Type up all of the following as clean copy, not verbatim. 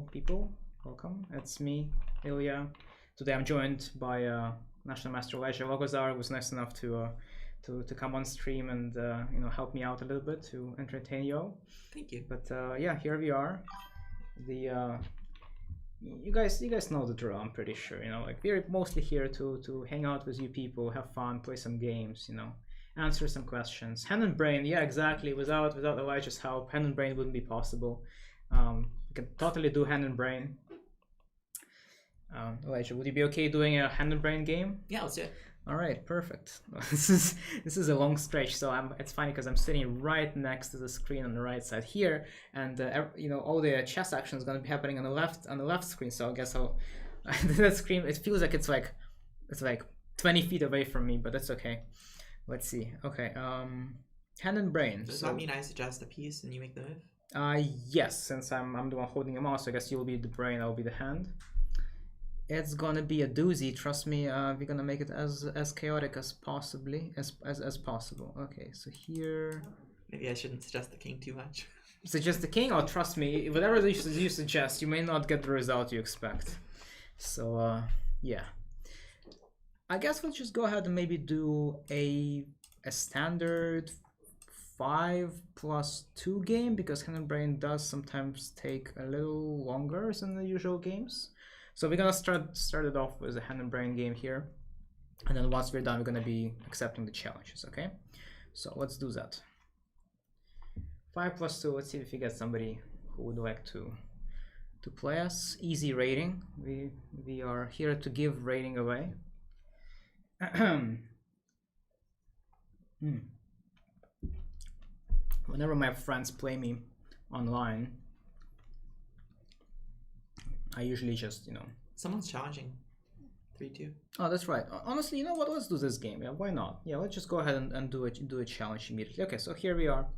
Hello, people. Welcome. It's me, Illia. Today I'm joined by National Master Elijah Logozar, who was nice enough to come on stream and help me out a little bit to entertain you all. Thank you. But yeah, here we are. You guys know the drill. I'm pretty sure. Like we're mostly here to hang out with you people, have fun, play some games. Answer some questions. Hand and brain, yeah, exactly. Without Elijah's help, hand and brain wouldn't be possible. We can totally do hand and brain. Elijah, would you be okay doing a hand and brain game? Yeah, let's do it. All right, perfect. This is a long stretch, so it's funny because I'm sitting right next to the screen on the right side here, and all the chess action is going to be happening on the left screen. So I guess I'll that screen. It feels like it's like 20 feet away from me, but that's okay. Let's see. Okay, hand and brain. Does that mean I suggest a piece and you make the move? Yes, since I'm the one holding a mouse, I guess you'll be the brain, I'll be the hand. It's gonna be a doozy. Trust me. We're gonna make it as chaotic as possible. Okay, so here. Maybe I shouldn't suggest the king too much. Suggest the king, or trust me, whatever you suggest, you may not get the result you expect. So yeah. I guess we'll just go ahead and maybe do a standard 5+2 game, because hand and brain does sometimes take a little longer than the usual games. So we're gonna start it off with a hand and brain game here, and then once we're done, we're gonna be accepting the challenges. Okay, so let's do that. 5+2. Let's see if we get somebody who would like to play us. Easy rating. We are here to give rating away. Whenever my friends play me online, I usually just, Someone's challenging. 3-2. Oh, that's right. Honestly, you know what? Let's do this game. Yeah, why not? Yeah, let's just go ahead and do a challenge immediately. Okay, so here we are,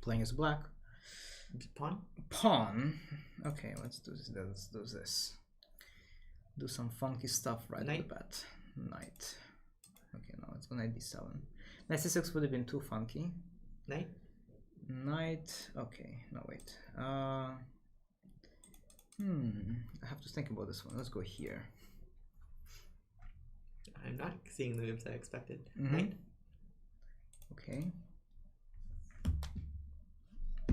playing as black. Pawn? Pawn. Okay, let's do this. Let's do this. Do some funky stuff right Knight. off the bat. Knight. Okay, no, it's knight d7. Knight c6 would have been too funky. Knight? Knight. Okay, no, wait. I have to think about this one. Let's go here. I'm not seeing the moves I expected. Mm-hmm. Knight? Okay.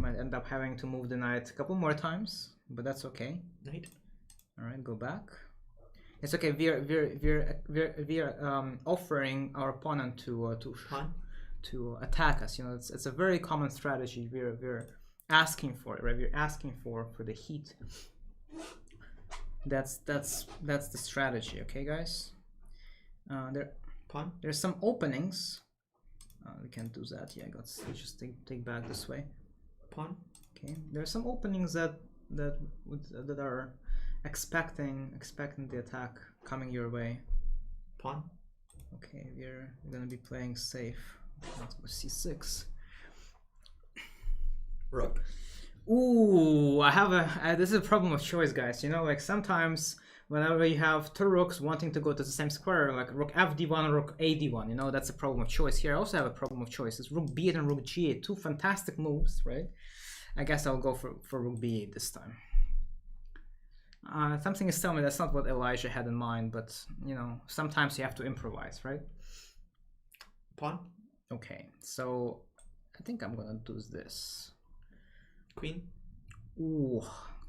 Might end up having to move the knight a couple more times, but that's okay. Knight? All right, go back. It's okay. We're offering our opponent to attack us. It's a very common strategy. We're asking for it, right? We're asking for the heat. That's the strategy. Okay, guys. Pawn? There's some openings. We can't do that. Yeah, let's just take back this way. Pawn? Okay. There are some openings that are expecting the attack coming your way. Pawn? Okay, we're gonna be playing safe. Let's go c6. Rook. Ooh, I have this is a problem of choice, guys. Like sometimes whenever you have two rooks wanting to go to the same square, like rook f(d1), rook a(d1), that's a problem of choice. Here I also have a problem of choice. It's rook b8 and rook g8, two fantastic moves, right? I guess I'll go for rook b8 this time. Something is telling me that's not what Elijah had in mind, but sometimes you have to improvise, right? Pawn? Okay, so I think I'm gonna do this. Queen? Ooh,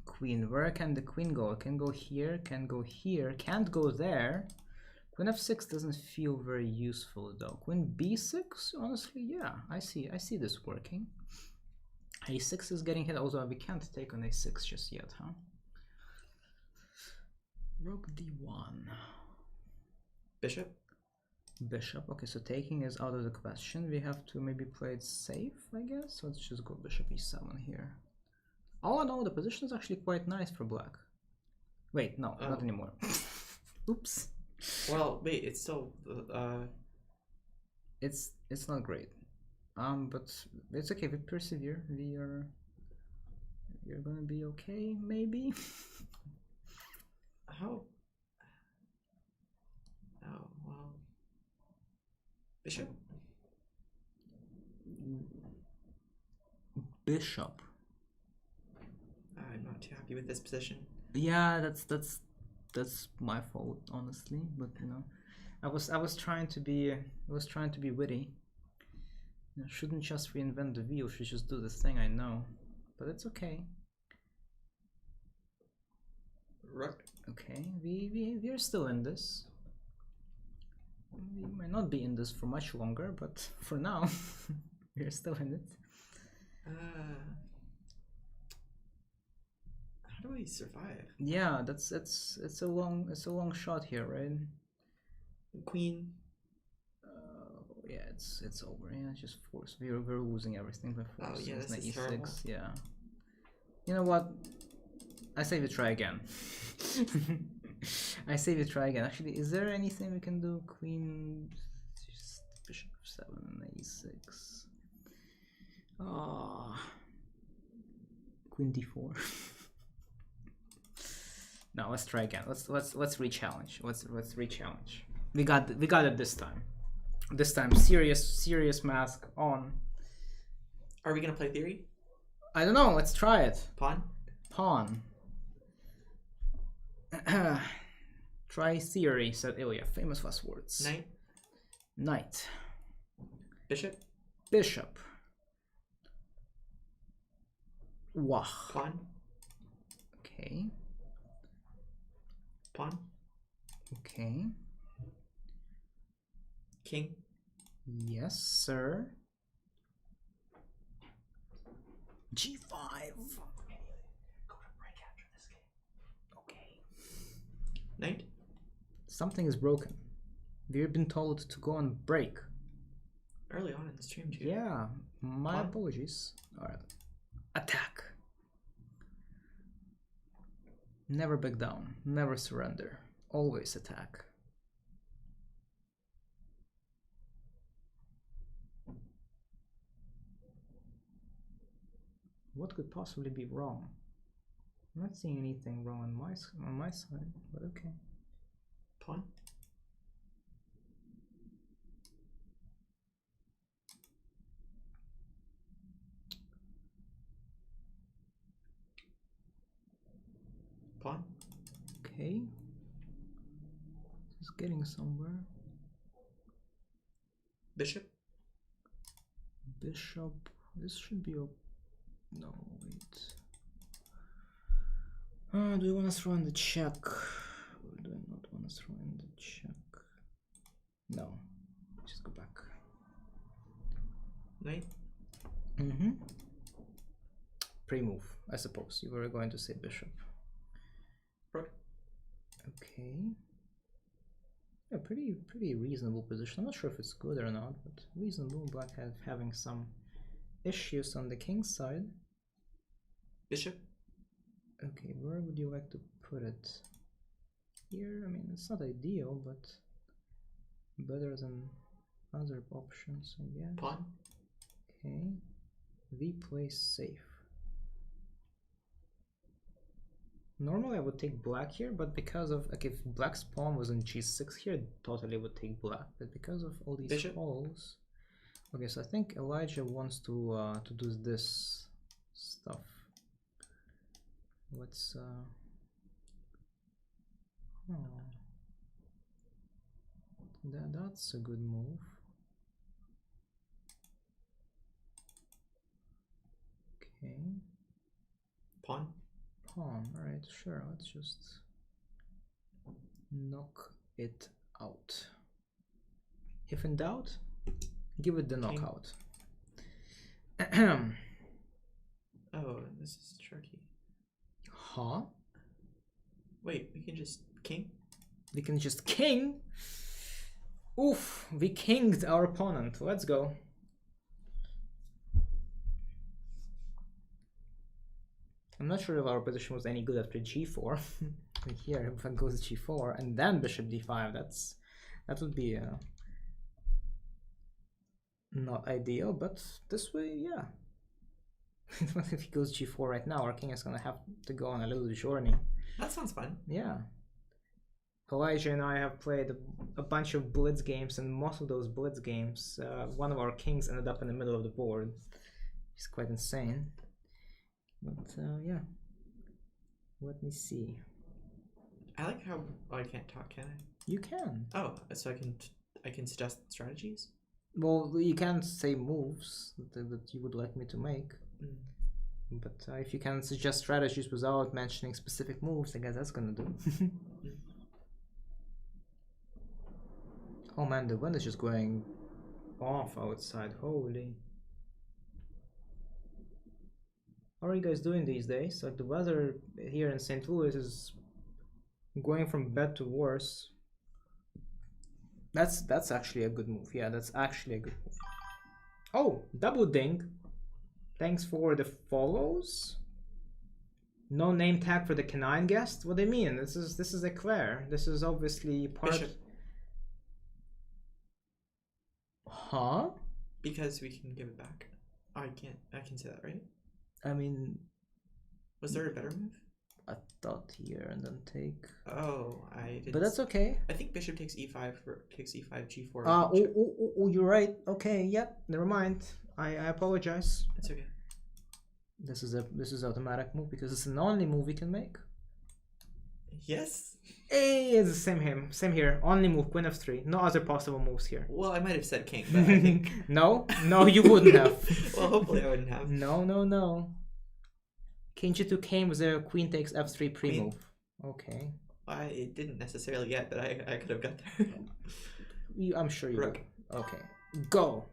queen. Where can the queen go? It can go here, can go here, can't go there. Queen f6 doesn't feel very useful though. Queen b6, honestly, yeah, I see this working. a6 is getting hit, although we can't take on a6 just yet, huh? Rook d1. Bishop? Bishop. Okay, so taking is out of the question. We have to maybe play it safe, I guess. Let's just go bishop e7 here. Oh no, the position is actually quite nice for black. Wait, no, not anymore. Oops. Well, wait, it's still it's not great. But it's okay. We persevere. We're gonna be okay, maybe. How? Oh, well. Bishop? Bishop. I'm not too happy happy with this position. Yeah, that's my fault, honestly. But you know, I was trying to be witty. You know, shouldn't just reinvent the wheel. Should just do the thing I know. But it's okay. Rook. Okay, we are still in this. We might not be in this for much longer, but for now, we're still in it. How do we survive? Yeah, it's a long shot here, right? Queen. Yeah, it's over. Yeah, just force. We're losing everything by force. Oh yeah, It's this not is terrible. Yeah. You know what? I say we try again. I say we try again. Actually, is there anything we can do? Queen, bishop 7, a6. Ah, queen d4. No, let's try again. Let's re-challenge. Let's re-challenge. We got it this time. This time, serious mask on. Are we gonna play theory? I don't know. Let's try it. Pawn. Pawn. Try theory, said Illia. Famous last words. Knight. Knight. Bishop. Bishop. Wah. Pawn. Okay. Pawn. Okay. King. Yes, sir. G5. Okay. Knight. Something is broken. We've been told to go on break. Early on in the stream, too. Yeah, my Pawn. apologies. Alright. Attack. Never back down. Never surrender. Always attack. What could possibly be wrong? I'm not seeing anything wrong on my side, but okay. Pawn. Pawn. Okay. Just getting somewhere. Bishop. Bishop. This should be a... No, wait. Do you want to throw in the check? Or do I not want to throw in the check? No. Just go back. Knight. Mm-hmm. Pre-move, I suppose. You were going to say bishop. Rook. Okay. Yeah, pretty reasonable position. I'm not sure if it's good or not, but reasonable. Black having some issues on the king's side. Bishop. Okay, where would you like to put it? Here? I mean, it's not ideal, but better than other options, I guess. Pawn. Okay. V plays safe. Normally I would take black here, but because of, like, if black's pawn was in g6 here, I totally would take black. But because of all these Bishop. holes... Okay, so I think Elijah wants to do this stuff. Let's that's a good move. Okay. Pawn. Pawn. Alright, sure, let's just knock it out. If in doubt, give it the knockout. Oh, this is tricky. Huh? Wait, we can just king? We can just king? Oof, we kinged our opponent. Let's go. I'm not sure if our position was any good after g4. Here, if it goes g4 and then bishop d5, that would be not ideal, but this way, yeah. If he goes g4 right now, our king is gonna have to go on a little journey. That sounds fun. Yeah. Elijah and I have played a bunch of blitz games, and most of those blitz games, one of our kings ended up in the middle of the board. It's quite insane. But yeah. Let me see. I like how I can't talk, can I? You can. Oh, so I can suggest strategies. Well, you can't say moves that you would like me to make. Mm. But if you can suggest strategies without mentioning specific moves, I guess that's gonna do. Oh man, the wind is just going off outside. Holy. How are you guys doing these days? Like the weather here in St. Louis is going from bad to worse. That's actually a good move. Yeah, that's actually a good move. Oh, double ding. Thanks for the follows. No name tag for the canine guest? What do you mean? This is Éclair. This is obviously part. Bishop. Huh? Because we can give it back. I can say that, right? I mean, Was there a better move? I thought here and then take. Oh, I didn't. But that's okay. I think bishop takes e5 takes e5 g4. Oh, you're right. Okay, yep. Never mind. I apologize. It's okay. This is automatic move because it's the only move we can make. Yes. Hey, it's the same here. Only move queen f3. No other possible moves here. Well, I might have said king, but I think no, you wouldn't have. Well, hopefully I wouldn't have. No. King g2 came with a queen takes f3 pre-move. Queen. Okay. I didn't necessarily yet, but I could have got there. I'm sure you Rook. would. Okay. Go.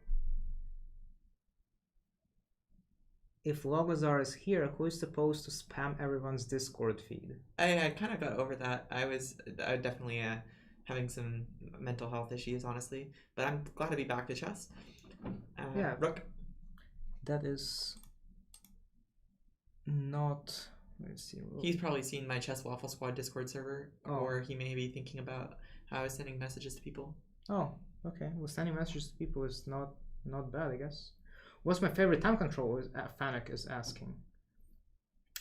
If Logazar is here, who is supposed to spam everyone's Discord feed? I kind of got over that. I definitely having some mental health issues, honestly. But I'm glad to be back to chess. Yeah. Rook. That is not. Let's see. He's probably seen my Chess Waffle Squad Discord server, Oh. or he may be thinking about how I was sending messages to people. Oh, okay. Well, sending messages to people is not bad, I guess. What's my favorite time control? Is Fanuc is asking.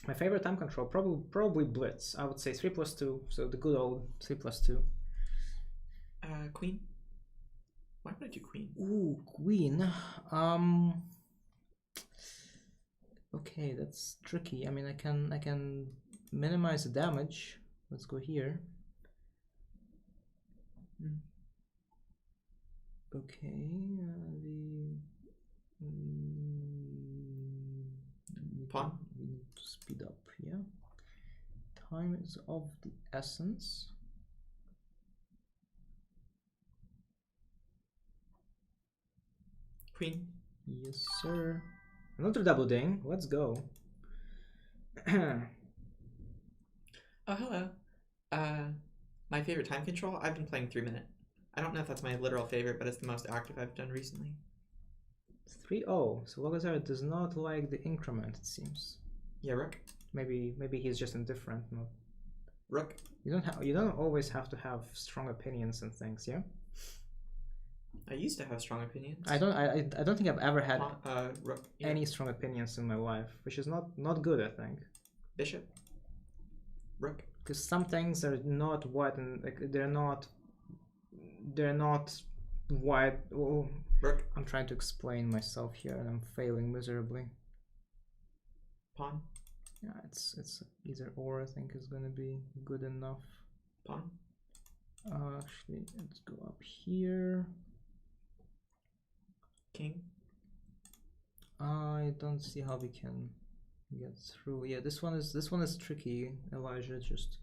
My favorite time control probably Blitz. I would say 3+2. So the good old 3+2. Queen. Why would I do queen? Ooh, queen. Okay, that's tricky. I mean, I can minimize the damage. Let's go here. Okay, Pawn. We need to speed up. Yeah, time is of the essence. Queen. Yes, sir. Another double ding. Let's go. Oh, hello. My favorite time control? I've been playing 3 minute. I don't know if that's my literal favorite, but it's the most active I've done recently. 3-0. So Logazar does not like the increment, it seems. Yeah, rook. Maybe he's just indifferent. Not. Rook. You don't always have to have strong opinions and things. Yeah. I used to have strong opinions. I don't think I've ever had rook. Yeah. any strong opinions in my life, which is not good, I think. Bishop. Rook. Because some things are not white and like they're not white. Oh, Rook. I'm trying to explain myself here and I'm failing miserably. Pawn. Yeah, it's either or. I think is gonna be good enough. Pawn. Actually, let's go up here. King. I don't see how we can get through. Yeah, this one is tricky. Elijah, just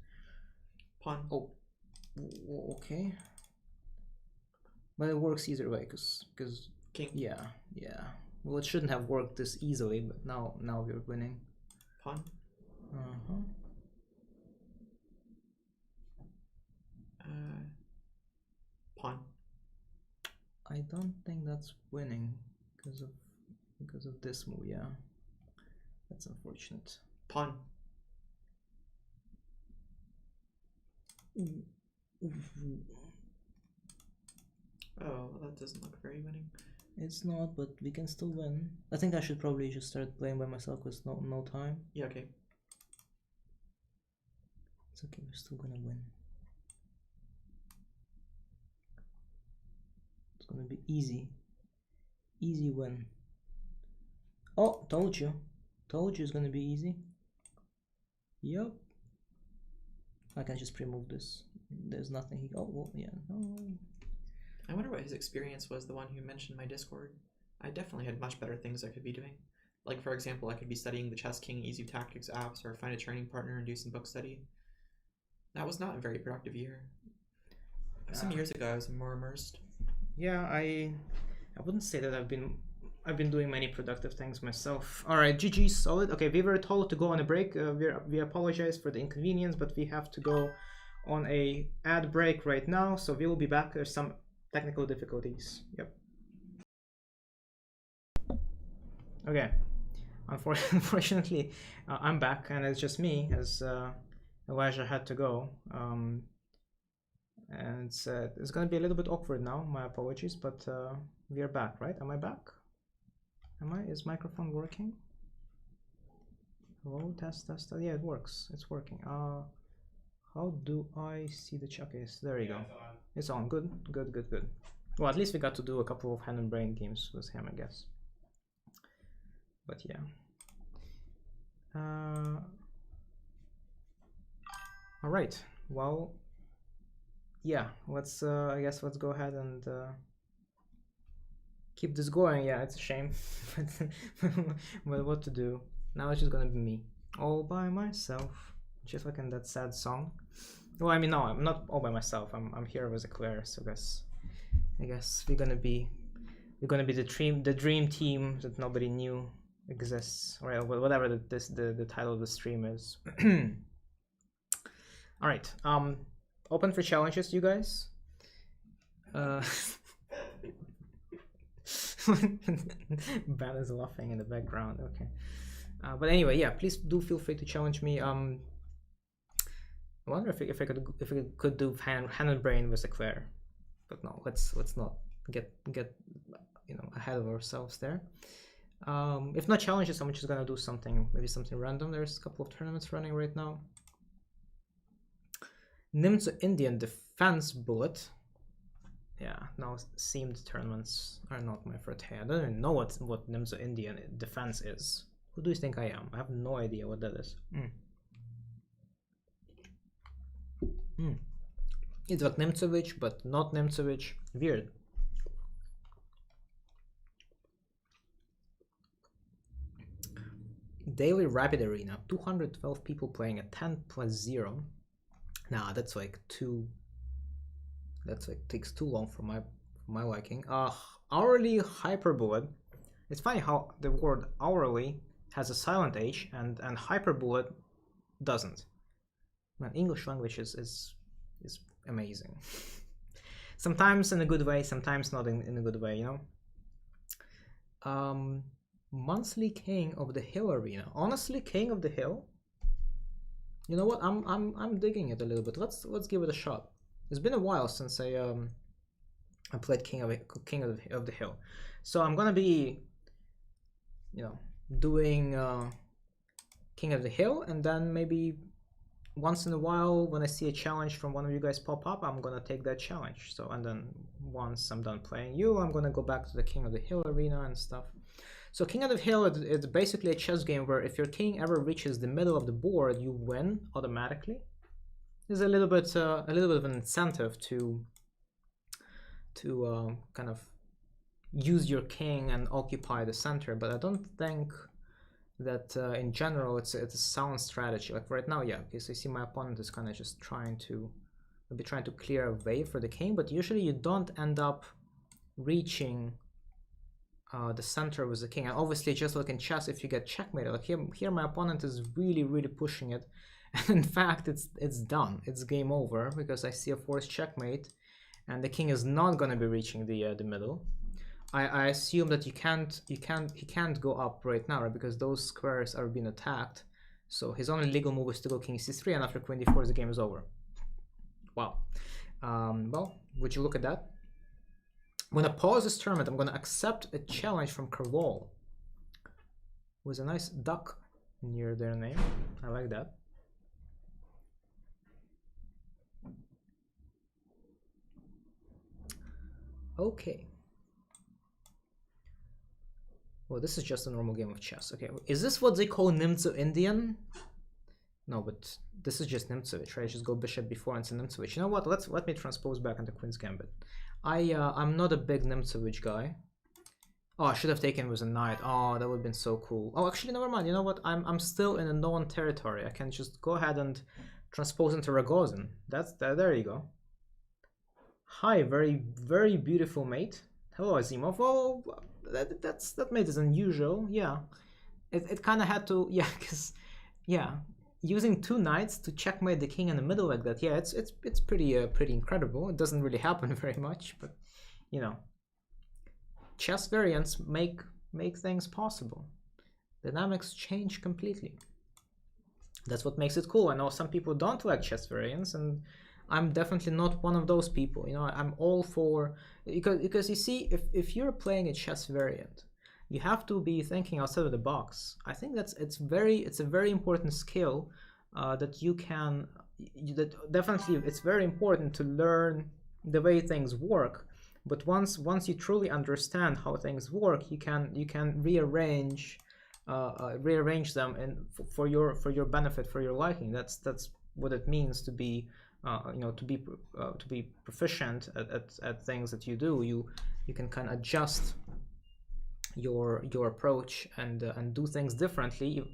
Pawn. oh, okay. But it works either way, because King. yeah. Well, it shouldn't have worked this easily, but now we're winning. Pawn. Pawn. I don't think that's winning because of this move. Yeah, that's unfortunate. Pawn. Oh, that doesn't look very winning. It's not, but we can still win. I think I should probably just start playing by myself with no time. Yeah, okay. It's okay, we're still gonna win. It's gonna be easy. Easy win. Oh, told you. Told you it's gonna be easy. Yup. I can just remove this. There's nothing he. Oh, well, yeah. No. I wonder what his experience was. The one who mentioned my Discord. I definitely had much better things I could be doing. Like, for example, I could be studying the Chess King Easy Tactics apps, or find a training partner and do some book study. That was not a very productive year. Some years ago, I was more immersed. Yeah, I wouldn't say that I've been doing many productive things myself. All right, GG, solid. Okay, we were told to go on a break. We apologize for the inconvenience, but we have to go on a ad break right now, so we will be back. There's some technical difficulties. Yep. Okay. Unfortunately, I'm back, and it's just me, as Elijah had to go. And it's going to be a little bit awkward now. My apologies, but we are back, right? Am I back? Is microphone working? Hello, test. Yeah, it works. It's working. How do I see the chat? Okay, so there you go. It's on. Good. Well, at least we got to do a couple of hand and brain games with him, I guess. But yeah. All right. Well, yeah. Let's. I guess let's go ahead and keep this going. Yeah, it's a shame, but what to do? Now it's just gonna be me, all by myself, just like in that sad song. Well, I mean, no, I'm not all by myself. I'm here with Éclair, so I guess we're gonna be the dream team that nobody knew exists, or whatever the title of the stream is. All right, open for challenges, you guys. Ben is laughing in the background. Okay, but anyway, yeah, please do feel free to challenge me. I wonder if I could do hand and brain with Éclair, but no, let's not get ahead of ourselves there. If not challenges, I'm just gonna do something, maybe something random. There's a couple of tournaments running right now. Nimzo Indian Defense Bullet. Yeah, no, seamed tournaments are not my forte. I don't even know what Nimzo Indian Defense is. Who do you think I am? I have no idea what that is. It's like Nemtsovich, but not Nemtsovich. Weird. Daily Rapid Arena, 212 people playing at 10+0. Nah, that's like takes too long for my liking. Hourly Hyperbullet. It's funny how the word hourly has a silent H and Hyperbullet doesn't. Man, English language is amazing. Sometimes in a good way, sometimes not in a good way, you know. Monthly King of the Hill Arena. Honestly, King of the Hill. You know what? I'm digging it a little bit. Let's give it a shot. It's been a while since I played King of the Hill, so I'm gonna be, doing King of the Hill, and then maybe once in a while when I see a challenge from one of you guys pop up, I'm gonna take that challenge. So, and then once I'm done playing you, I'm gonna go back to the King of the Hill arena and stuff. So King of the Hill is basically a chess game where if your king ever reaches the middle of the board, you win automatically. There's a little bit of an incentive to kind of use your king and occupy the center, but I don't think that in general it's a sound strategy. Like right now, yeah, okay, so you see my opponent is kind of just trying to clear a way for the king, but usually you don't end up reaching the center with the king. And obviously, just like in chess, if you get checkmated, like here my opponent is really pushing it, and in fact it's done, it's game over, because I see a forced checkmate and the king is not going to be reaching the middle. I assume that he can't go up right now, right? Because those squares are being attacked. So his only legal move is to go king c3, and after queen d4 the game is over. Wow. Well, would you look at that? I'm gonna pause this tournament. I'm gonna accept a challenge from Kerwal with a nice duck near their name. I like that. Okay. Well, this is just a normal game of chess. Okay, is this what they call Nimzo Indian? No, but this is just Nimzovich, right? Just go bishop b4 and Nimzovich. You know what? Let me transpose back into Queen's Gambit. I'm not a big Nimzovich guy. Oh, I should have taken with a knight. Oh, that would have been so cool. Oh, actually, never mind. You know what? I'm still in a known territory. I can just go ahead and transpose into Rogozin. There you go. Hi, very beautiful mate. Hello, Azimov. Oh, that mate is unusual. Yeah, it kind of had to. Yeah, because yeah, using 2 knights to checkmate the king in the middle like that. Yeah, it's pretty incredible. It doesn't really happen very much, but you know, chess variants make things possible. Dynamics change completely. That's what makes it cool. I know some people don't like chess variants, and I'm definitely not one of those people. You know, I'm all for, because you see, if you're playing a chess variant, you have to be thinking outside of the box. I think it's a very important skill that you can, that definitely it's very important to learn the way things work. But once you truly understand how things work, you can rearrange them and for your benefit, for your liking. That's what it means to be to be proficient at things that you do. You can kind of adjust your approach and do things differently.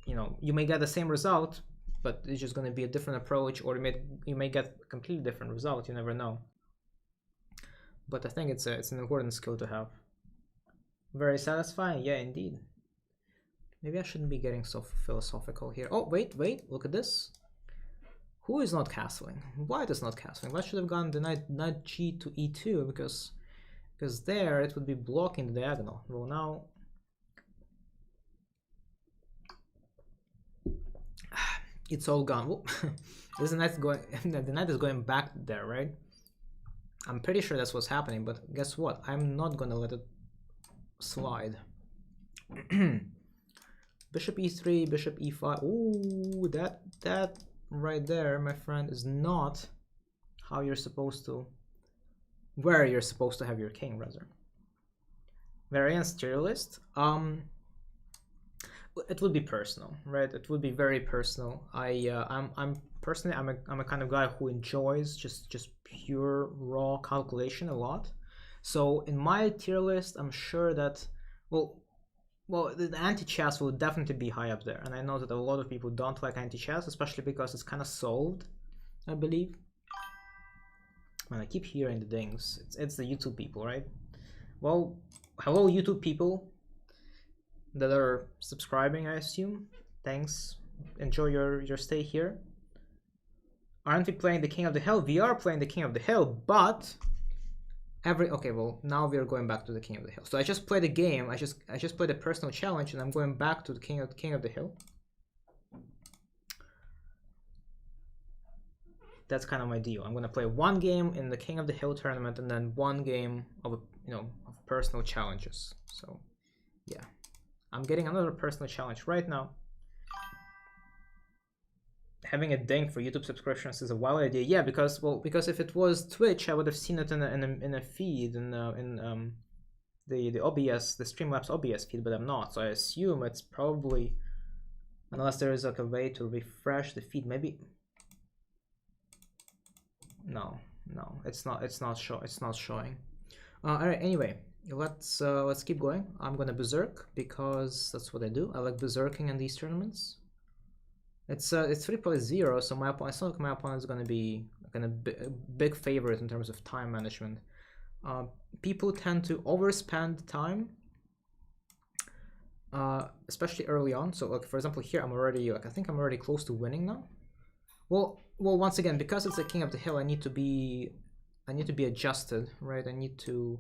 You may get the same result, but it's just going to be a different approach, or you may get a completely different result. You never know. But I think it's an important skill to have. Very satisfying, yeah, indeed. Maybe I shouldn't be getting so philosophical here. Oh, wait, look at this. Who is not castling? White is not castling. White should have gone the knight g to e2 because there it would be blocking the diagonal. Well, now it's all gone. This knight going. The knight is going back there, right? I'm pretty sure that's what's happening. But guess what? I'm not gonna let it slide. Bishop e3, bishop e5. Ooh, that right there, my friend, is not how you're supposed to, where you're supposed to have your king, rather. Variance tier list. It would be personal, right? It would be very personal. I'm personally, I'm a kind of guy who enjoys just pure raw calculation a lot. So in my tier list, I'm sure that well, the anti-chess will definitely be high up there, and I know that a lot of people don't like anti-chess, especially because it's kind of solved, I believe. Man, I keep hearing the dings. It's the YouTube people, right? Well, hello YouTube people that are subscribing, I assume. Thanks. Enjoy your stay here. Aren't we playing the King of the Hill? We are playing the King of the Hill, but okay, well, now we are going back to the King of the Hill. So I just played a game. I just played a personal challenge, and I'm going back to the King of the Hill. That's kind of my deal. I'm gonna play one game in the King of the Hill tournament, and then one game of of personal challenges. So yeah, I'm getting another personal challenge right now. Having a ding for YouTube subscriptions is a wild idea. Yeah, because if it was Twitch, I would have seen it in a feed in the OBS, the Streamlabs OBS feed, but I'm not. So I assume it's probably, unless there is like a way to refresh the feed, maybe. No, it's not showing. All right. Anyway, let's keep going. I'm gonna berserk because that's what I do. I like berserking in these tournaments. It's 3.0, so my opponent, it's not like my opponent is going to be a big favorite in terms of time management. People tend to overspend time, especially early on. So, like for example, here I'm already I think I'm already close to winning now. Well, once again, because it's the King of the Hill, I need to be adjusted, right? I need to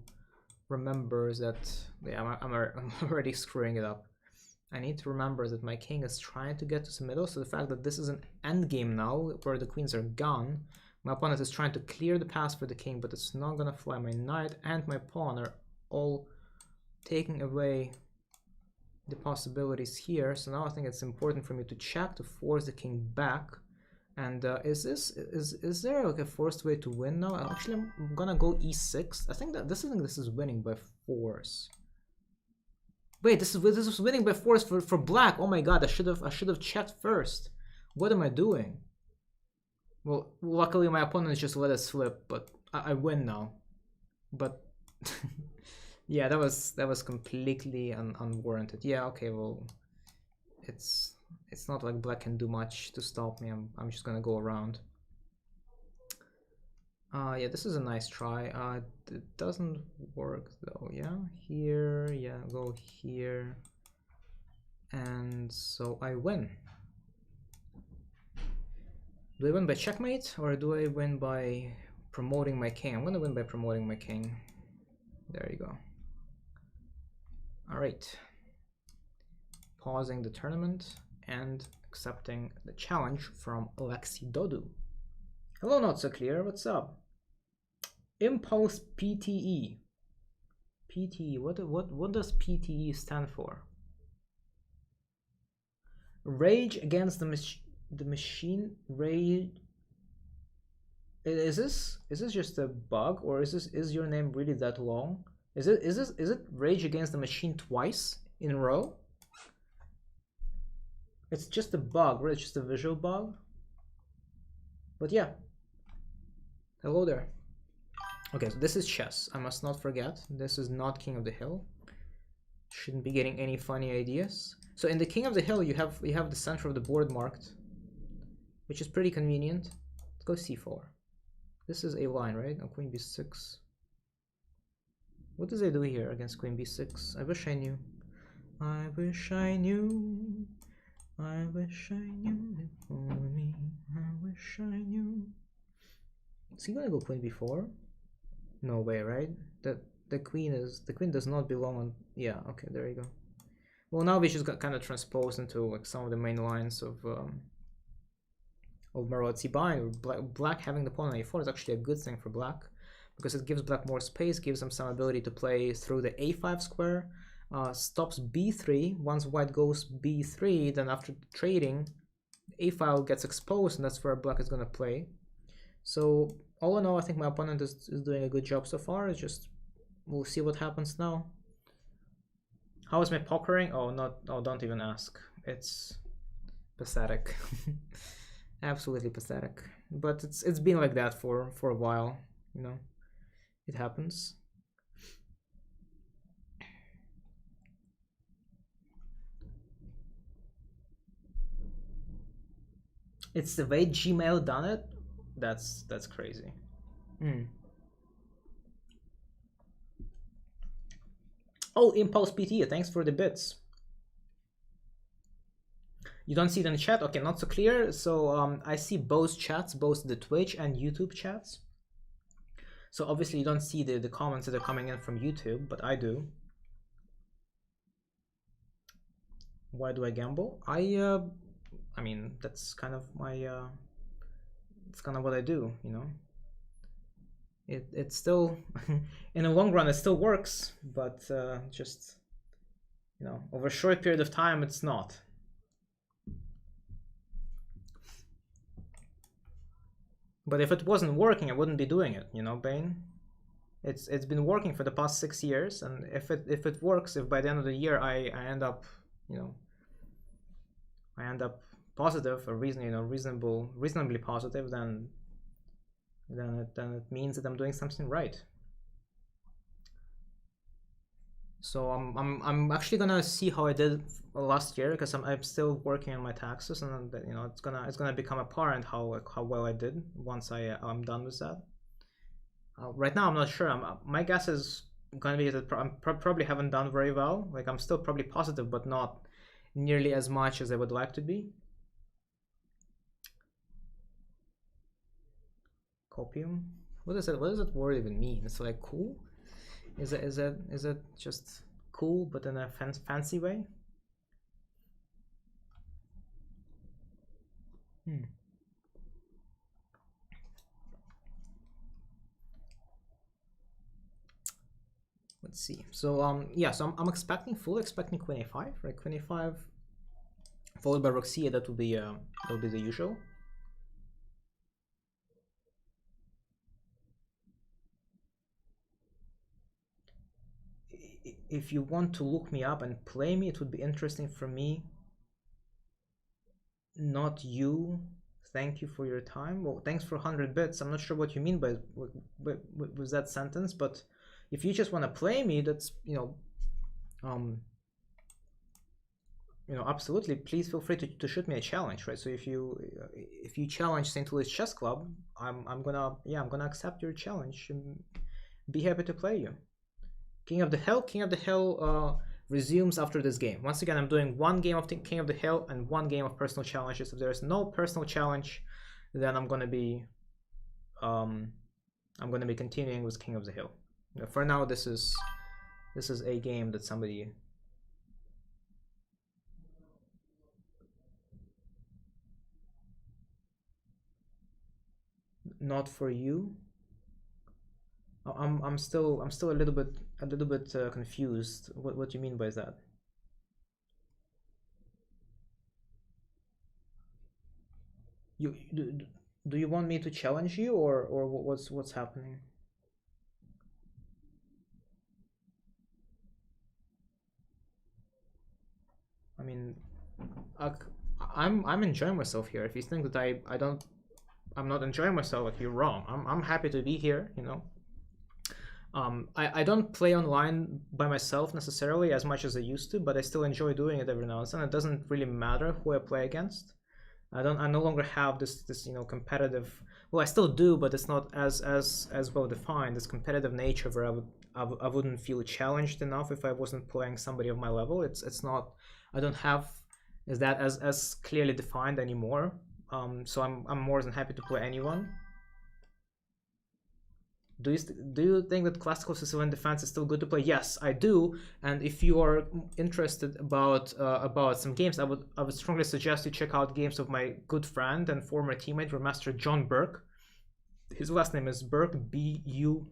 remember that I'm already screwing it up. I need to remember that my king is trying to get to the middle, so the fact that this is an endgame now, where the queens are gone, my opponent is trying to clear the path for the king, but it's not gonna fly. My knight and my pawn are all taking away the possibilities here, so now I think it's important for me to check to force the king back. And is there like a forced way to win now? Actually, I'm gonna go e6. I think this is winning by force. Wait, this is winning by force for black. Oh my god, I should have checked first. What am I doing? Well, luckily my opponent just let us flip, but I win now. But yeah, that was completely unwarranted. Yeah, okay, well, it's not like black can do much to stop me. I'm just gonna go around. Yeah, this is a nice try. It doesn't work though. Yeah, here, yeah, go here, and so I win. Do I win by checkmate or do I win by promoting my king? I'm gonna win by promoting my king. There you go. All right. Pausing the tournament and accepting the challenge from Alexi Dodu. Hello, not so clear. What's up? Impulse PTE. PTE. What does PTE stand for? Rage against the machine. Rage. Is this just a bug, or is your name really that long? Is it Rage Against the Machine twice in a row? It's just a bug, right? It's just a visual bug. But yeah. Hello there. Okay, so this is chess. I must not forget. This is not King of the Hill. Shouldn't be getting any funny ideas. So in the King of the Hill, you have the center of the board marked, which is pretty convenient. Let's go c4. This is a line, right? Oh, queen b6. What does it do here against queen b6? I wish I knew. I wish I knew. I wish I knew it for me. I wish I knew. Is he gonna go queen b4? No way, right? The queen does not belong on. Yeah, okay, there you go. Well, now we just got kind of transposed into like some of the main lines of Maroczy bind. Black having the pawn on a4 is actually a good thing for black, because it gives black more space, gives him some ability to play through the a5 square, stops b3. Once white goes b3, then after trading, a file gets exposed, and that's where black is going to play. So all in all, I think my opponent is doing a good job so far. It's just, we'll see what happens now. How is my pokering? Oh, don't even ask. It's pathetic. Absolutely pathetic. But it's been like that for a while, you know. It happens. It's the way Gmail done it. That's crazy. Oh, Impulse PT, thanks for the bits. You don't see it in the chat? Okay, not so clear. So I see both chats, both the Twitch and YouTube chats. So obviously you don't see the comments that are coming in from YouTube, but I do. Why do I gamble? I mean, that's kind of my it's kind of what I do, you know. It still in the long run it still works, but just, you know, over a short period of time it's not. But if it wasn't working, I wouldn't be doing it, you know, Bane. It's been working for the past 6 years, and if it works, if by the end of the year I end up, you know, I end up positive or reasonably positive, then it means that I'm doing something right. So I'm actually gonna see how I did last year, because I'm still working on my taxes, and you know, it's gonna become apparent how well I did once I'm done with that. Right now I'm not sure. My guess is gonna be that I probably haven't done very well. Like, I'm still probably positive, but not nearly as much as I would like to be. Copium. What does that word even mean? It's like cool. Is it just cool, but in a fancy way? Let's see. So yeah, so I'm fully expecting queen a5, right? Queen a5 followed by rook c. That would be the usual. If you want to look me up and play me, it would be interesting for me Not you. Thank you for your time. Well, thanks for 100 bits. I'm not sure what you mean by with that sentence, but if you just want to play me, that's um, absolutely. Please feel free to shoot me a challenge, right? So if you challenge St. Louis Chess Club, I'm gonna accept your challenge and be happy to play you. King of the Hill resumes after this game. Once again, I'm doing one game of King of the Hill and one game of personal challenges. If there's no personal challenge, then I'm gonna be continuing with King of the Hill. For now, this is a game that somebody. Not for you. I'm still a little bit confused. What do you mean by that? You do you want me to challenge you, or what's happening? I mean, I'm enjoying myself here. If you think that I'm not enjoying myself, like, you're wrong. I'm happy to be here. I don't play online by myself necessarily as much as I used to, but I still enjoy doing it every now and then. It doesn't really matter who I play against. I no longer have this competitive. Well, I still do, but it's not as well defined. This competitive nature where I wouldn't feel challenged enough if I wasn't playing somebody of my level. It's not. I don't have is that as clearly defined anymore. So I'm more than happy to play anyone. Do you think that classical Sicilian defense is still good to play? Yes, I do. And if you are interested about some games, I would strongly suggest you check out games of my good friend and former teammate, Master John Burke. His last name is Burke, B-U-R-K-E.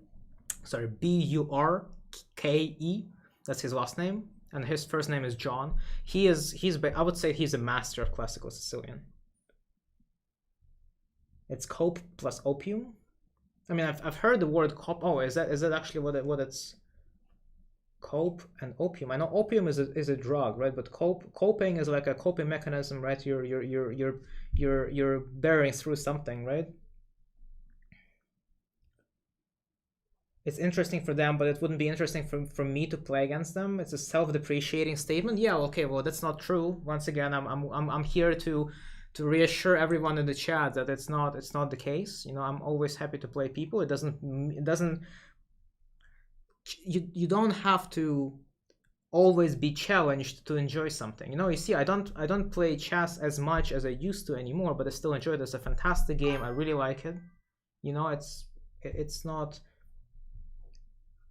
That's his last name, and his first name is John. I would say he's a master of classical Sicilian. It's cope plus opium. I mean, I've heard the word cope. Oh, is that actually what it's? Cope and opium. I know opium is a drug, right? But coping is like a coping mechanism, right? You're bearing through something, right? It's interesting for them, but it wouldn't be interesting for me to play against them. It's a self-depreciating statement. Yeah, okay, well, that's not true. Once again, I'm here to reassure everyone in the chat that it's not the case. I'm always happy to play people. It doesn't you don't have to always be challenged to enjoy something. You see, I don't play chess as much as I used to anymore, but I still enjoy it. It's a fantastic game. I really like it. It's not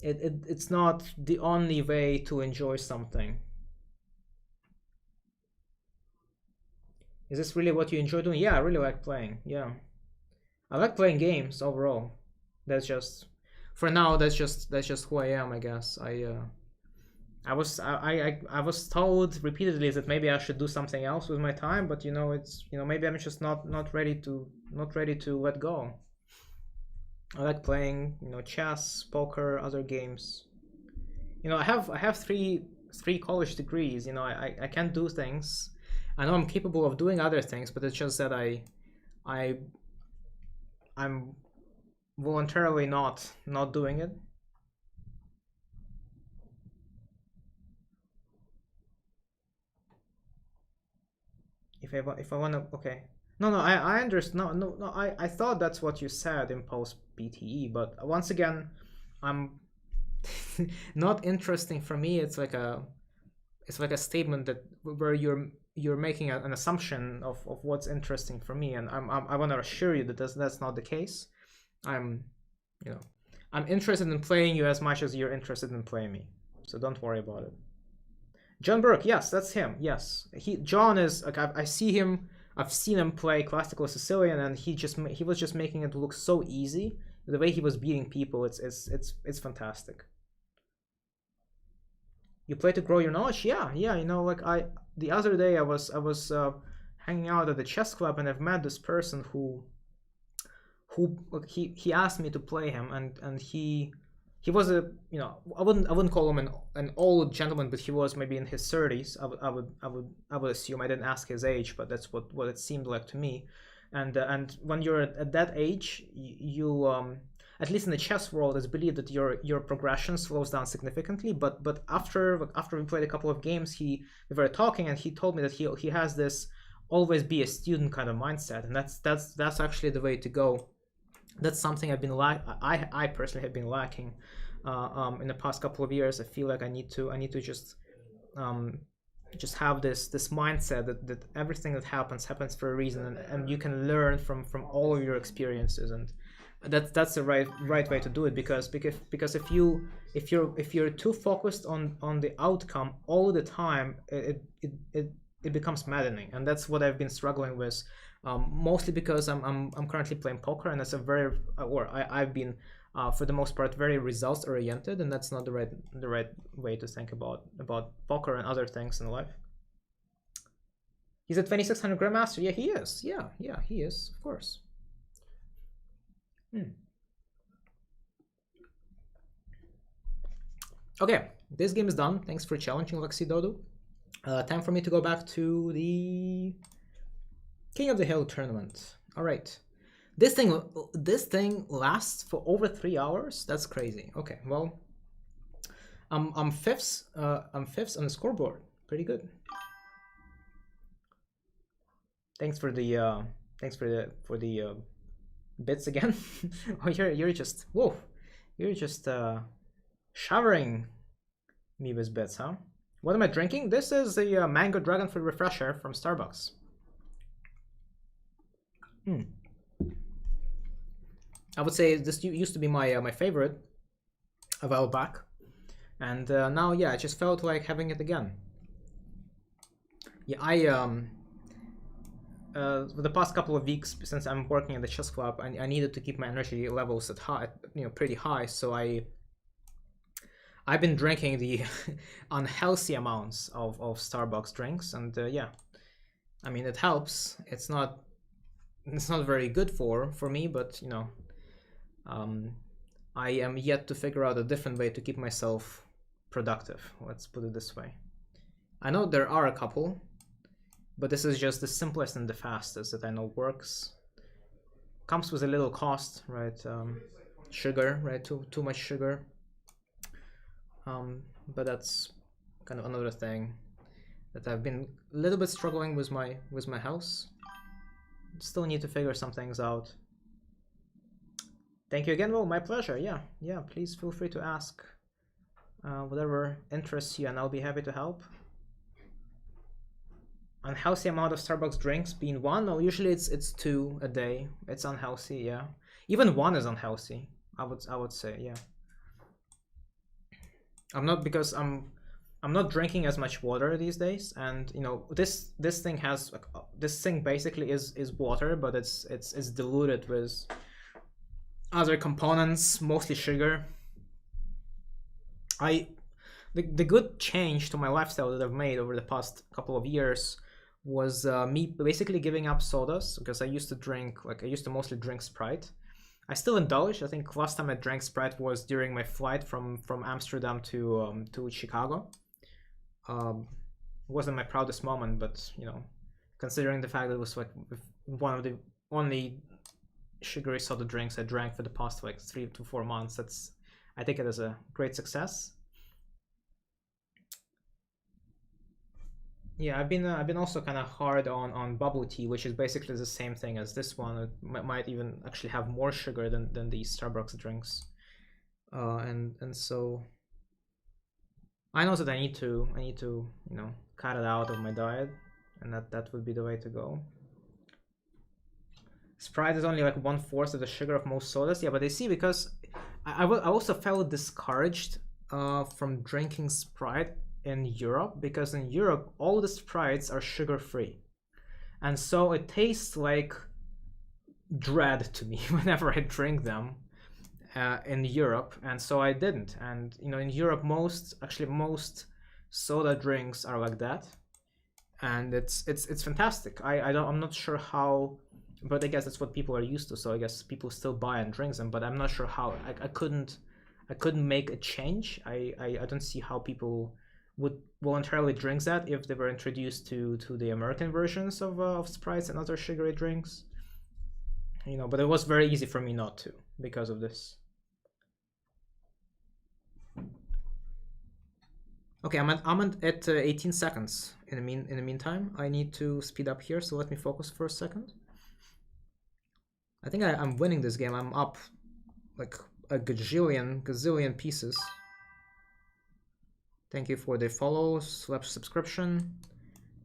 it's not the only way to enjoy something. Is this really what you enjoy doing? Yeah, I really like playing. Yeah, I like playing games overall. That's just for now. That's just who I am, I guess. I was told repeatedly that maybe I should do something else with my time, but maybe I'm just not ready to let go. I like playing chess, poker, other games. I have three college degrees. I can do things. I know I'm capable of doing other things, but it's just that I'm voluntarily not doing it. If I want to, okay. No, I understand. No. I thought that's what you said in post BTE, but once again, I'm not interesting for me. It's like a statement that where you're making an assumption of what's interesting for me, and I want to assure you that that's not the case. I'm interested in playing you as much as you're interested in playing me, so don't worry about it. John Burke, yes, that's him. Yes, John is like I see him. I've seen him play classical Sicilian, and he was just making it look so easy. The way he was beating people, it's fantastic. You play to grow your knowledge? Yeah. Like the other day I was hanging out at the chess club, and I've met this person who he asked me to play him, and he he was a, you know, I wouldn't call him an old gentleman, but he was maybe in his 30s. I would assume. I didn't ask his age, but that's what it seemed like to me. And when you're at that age, you at least in the chess world, it's believed that your progression slows down significantly. But after we played a couple of games, we were talking, and he told me that he has this always be a student kind of mindset, and that's actually the way to go. That's something I personally have been lacking in the past couple of years. I feel like I need to just have this mindset that everything that happens for a reason, and you can learn from all of your experiences, and that's the right way to do it, because if you're too focused on the outcome all the time, it becomes maddening, and that's what I've been struggling with. Mostly because I'm currently playing poker, and I've been for the most part very results oriented, and that's not the right way to think about poker and other things in life. He's a 2600 Grandmaster. Yeah, he is. Yeah, he is, of course. Okay, this game is done. Thanks for challenging, Lexi Dodo. Time for me to go back to the King of the Hill tournament. All right, this thing lasts for over 3 hours. That's crazy. Okay, well, I'm fifth. I'm fifth on the scoreboard. Pretty good. Thanks for the bits again. Oh, you're just whoa. You're just showering me with bits, huh? What am I drinking? This is the mango dragon fruit refresher from Starbucks. I would say this used to be my favorite a while back, and now, yeah, I just felt like having it again. Yeah, for the past couple of weeks, since I'm working at the chess club, I needed to keep my energy levels at high, pretty high. So I've been drinking the unhealthy amounts of Starbucks drinks, and yeah, I mean, it helps. It's not very good for me, but I am yet to figure out a different way to keep myself productive. Let's put it this way. I know there are a couple, but this is just the simplest and the fastest that I know works. Comes with a little cost, right? Sugar, right? Too much sugar. But that's kind of another thing that I've been a little bit struggling with my house. Still need to figure some things out. Thank you again. Well, my pleasure. Yeah. Please feel free to ask whatever interests you, and I'll be happy to help. Unhealthy amount of Starbucks drinks being one. No, usually it's 2 a day. It's unhealthy. Yeah, even 1 is unhealthy. I would say, yeah. I'm not drinking as much water these days, and this thing basically is water, but it's diluted with other components, mostly sugar. The good change to my lifestyle that I've made over the past couple of years was me basically giving up sodas, because I used to mostly drink Sprite. I still indulge. I think last time I drank Sprite was during my flight from Amsterdam to Chicago. Wasn't my proudest moment, but considering the fact that it was like one of the only sugary soda drinks I drank for the past 3 to 4 months, I take it as a great success. Yeah, I've been also kind of hard on bubble tea, which is basically the same thing as this one. It might even actually have more sugar than the Starbucks drinks, and so I know that I need to cut it out of my diet, and that would be the way to go. Sprite is only like 1/4 of the sugar of most sodas. Yeah, but they see, because I also felt discouraged from drinking Sprite in Europe, because in Europe all the Sprites are sugar free, and so it tastes like dread to me whenever I drink them in Europe, and so I didn't. And in Europe most soda drinks are like that, and it's fantastic. I'm not sure how, but I guess that's what people are used to, so I guess people still buy and drink them, but I'm not sure how. I couldn't make a change. I don't see how people would voluntarily drink that if they were introduced to the American versions of Sprites and other sugary drinks. You know, but it was very easy for me not to because of this. Okay, I'm at 18 seconds. In the meantime, I need to speed up here. So let me focus for a second. I think I'm winning this game. I'm up like a gazillion pieces. Thank you for the follow, subscription.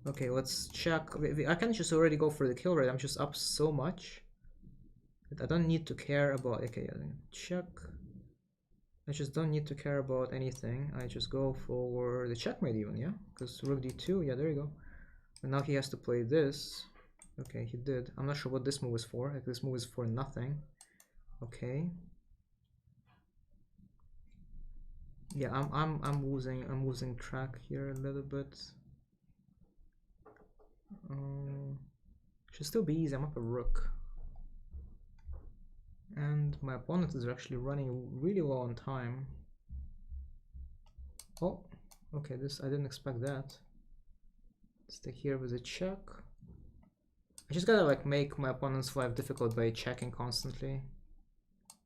Okay, let's check. I can just already go for the kill rate. I'm just up so much that I don't need to care about. Okay, check. I just don't need to care about anything. I just go for the checkmate even, yeah? Because rook d2, yeah, there you go. And now he has to play this. Okay, he did. I'm not sure what this move is for. Like, this move is for nothing. Okay. Yeah, I'm losing track here a little bit. Should still be easy. I'm up a rook. And my opponent is actually running really low on time. Oh, okay, this I didn't expect that. Stay here with a check. I just gotta like make my opponent's life difficult by checking constantly.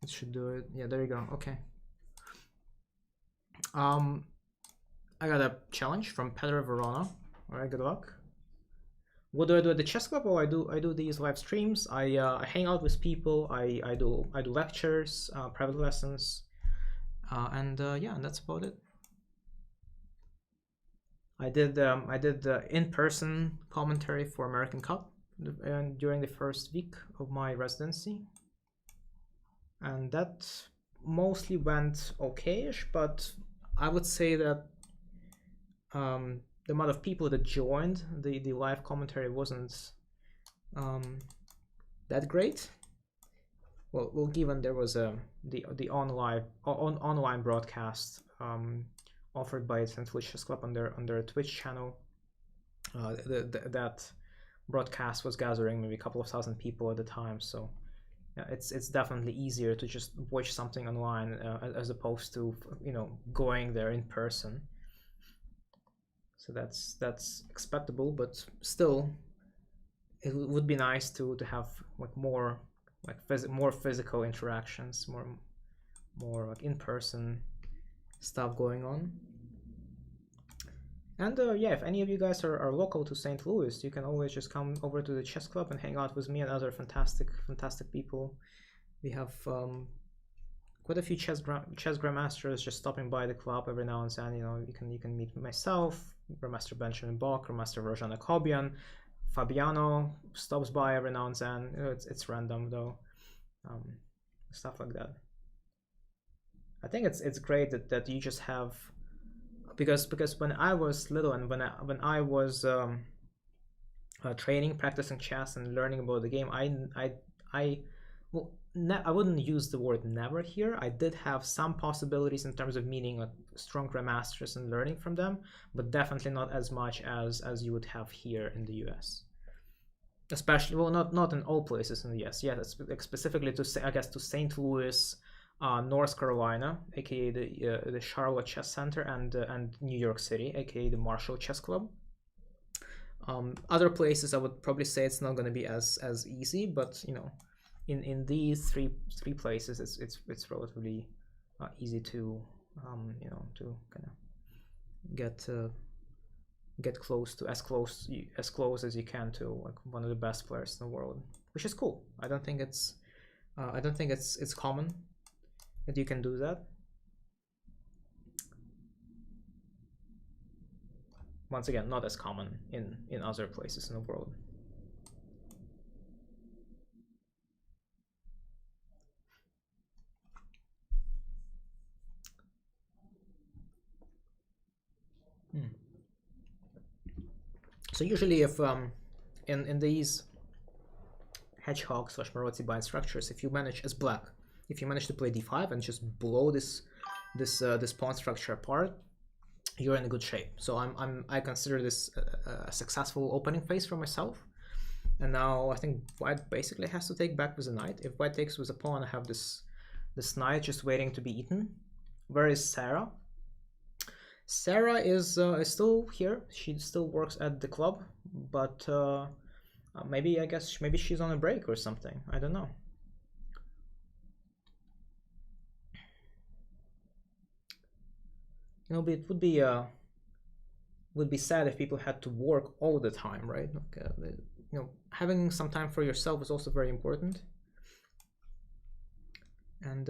It should do it. Yeah, there you go. Okay. I got a challenge from Peter Verona. Alright, good luck. What do I do at the chess club? Well, I do these live streams. I hang out with people. I do lectures, private lessons, and yeah, and that's about it. I did in-person commentary for American Cup during the first week of my residency, and that mostly went okay-ish. But I would say that the amount of people that joined the live commentary wasn't that great. Well, given there was the online broadcast offered by St. Louis Chess Club on their Twitch channel, that broadcast was gathering maybe a couple of thousand people at the time. So yeah, it's definitely easier to just watch something online as opposed to going there in person. So that's expectable, but still, it would be nice to have like more physical interactions, more like in-person stuff going on. And yeah, if any of you guys are local to St. Louis, you can always just come over to the chess club and hang out with me and other fantastic people. We have quite a few chess grandmasters just stopping by the club every now and then. You can meet myself, Grandmaster Benjamin Bach, Grandmaster Rojana Kobian, Fabiano stops by every now and then. It's random though, stuff like that. I think it's great that you just have, because when I was little and when I was training, practicing chess and learning about the game, I wouldn't use the word never here. I did have some possibilities in terms of meeting like strong grandmasters and learning from them, but definitely not as much as you would have here in the US. Especially, well, not in all places in the US. Yeah, that's specifically to St. Louis, North Carolina, aka the Charlotte Chess Center, and New York City, aka the Marshall Chess Club. Other places, I would probably say it's not going to be as easy, but in these three places, it's relatively easy to to kind of get close to as close as you can to like one of the best players in the world, which is cool. I don't think it's common that you can do that. Once again, not as common in other places in the world. So usually, if in these hedgehog / Maroczy bind structures, if you manage as black, if you manage to play d5 and just blow this pawn structure apart, you're in good shape. So I consider this a successful opening phase for myself. And now I think white basically has to take back with a knight. If white takes with a pawn, I have this knight just waiting to be eaten. Where is Sarah? Sarah is still here. She still works at the club, but maybe I guess maybe she's on a break or something. I don't know. You know, it would be sad if people had to work all the time, right? Like, you know, having some time for yourself is also very important. And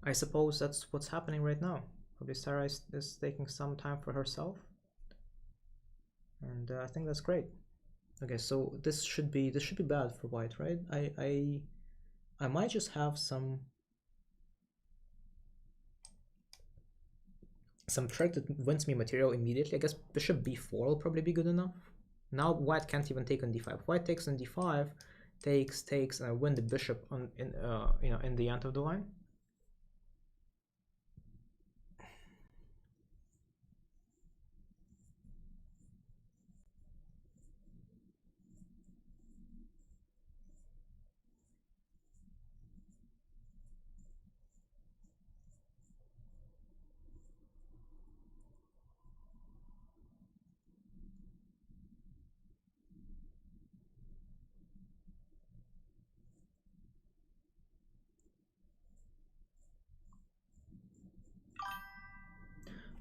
I suppose that's what's happening right now. Probably Sarah is taking some time for herself, and I think that's great. Okay, so this should be bad for white, right? I might just have some trick that wins me material immediately. I guess bishop b4 will probably be good enough. Now white can't even take on d5. White takes on d5, takes, and I win the bishop on in the end of the line.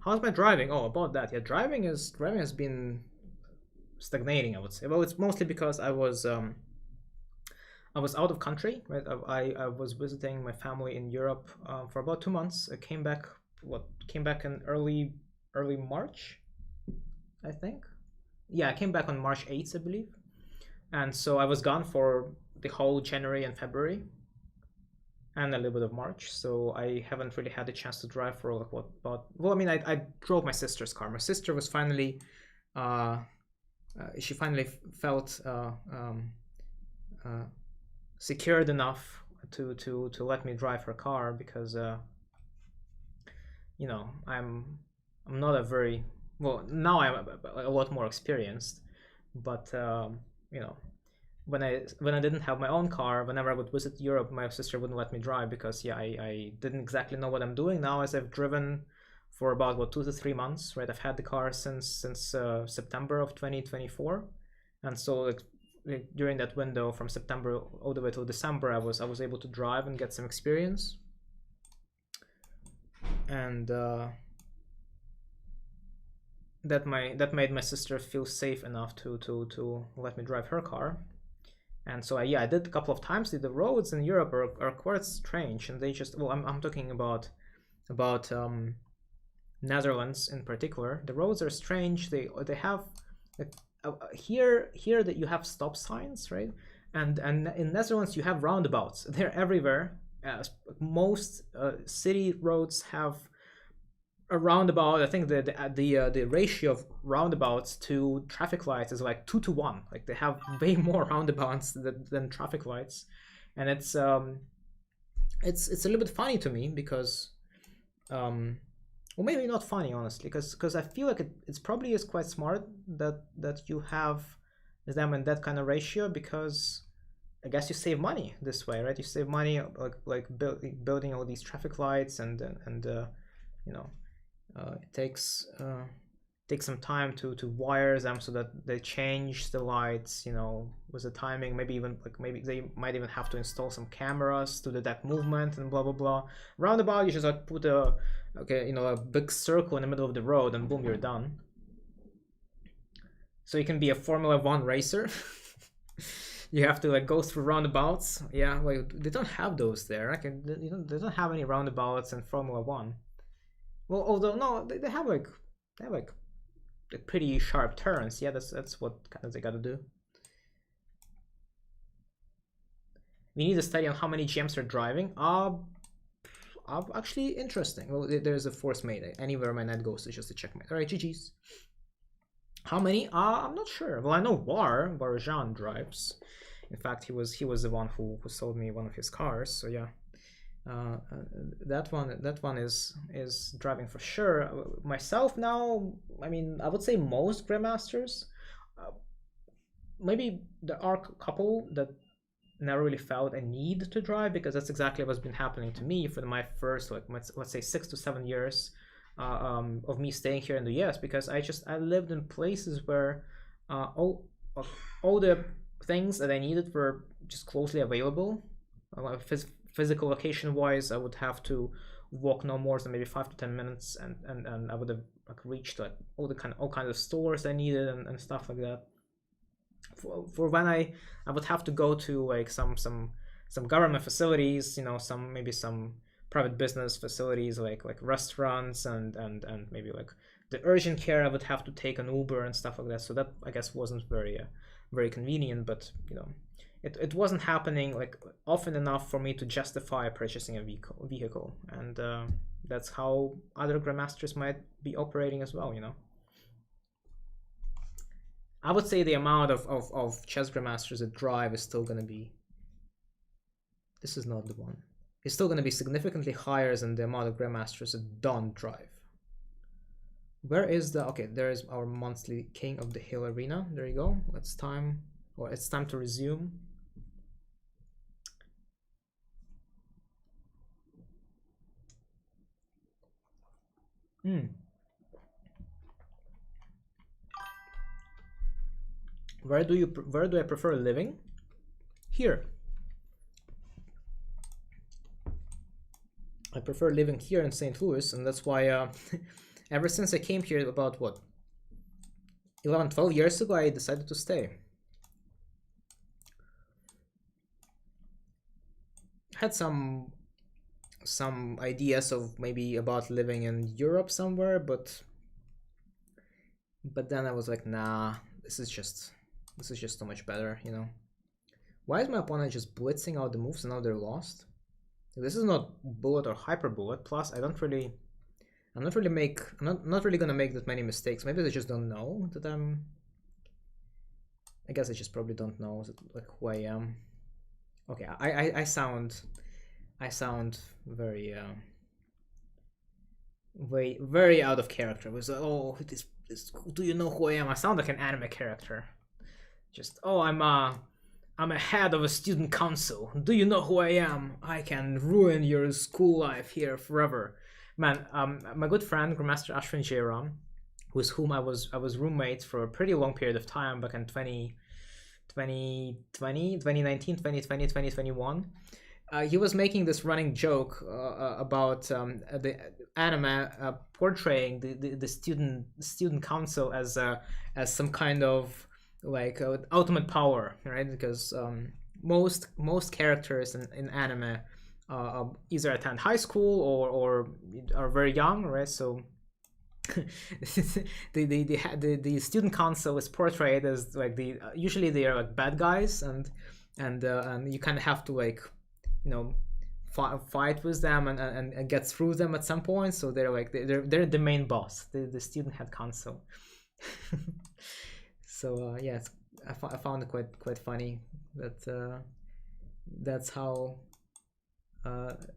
How's my driving? Oh, about that. Yeah, driving has been stagnating, I would say. Well, it's mostly because I was out of country, right? I was visiting my family in Europe for about 2 months. I came back in early March, I think. Yeah, I came back on March 8th, I believe. And so I was gone for the whole January and February and a little bit of March. So I haven't really had the chance to drive for like what about, well, I mean, I drove my sister's car. My sister was finally she finally felt secured enough to let me drive her car, because you know, I'm not a very well, now I'm a lot more experienced, but you know, when I didn't have my own car, whenever I would visit Europe, my sister wouldn't let me drive because yeah, I didn't exactly know what I'm doing. Now, as I've driven for about 2 to 3 months, right? I've had the car since September of 2024, and so like during that window from September all the way till December, I was able to drive and get some experience, and that made my sister feel safe enough to let me drive her car. And so I did a couple of times. The roads in Europe are quite strange, and they just, well, I'm talking about Netherlands in particular. The roads are strange. They have here that you have stop signs, right? And in Netherlands you have roundabouts. They're everywhere. Most city roads have a roundabout. I think the ratio of roundabouts to traffic lights is like 2 to 1. Like they have way more roundabouts than traffic lights, and it's a little bit funny to me because well, maybe not funny, honestly, because I feel like it's probably is quite smart that you have them in that kind of ratio, because I guess you save money this way, right? You save money like building all these traffic lights, and you know, it takes some time to wire them so that they change the lights, you know, with the timing. Maybe even maybe they might even have to install some cameras to detect movement and blah blah blah. Roundabout, you just like put a big circle in the middle of the road, and boom, you're done. So you can be a Formula 1 racer. You have to like go through roundabouts. Yeah, like they don't have those there. They don't have any roundabouts in Formula 1. Well, although no, they have like pretty sharp turns. Yeah, that's what kind of they gotta do. We need to study on how many GMs are driving. Actually interesting. Well, there's a force mate. Anywhere my knight goes is just a checkmate. All right, GG's. How many? I'm not sure. Well, I know Varjan drives. In fact, he was the one who sold me one of his cars. So yeah. That one is driving for sure. Myself now, I mean, I would say most grandmasters. Maybe there are a couple that never really felt a need to drive, because that's exactly what's been happening to me for my first, like, let's say 6 to 7 years of me staying here in the US, because I lived in places where all the things that I needed were just closely available. Physical location wise, I would have to walk no more than maybe 5 to 10 minutes, and I would have like reached like all kinds of stores I needed and stuff like that. For when I would have to go to like some government facilities, maybe some private business facilities like restaurants and maybe like the urgent care, I would have to take an Uber and stuff like that. So that, I guess, wasn't very convenient, but it wasn't happening like often enough for me to justify purchasing a vehicle, and that's how other grandmasters might be operating as well. I would say the amount of chess grandmasters that drive is still going to be, this is not the one, it's still going to be significantly higher than the amount of grandmasters that don't drive. Where is the, okay, there is our monthly King of the Hill arena. There you go. It's time to resume. Where do I prefer living? Here. I prefer living here in St. Louis, and that's why ever since I came here about 11-12 years ago, I decided to stay. I had some ideas of maybe about living in Europe somewhere, but then I was like, nah, this is just so much better, Why is my opponent just blitzing out the moves and now they're lost? This is not bullet or hyper bullet. Plus, I'm not really gonna make that many mistakes. Maybe they just don't know that I guess I just probably don't know like who I am. Okay, I sound very very out of character. It was like, oh, this, do you know who I am? I sound like an anime character. Just, oh, I'm a head of a student council. Do you know who I am? I can ruin your school life here forever. Man, my good friend Grandmaster Ashwin Jairam, with whom I was roommates for a pretty long period of time back in 2019, 2020, 2021. He was making this running joke about the anime portraying the student council as some kind of like ultimate power, right? Because most characters in anime either attend high school or are very young, right? So the student council is portrayed as like usually they are like bad guys, and you kind of have to like fight with them and get through them at some point. So they're like they're the main boss, the student head council. So yeah, I found it quite funny that that's how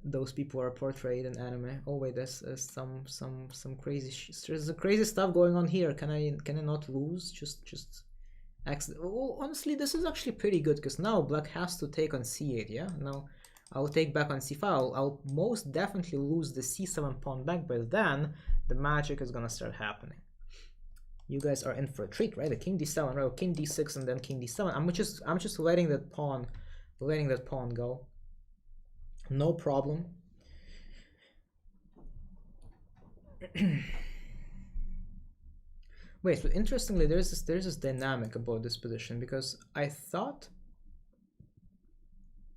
those people are portrayed in anime. Oh wait, there's some crazy there's a crazy stuff going on here. Can I not lose? Just oh, honestly, this is actually pretty good, because now black has to take on c8. Yeah, now I'll take back on c5. I'll most definitely lose the c7 pawn back, but then the magic is gonna start happening. You guys are in for a treat, right? The king d7, right? King d6 and then king d7. I'm just letting that pawn go. No problem. Wait, but interestingly, there's this dynamic about this position, because I thought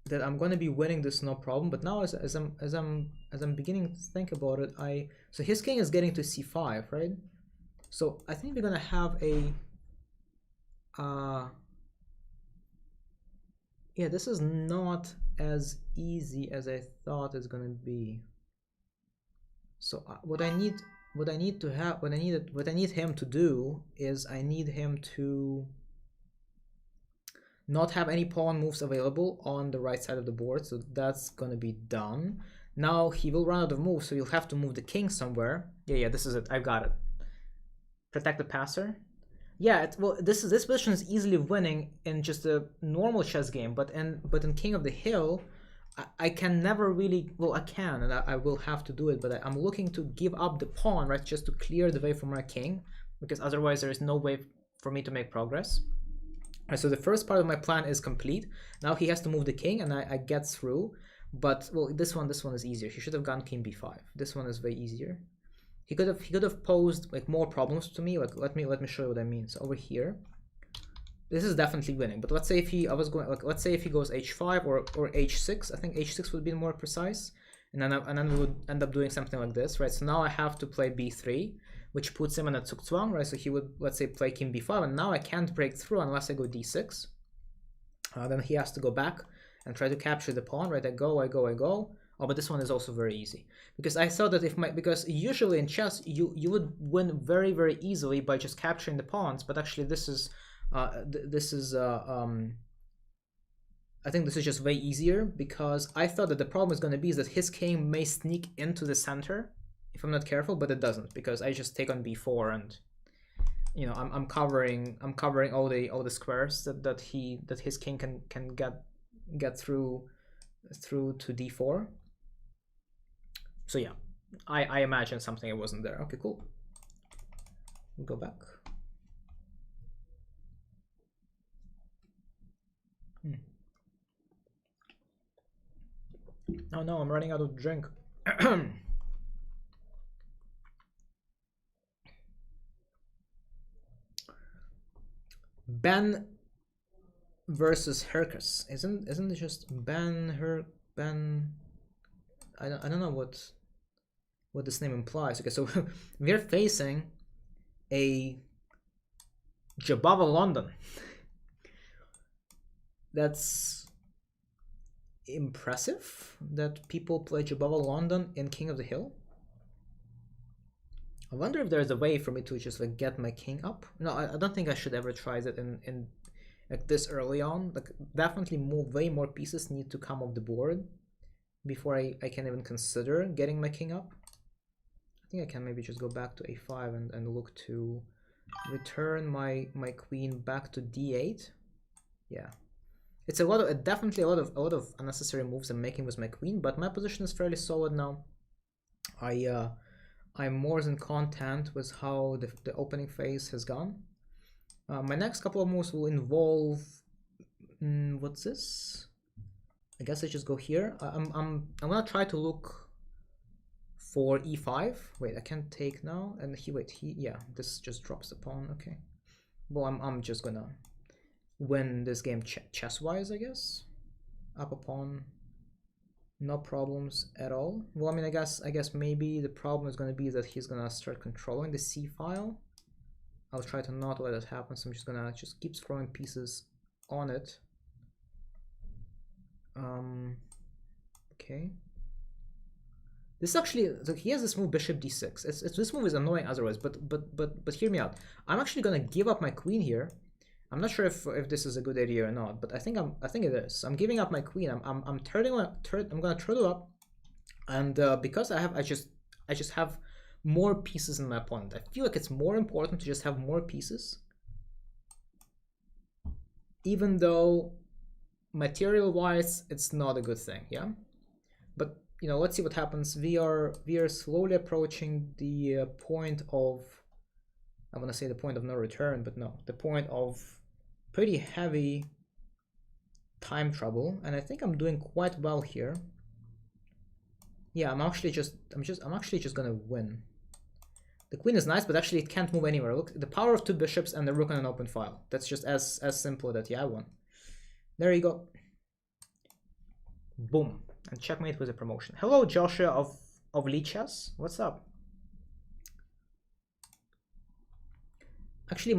that I'm going to be winning this no problem, but now as I'm beginning to think about it, so his king is getting to c5, right? So I think we're gonna have a yeah, this is not as easy as I thought it's gonna be. So what I need him to do is I need him to not have any pawn moves available on the right side of the board. So that's gonna be done. Now he will run out of moves, so you'll have to move the king somewhere. Yeah, this is it. I've got it. Protect the passer. Yeah, well, this position is easily winning in just a normal chess game, but in King of the Hill, I can never really, well, I can, and I will have to do it, but I'm looking to give up the pawn, right, just to clear the way for my king, because otherwise there is no way for me to make progress. Right, so the first part of my plan is complete. Now he has to move the king, and I get through. But well, this one is easier. He should have gone king b5. This one is way easier. He could have posed like more problems to me. Like let me show you what I mean. So over here, this is definitely winning. But let's say if he let's say if he goes h5 or h6. I think h6 would be more precise. And then we would end up doing something like this, right? So now I have to play b3, which puts him in a zugzwang, right? So he would, let's say, play king b5, and now I can't break through unless I go d6. Then he has to go back and try to capture the pawn, right? I go. Oh, but this one is also very easy, because I thought that because usually in chess you would win very, very easily by just capturing the pawns, but actually this is I think this is just way easier, because I thought that the problem is going to be is that his king may sneak into the center if I'm not careful, but it doesn't, because I just take on b4, and you know I'm covering all the squares that his king can get through to d4. So yeah, I imagine something that wasn't there. Okay, cool. We'll go back. Oh no, I'm running out of drink. Ben versus Hercus. Isn't it just Ben? I don't know what this name implies. Okay, so we're facing a Jabava London. That's impressive that people play Jabava London in King of the Hill. I wonder if there's a way for me to just like get my king up. No, I don't think I should ever try that in like this early on. Like definitely way more pieces need to come off the board before I can even consider getting my king up. I think I can maybe just go back to a5 and look to return my queen back to d8. Yeah. It's definitely a lot of unnecessary moves I'm making with my queen, but my position is fairly solid now. I'm more than content with how the opening phase has gone. My next couple of moves will involve what's this? I guess I just go here. I'm gonna try to look for e5. Wait, I can't take now. And yeah, this just drops the pawn. Okay. Well, I'm just gonna win this game chess-wise, I guess. Up a pawn, no problems at all. Well, I mean, I guess maybe the problem is gonna be that he's gonna start controlling the c file. I'll try to not let it happen, so I'm just gonna keep throwing pieces on it. Okay. This actually, so he has this move bishop d6. This move is annoying otherwise, but hear me out. I'm actually gonna give up my queen here. I'm not sure if this is a good idea or not, but I think it is. I'm giving up my queen. I'm gonna turtle up, and because I just have more pieces in my opponent. I feel like it's more important to just have more pieces, even though material-wise it's not a good thing. Yeah, but you know, let's see what happens. We are slowly approaching the point of, I want to say the point of no return, but no, the point of pretty heavy time trouble, and I think I'm doing quite well here. Yeah, I'm actually just gonna win. The queen is nice, but actually it can't move anywhere. Look, the power of two bishops and the rook on an open file. That's just as simple that, yeah, I won. There you go. Boom. And checkmate with a promotion. Hello, Joshua of Lichess. What's up? Actually,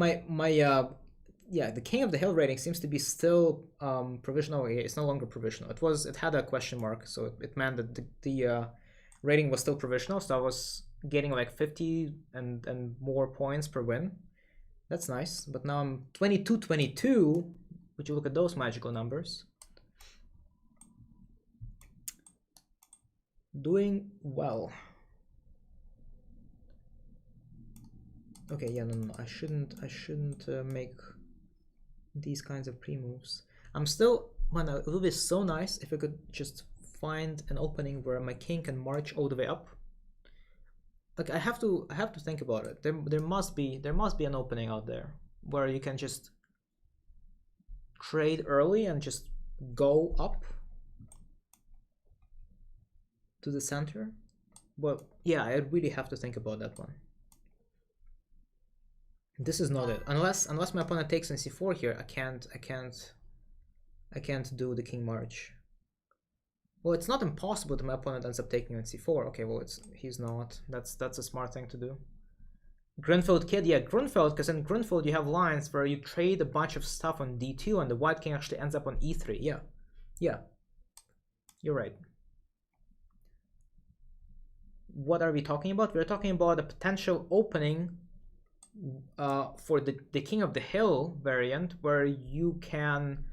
yeah, the King of the Hill rating seems to be still provisional. It's no longer provisional. It had a question mark, so it meant that the rating was still provisional. So I was getting like 50 and more points per win. That's nice. But now I'm 22-22. Would you look at those magical numbers? Doing well. Okay, yeah, no, I shouldn't make these kinds of pre-moves. I'm still, man, it would be so nice if I could just find an opening where my king can march all the way up. Like I have to think about it. There must be an opening out there where you can just trade early and just go up to the center. But yeah, I really have to think about that one. This is not it. Unless my opponent takes on c4 here, I can't do the king march. Well, it's not impossible that my opponent ends up taking on c4. Okay, well he's not. That's a smart thing to do. Grunfeld kid, yeah, Grunfeld, because in Grunfeld you have lines where you trade a bunch of stuff on d2 and the white king actually ends up on e3. Yeah. Yeah. You're right. What are we talking about? We're talking about a potential opening for the King of the Hill variant, where you can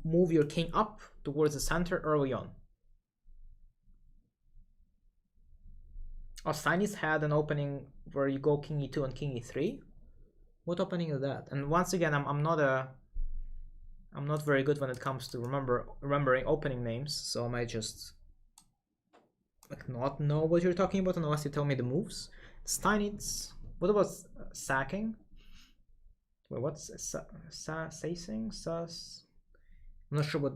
move your king up towards the center early on. Steinis had an opening where you go king e2 and king e3. What opening is that? And once again, I'm not very good when it comes to remembering opening names, so I might just like not know what you're talking about unless you tell me the moves. Steinitz. What about sacking? Wait, what's sacing? Sas? I'm not sure what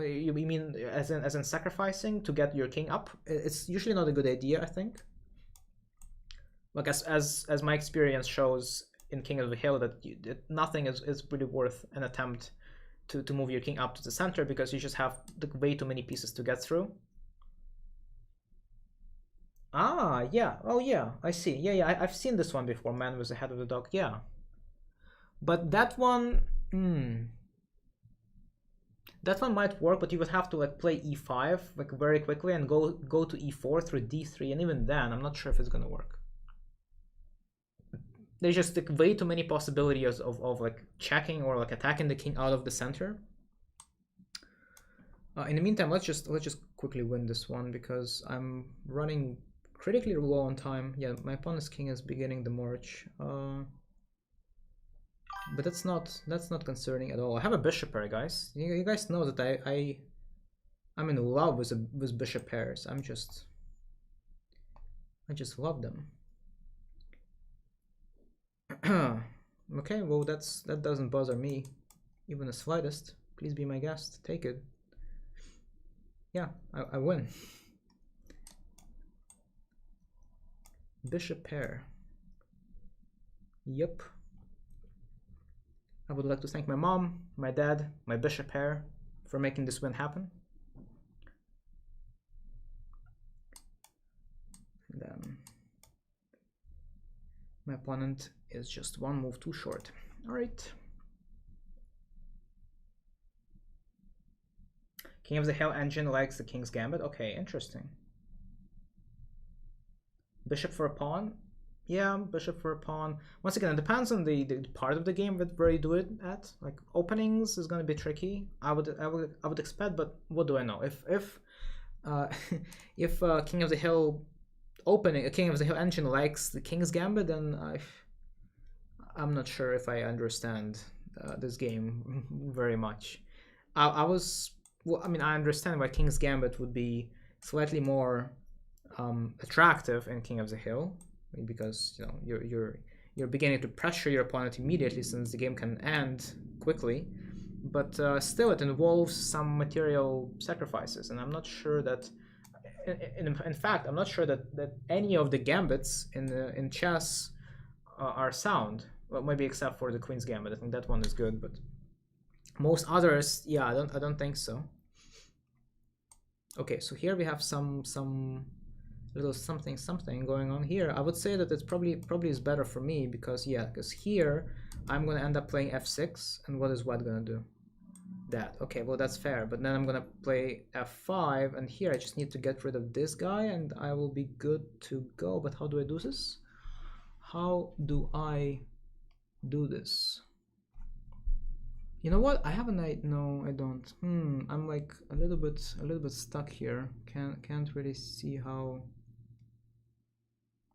you mean. As in sacrificing to get your king up. It's usually not a good idea, I think. Like as my experience shows in King of the Hill, that nothing is really worth an attempt to move your king up to the center, because you just have way too many pieces to get through. Ah, yeah. Oh, yeah. I see. Yeah. I've seen this one before. Man was the head of the dog. Yeah. But that one, that one might work, but you would have to like play e5 like very quickly and go to e4 through d3, and even then, I'm not sure if it's gonna work. There's just like way too many possibilities of like checking or like attacking the king out of the center. In the meantime, let's just quickly win this one, because I'm running critically low on time. Yeah, my opponent's king is beginning the march. But that's not concerning at all. I have a bishop pair, guys. You guys know that I'm in love with bishop pairs. I just love them. Okay, well that doesn't bother me even the slightest. Please be my guest. Take it. Yeah, I win. Bishop pair. Yep. I would like to thank my mom, my dad, my bishop pair for making this win happen. And then my opponent is just one move too short. All right. King of the Hill engine likes the King's Gambit. Okay, interesting. Bishop for a pawn. Yeah, bishop for a pawn. Once again, it depends on the part of the game where you do it at. Like openings is gonna be tricky. I would expect, but what do I know? If King of the Hill opening, a King of the Hill engine likes the King's Gambit, then I'm not sure if I understand this game very much. I mean, I understand why King's Gambit would be slightly more attractive in King of the Hill, because you know you're beginning to pressure your opponent immediately, since the game can end quickly. But still, it involves some material sacrifices, and I'm not sure that. In fact, I'm not sure that any of the gambits in chess are sound. Well, maybe except for the Queen's Gambit. I think that one is good, but most others, yeah, I don't think so. Okay, so here we have some little something going on here. I would say that it's probably is better for me, because here I'm gonna end up playing f6, and what is white gonna do? That. Okay, well that's fair, but then I'm gonna play f5, and here I just need to get rid of this guy and I will be good to go. But how do I do this? How do I do this? You know what? I have an idea. No, I don't. I'm like a little bit stuck here. Can't really see how.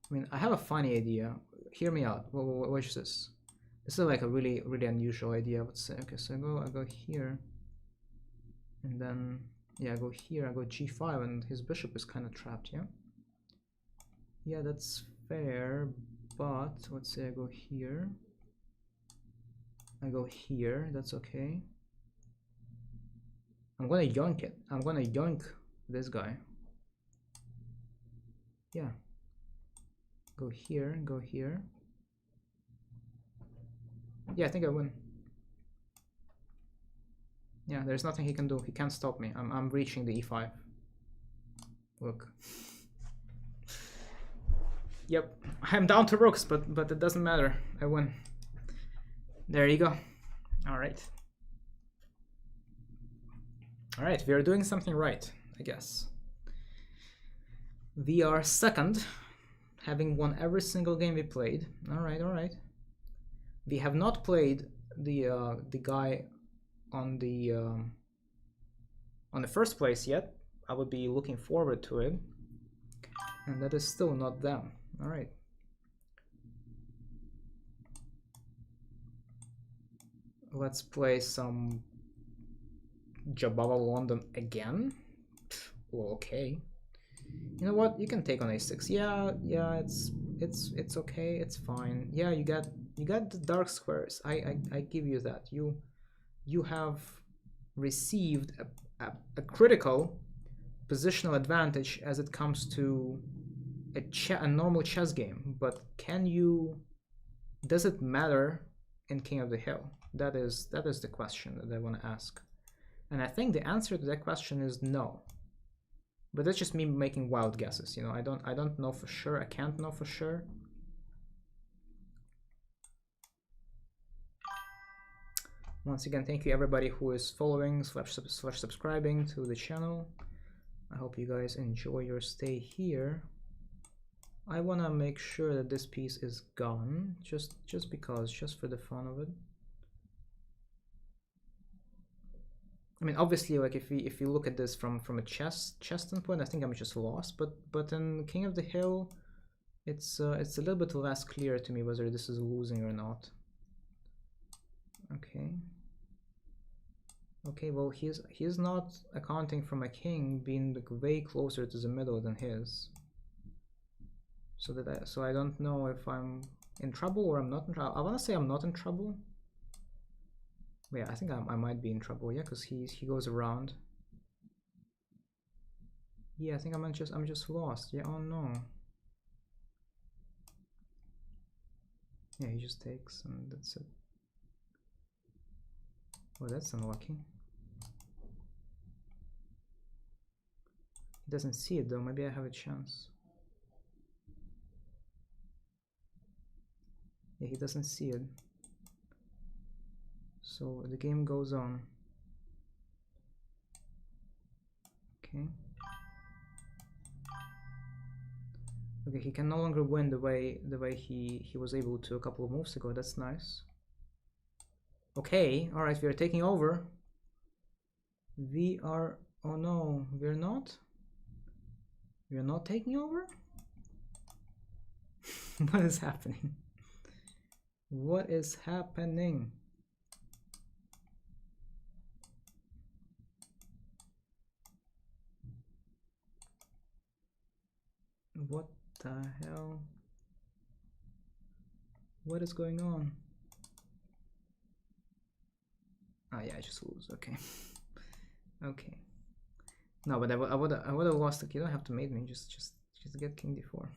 I mean, I have a funny idea. hear me out. What is this? This is like a really unusual idea, I would say. Okay, so I go here, and then yeah, I go here. I go g5, and his bishop is kind of trapped. Yeah. Yeah, that's fair, but let's say I go here. I go here. That's okay. I'm gonna yoink it. I'm gonna yoink this guy. Yeah. Go here, go here. Yeah, I think I win. Yeah, there's nothing he can do. He can't stop me. I'm reaching the e5. Look. Yep, I'm down to rooks, but it doesn't matter. I win. There you go. All right. All right, we are doing something right, I guess. We are second, having won every single game we played. All right, all right. We have not played the guy on the first place yet. I would be looking forward to it, and that is still not them. All right. Let's play some Jababa London again. Well, okay. You know what? You can take on a6. Yeah, it's okay. It's fine. Yeah, you got the dark squares. I give you that. You have received a critical positional advantage as it comes to a normal chess game. But can you? Does it matter in King of the Hill? That is the question that I want to ask. And I think the answer to that question is no. But that's just me making wild guesses. You know, I don't know for sure. I can't know for sure. Once again, thank you everybody who is following slash subscribing to the channel. I hope you guys enjoy your stay here. I want to make sure that this piece is gone, just because, just for the fun of it. I mean, obviously, like if you look at this from a chess standpoint, I think I'm just lost. But in King of the Hill, it's a little bit less clear to me whether this is losing or not. Okay. Okay, well he's not accounting for my king being like way closer to the middle than his. So I don't know if I'm in trouble or I'm not in trouble. I want to say I'm not in trouble. Yeah, I think I might be in trouble. Yeah, because he goes around. Yeah, I think I'm just lost. Yeah, oh no. Yeah, he just takes and that's it. Oh, that's unlucky. He doesn't see it though. Maybe I have a chance. Yeah, he doesn't see it. So the game goes on. Okay. Okay, he can no longer win the way he was able to a couple of moves ago. That's nice. Okay, all right, we are taking over. We are. Oh no, we're not. We're not taking over. What is happening? What is happening? What the hell? What is going on? Oh yeah, I just lose. Okay. Okay. No, but I would have lost. You don't have to mate me. Just get king d4.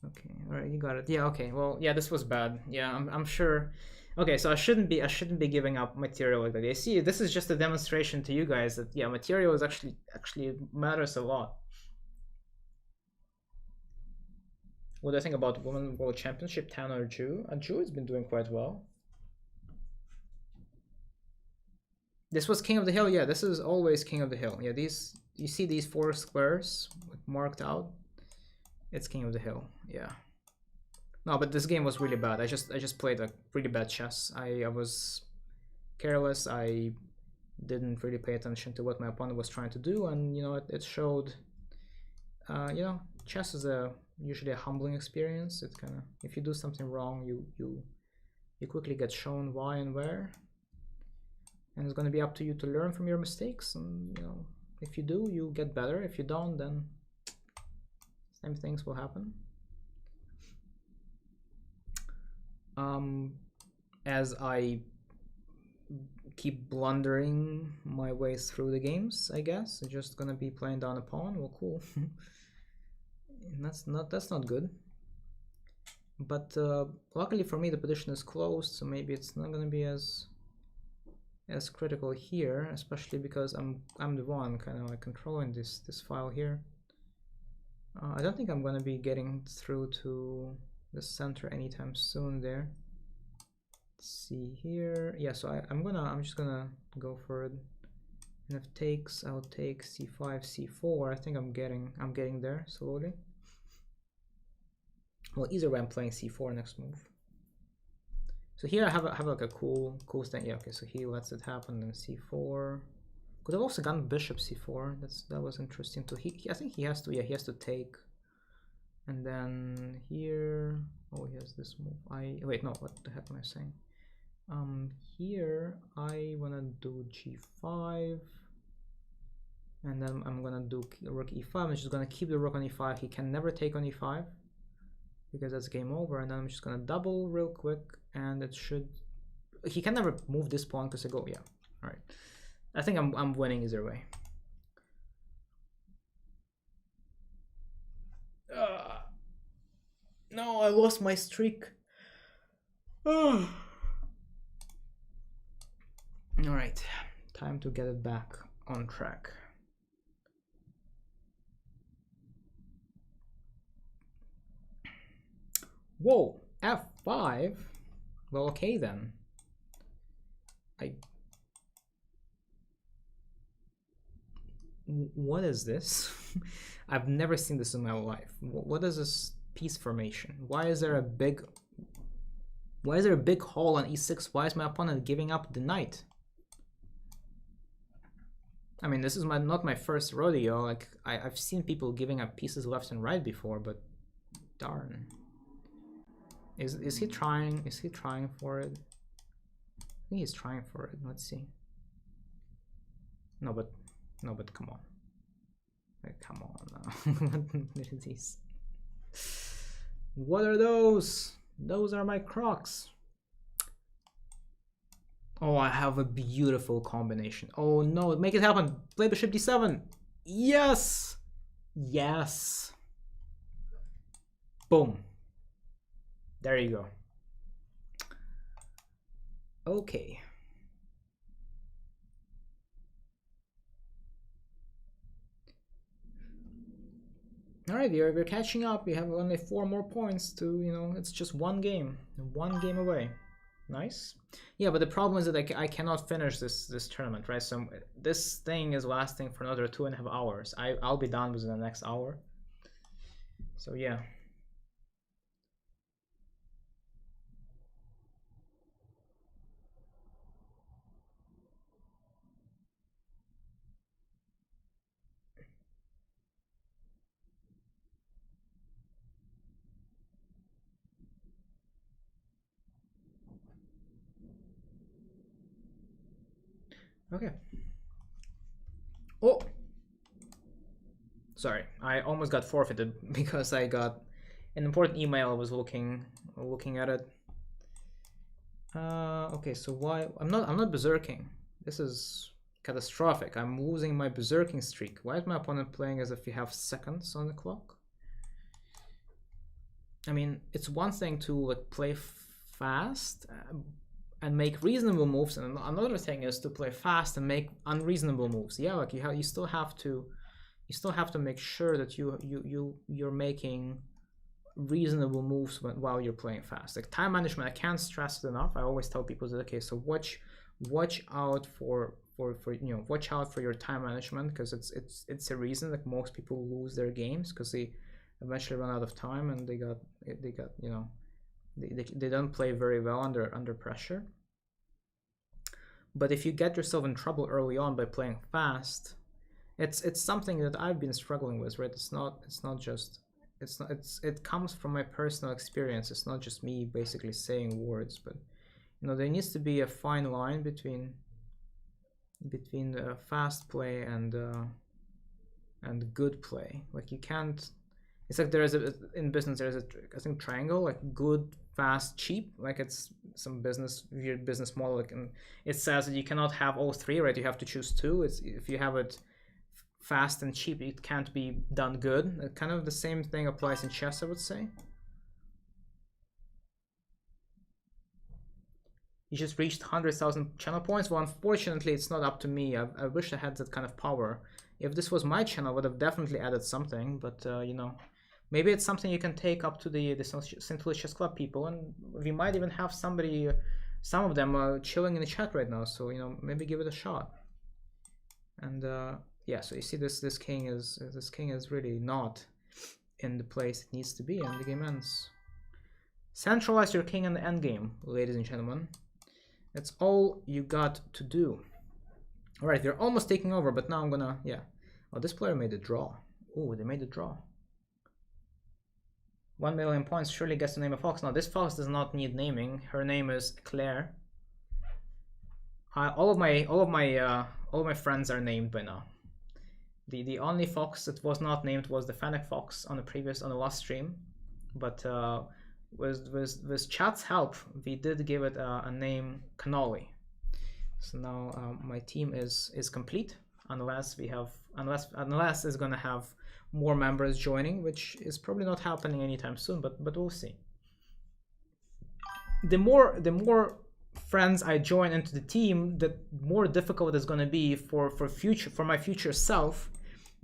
Okay. All right, you got it. Yeah. Okay. Well, yeah, this was bad. Yeah, I'm sure. Okay, so I shouldn't be giving up material like that. You see, this is just a demonstration to you guys that yeah, material is actually matters a lot. What do I think about Women World Championship? Tanner Ju? Ju has been doing quite well. This was King of the Hill. Yeah, this is always King of the Hill. Yeah, these you see these 4 squares marked out. It's King of the Hill. Yeah. No, but this game was really bad. I just played like really bad chess. I was careless. I didn't really pay attention to what my opponent was trying to do, and you know it showed. You know, chess is usually a humbling experience. It's kind of, if you do something wrong, you quickly get shown why and where, and it's going to be up to you to learn from your mistakes. And you know, if you do, you get better. If you don't, then same things will happen. As I keep blundering my way through the games, I guess I'm just gonna be playing down a pawn. Well, cool. That's not good. But luckily for me, the position is closed, so maybe it's not gonna be as critical here, especially because I'm the one kind of like controlling this file here. I don't think I'm gonna be getting through to the center anytime soon there. Let's see here. Yeah, so I'm just gonna go for it. And if takes, I'll take c5, c4. I think I'm getting there slowly. Well, either way, I'm playing c4 next move. So here I have like a cool thing. Yeah, okay, so he lets it happen. Then c4. Could have also gone bishop c4. That was interesting too. I think he has to. Yeah, he has to take. And then here, oh, he has this move. Wait, no, what the heck am I saying? Here I wanna do g5, and then I'm gonna do rook e5. I'm just gonna keep the rook on e5. He can never take on e5 because that's game over. And then I'm just gonna double real quick, and it should. He can never move this pawn because I go. Yeah, all right. I think I'm winning either way. No, I lost my streak. All right, time to get it back on track. Whoa, f5. Well, okay then. What is this? I've never seen this in my life. What is this piece formation? Why is there a big hole on e6? Why is my opponent giving up the knight? I mean, this is not my first rodeo. Like I've seen people giving up pieces left and right before, but darn. Is he trying? Is he trying for it? I think he's trying for it. Let's see. No, but come on. Like, come on now. What are these? What are those? Those are my Crocs. Oh, I have a beautiful combination. Oh no, make it happen. Play bishop d7. Yes. Yes. Boom. There you go. Okay. All right, we're catching up. We have only 4 more points to, you know, it's just one game away. Nice. Yeah, but the problem is that I cannot finish this tournament, right? So this thing is lasting for another 2.5 hours. I'll be done within the next hour. So yeah. Okay. Oh, sorry, I almost got forfeited because I got an important email. I was looking at it. Okay, so why I'm not berserking. This is catastrophic. I'm losing my berserking streak. Why is my opponent playing as if he have seconds on the clock? I mean, it's one thing to like play fast and make reasonable moves, and another thing is to play fast and make unreasonable moves. Yeah, like you still have to make sure that you're making reasonable moves while you're playing fast. Like time management, I can't stress it enough. I always tell people that, okay, so watch out for you know, watch out for your time management, because it's a reason that most people lose their games, because they eventually run out of time and they got you know, they don't play very well under pressure. But if you get yourself in trouble early on by playing fast, it's something that I've been struggling with, right? It's not just it comes from my personal experience. It's not just me basically saying words, but there needs to be a fine line between the fast play and good play. Like you can't. It's like in business there's a I think triangle, like good, fast, cheap. Like it's some weird business model. Like, and it says that you cannot have all three, right? You have to choose two. It's if you have it fast and cheap, it can't be done good. Kind of the same thing applies in chess, I would say. You just reached 100,000 channel points. Well, unfortunately, it's not up to me. I wish I had that kind of power. If this was my channel, I would have definitely added something. But, maybe it's something you can take up to the St. Louis Chess Club people. And we might even have some of them chilling in the chat right now. So, maybe give it a shot. And, yeah, so you see this king is really not in the place it needs to be, and the game ends. Centralize your king in the endgame, ladies and gentlemen. That's all you got to do. All right, they're almost taking over, but now I'm gonna, yeah. Oh, this player made a draw. Oh, they made a draw. 1 million points, surely gets to name a fox. Now, this fox does not need naming. Her name is Éclair. All of my friends are named by now. The only fox that was not named was the Fennec fox on the last stream, but with chat's help, we did give it a name, Cannoli. So now my team is complete, unless it's gonna have more members joining, which is probably not happening anytime soon, but we'll see. The more friends I join into the team, the more difficult it's gonna be for my future self,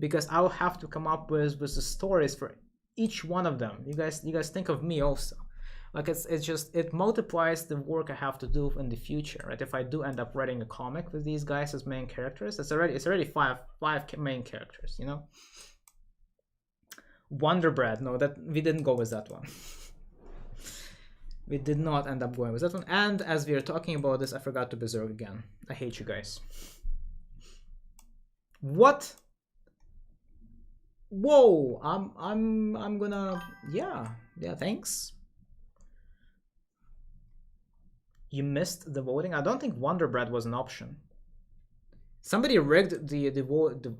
because I'll have to come up with the stories for each one of them. You guys think of me also. Like it multiplies the work I have to do in the future, right? If I do end up writing a comic with these guys as main characters, it's already five main characters, Wonder Bread, no, that we didn't go with that one. We did not end up going with that one. And as we are talking about this, I forgot to berserk again. I hate you guys. What? Whoa! I'm gonna, yeah, thanks. You missed the voting. I don't think Wonder Bread was an option. Somebody rigged the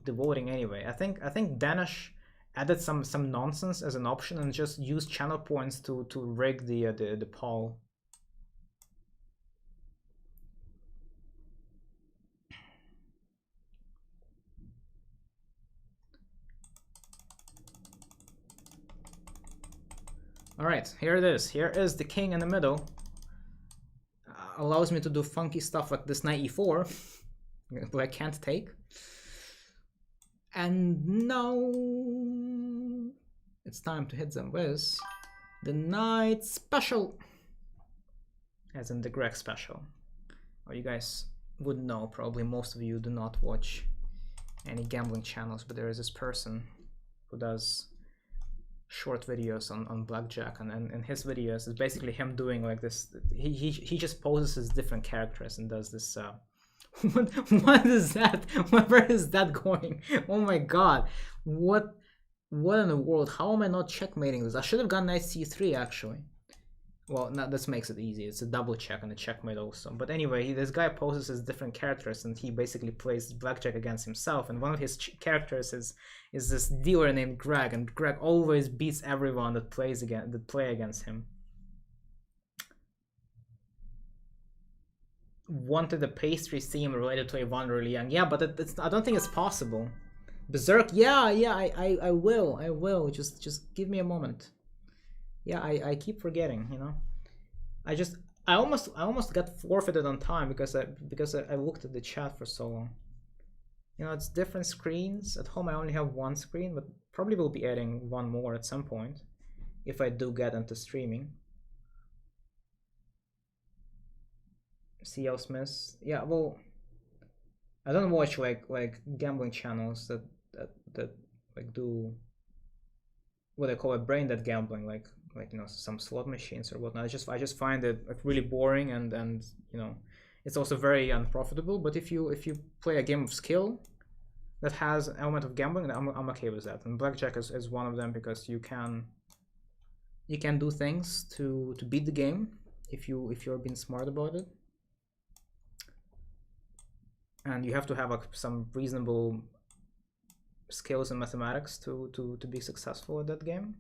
voting anyway. I think Danish added some nonsense as an option and just used channel points to rig the poll. All right, here it is. Here is the king in the middle. Allows me to do funky stuff like this knight e4, but I can't take. And now it's time to hit them with the night special, as in the Greg special. Or you guys would know, probably most of you do not watch any gambling channels, but there is this person who does short videos on blackjack, and his videos is basically him doing like this. He just poses as different characters and does this. What is that? Where is that going? Oh my god! What in the world? How am I not checkmating this? I should have gone knight c3 actually. Well, no, this makes it easy. It's a double check and a checkmate also. But anyway, this guy poses as different characters, and he basically plays blackjack against himself. And one of his characters is this dealer named Greg, and Greg always beats everyone that play against him. Wanted a pastry theme related to Ivan really young. Yeah, but I don't think it's possible. Berserk, yeah, I will. Just give me a moment. Yeah, I keep forgetting, I almost got forfeited on time because I looked at the chat for so long. It's different screens. At home I only have one screen, but probably will be adding one more at some point if I do get into streaming. CL Smith, yeah, well, I don't watch like gambling channels that like do what I call a brain dead gambling, like some slot machines or whatnot. I just find it like really boring, and it's also very unprofitable. But if you play a game of skill, that has an element of gambling, I'm okay with that. And blackjack is one of them because you can do things to beat the game if you're being smart about it. And you have to have some reasonable skills in mathematics to be successful at that game.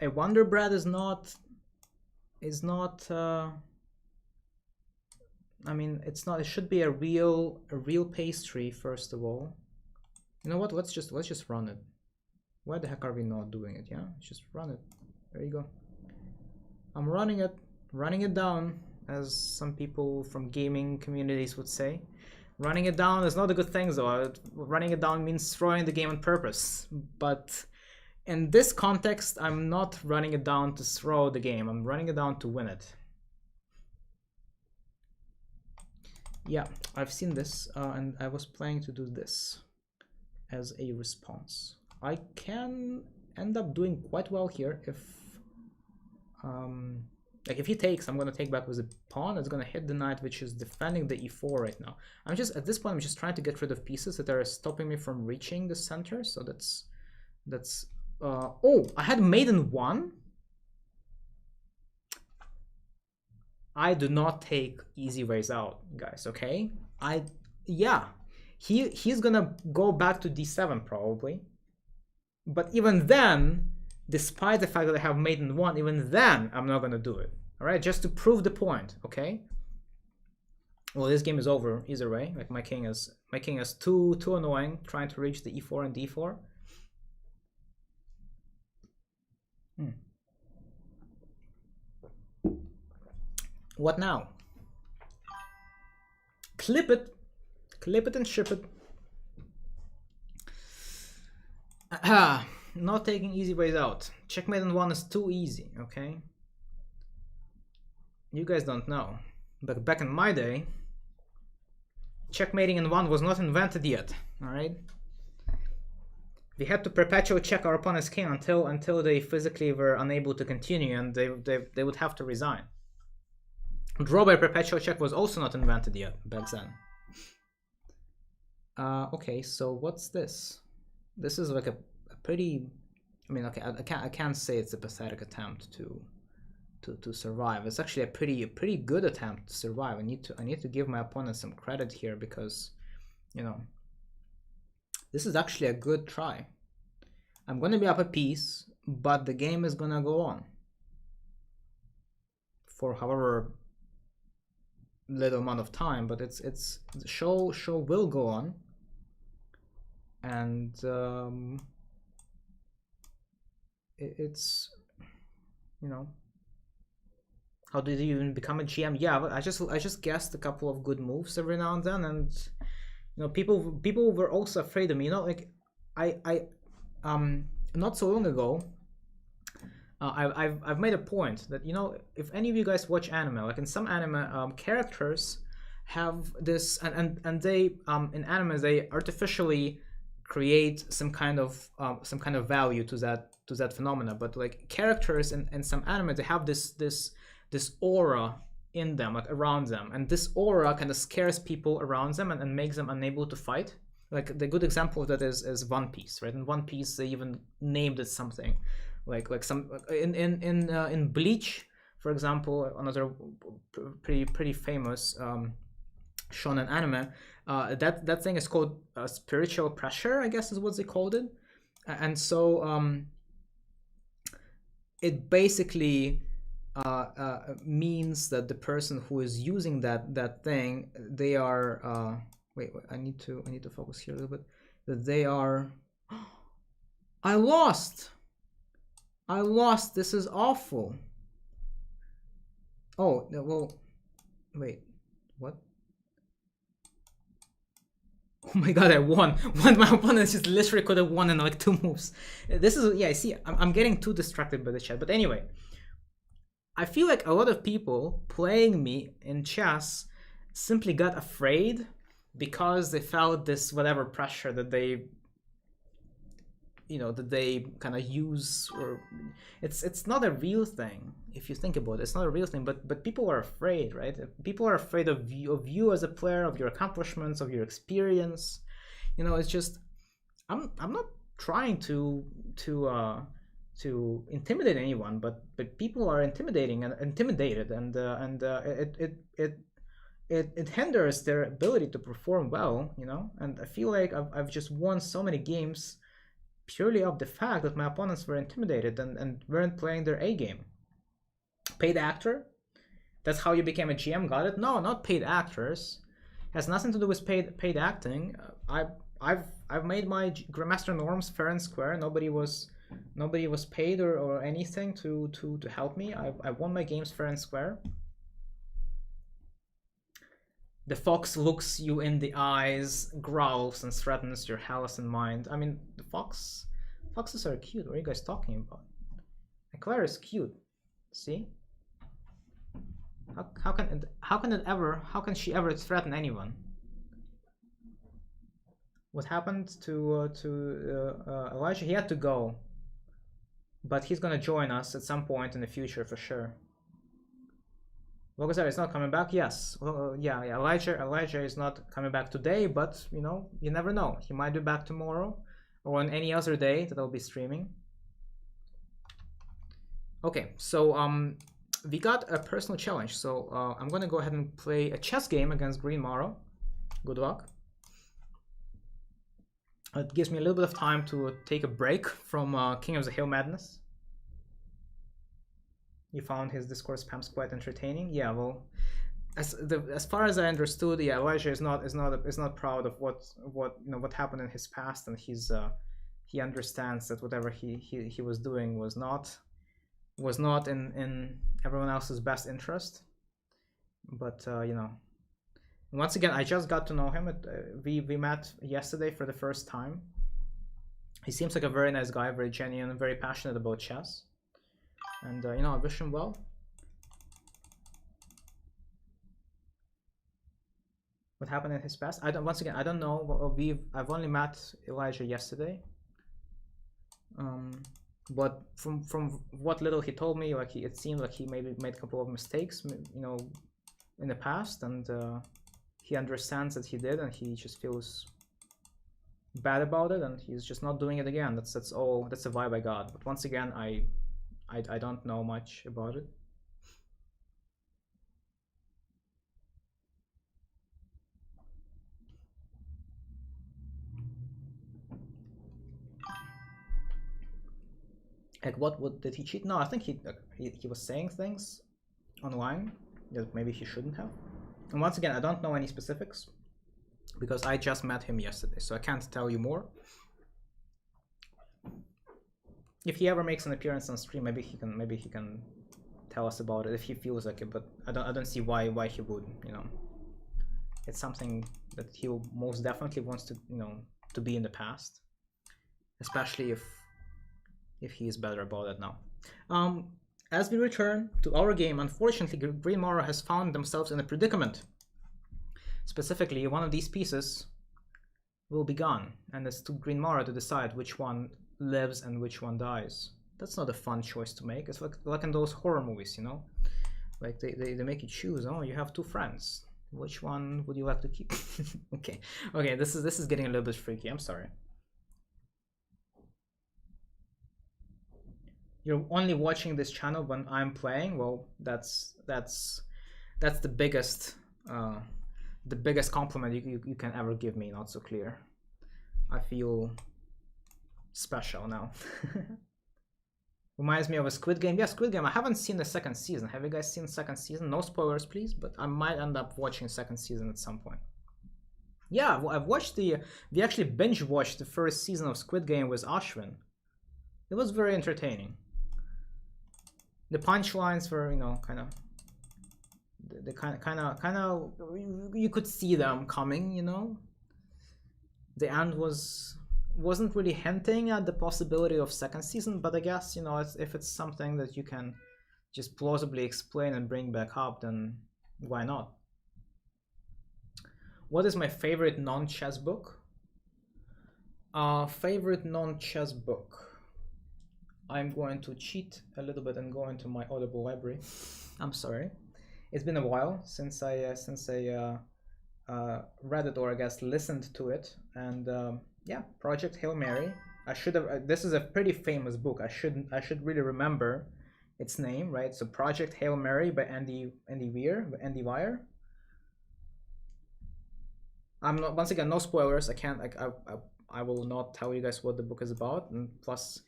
A Wonder Bread is not I mean, it's not. It should be a real pastry first of all. You know what? Let's just run it. Why the heck are we not doing it? Yeah, just run it. There you go. I'm running it down, as some people from gaming communities would say. Running it down is not a good thing, though. Running it down means throwing the game on purpose. But in this context, I'm not running it down to throw the game. I'm running it down to win it. Yeah, I've seen this, and I was planning to do this as a response. I can end up doing quite well here if, like if he takes, I'm gonna take back with a pawn. It's gonna hit the knight, which is defending the e4 right now. I'm just at this point, I'm just trying to get rid of pieces that are stopping me from reaching the center. So that's. Oh, I had maiden 1. I do not take easy ways out, guys, okay? Yeah. He's gonna go back to d7 probably. But even then, despite the fact that I have maiden 1, even then I'm not gonna do it. Alright, just to prove the point, okay? Well, this game is over either way. Like my king is too annoying trying to reach the e4 and d4. What now? Clip it and ship it. Not taking easy ways out. Checkmate on 1 is too easy, okay? You guys don't know, but back in my day, checkmating in 1 was not invented yet, alright? We had to perpetual check our opponent's king until they physically were unable to continue, and they would have to resign. Draw by perpetual check was also not invented yet back then. Okay, so what's this? This is like a pretty. I mean, okay, I can't say it's a pathetic attempt to survive. It's actually a pretty good attempt to survive. I need to give my opponent some credit here because, you know, this is actually a good try. I'm gonna be up a piece, but the game is gonna go on for however little amount of time, but it's the show will go on, and it's, you know, how did you even become a GM? Yeah, but I just guessed a couple of good moves every now and then, and you know, people were also afraid of me. You know, like I not so long ago, I've made a point that, you know, if any of you guys watch anime, like in some anime, characters have this, and they in anime they artificially create some kind of value to that phenomena. But like characters in some anime, they have this aura in them, like around them, and this aura kind of scares people around them and makes them unable to fight. Like the good example of that is One Piece, right? In One Piece, they even named it something. Like some in Bleach, for example, another pretty famous shonen anime, that thing is called spiritual pressure, I guess is what they called it, and so it basically means that the person who is using that thing, they are wait, I need to focus here a little bit, that they are I lost. This is awful. Oh, well, wait, what? Oh my god, I won. My opponent just literally could have won in like 2 moves. This is, yeah, I see, I'm getting too distracted by the chat. But anyway, I feel like a lot of people playing me in chess simply got afraid because they felt this whatever pressure that they, that they kind of use, or it's not a real thing if you think about it. It's not a real thing, but people are afraid, right? People are afraid of you as a player, of your accomplishments, of your experience. It's just I'm not trying to intimidate anyone, but people are intimidated, and it hinders their ability to perform well, and I feel like I've just won so many games purely of the fact that my opponents were intimidated and weren't playing their A game. Paid actor? That's how you became a GM? Got it? No, not paid actors. It has nothing to do with paid acting. I've made my Grandmaster norms fair and square. Nobody was paid or anything to help me. I won my games fair and square. The fox looks you in the eyes, growls, and threatens your halcyon mind. I mean, the foxes are cute. What are you guys talking about? Éclair is cute. See? How can she ever threaten anyone? What happened to Elijah? He had to go, but he's gonna join us at some point in the future for sure. Logozar is not coming back. Yes, well, yeah. Elijah is not coming back today, but you never know. He might be back tomorrow or on any other day that I'll be streaming. Okay, so we got a personal challenge. So I'm gonna go ahead and play a chess game against Green Morrow. Good luck. It gives me a little bit of time to take a break from King of the Hill madness. You found his Discord spams quite entertaining. Yeah, well, as far as I understood, yeah, Elijah is not proud of what happened in his past, and he understands that whatever he was doing was not in everyone else's best interest. But once again, I just got to know him. We met yesterday for the first time. He seems like a very nice guy, very genuine, very passionate about chess. And I wish him well. What happened in his past? Once again, I don't know. I've only met Elijah yesterday. But from what little he told me, it seemed like he maybe made a couple of mistakes, in the past, and he understands that he did, and he just feels bad about it, and he's just not doing it again. That's all. That's the vibe I got. But once again, I don't know much about it. Like, did he cheat? No, I think he was saying things online that maybe he shouldn't have. And once again, I don't know any specifics because I just met him yesterday, so I can't tell you more. If he ever makes an appearance on stream, maybe he can tell us about it if he feels like it. But I don't see why he would. It's something that he most definitely wants to to be in the past, especially if he is better about it now. As we return to our game, unfortunately, Green Morrow has found themselves in a predicament. Specifically, one of these pieces will be gone, and it's to Green Morrow to decide which one lives and which one dies. That's not a fun choice to make. It's like in those horror movies, like they make you choose. Oh, you have two friends. Which one would you like to keep? okay, this is getting a little bit freaky. I'm sorry. You're only watching this channel when I'm playing. Well, that's the biggest compliment you can ever give me. Not so clear. I feel special now. Reminds me of a Squid Game. Yeah, Squid Game. I haven't seen the second season. Have you guys seen the second season? No spoilers, please. But I might end up watching second season at some point. Yeah, I've watched we actually binge watched the first season of Squid Game with Ashwin. It was very entertaining. The punchlines were, kind of, you could see them coming, The end wasn't really hinting at the possibility of second season, but I guess, if it's something that you can just plausibly explain and bring back up, then why not? What is my favorite non-chess book? Favorite non-chess book. I'm going to cheat a little bit and go into my Audible library. I'm sorry. It's been a while since I read it, or I guess listened to it. And yeah, Project Hail Mary. I should have. This is a pretty famous book. I should really remember its name, right? So Project Hail Mary by Andy Weir. I'm not, once again, no spoilers. I can't. I will not tell you guys what the book is about. And plus,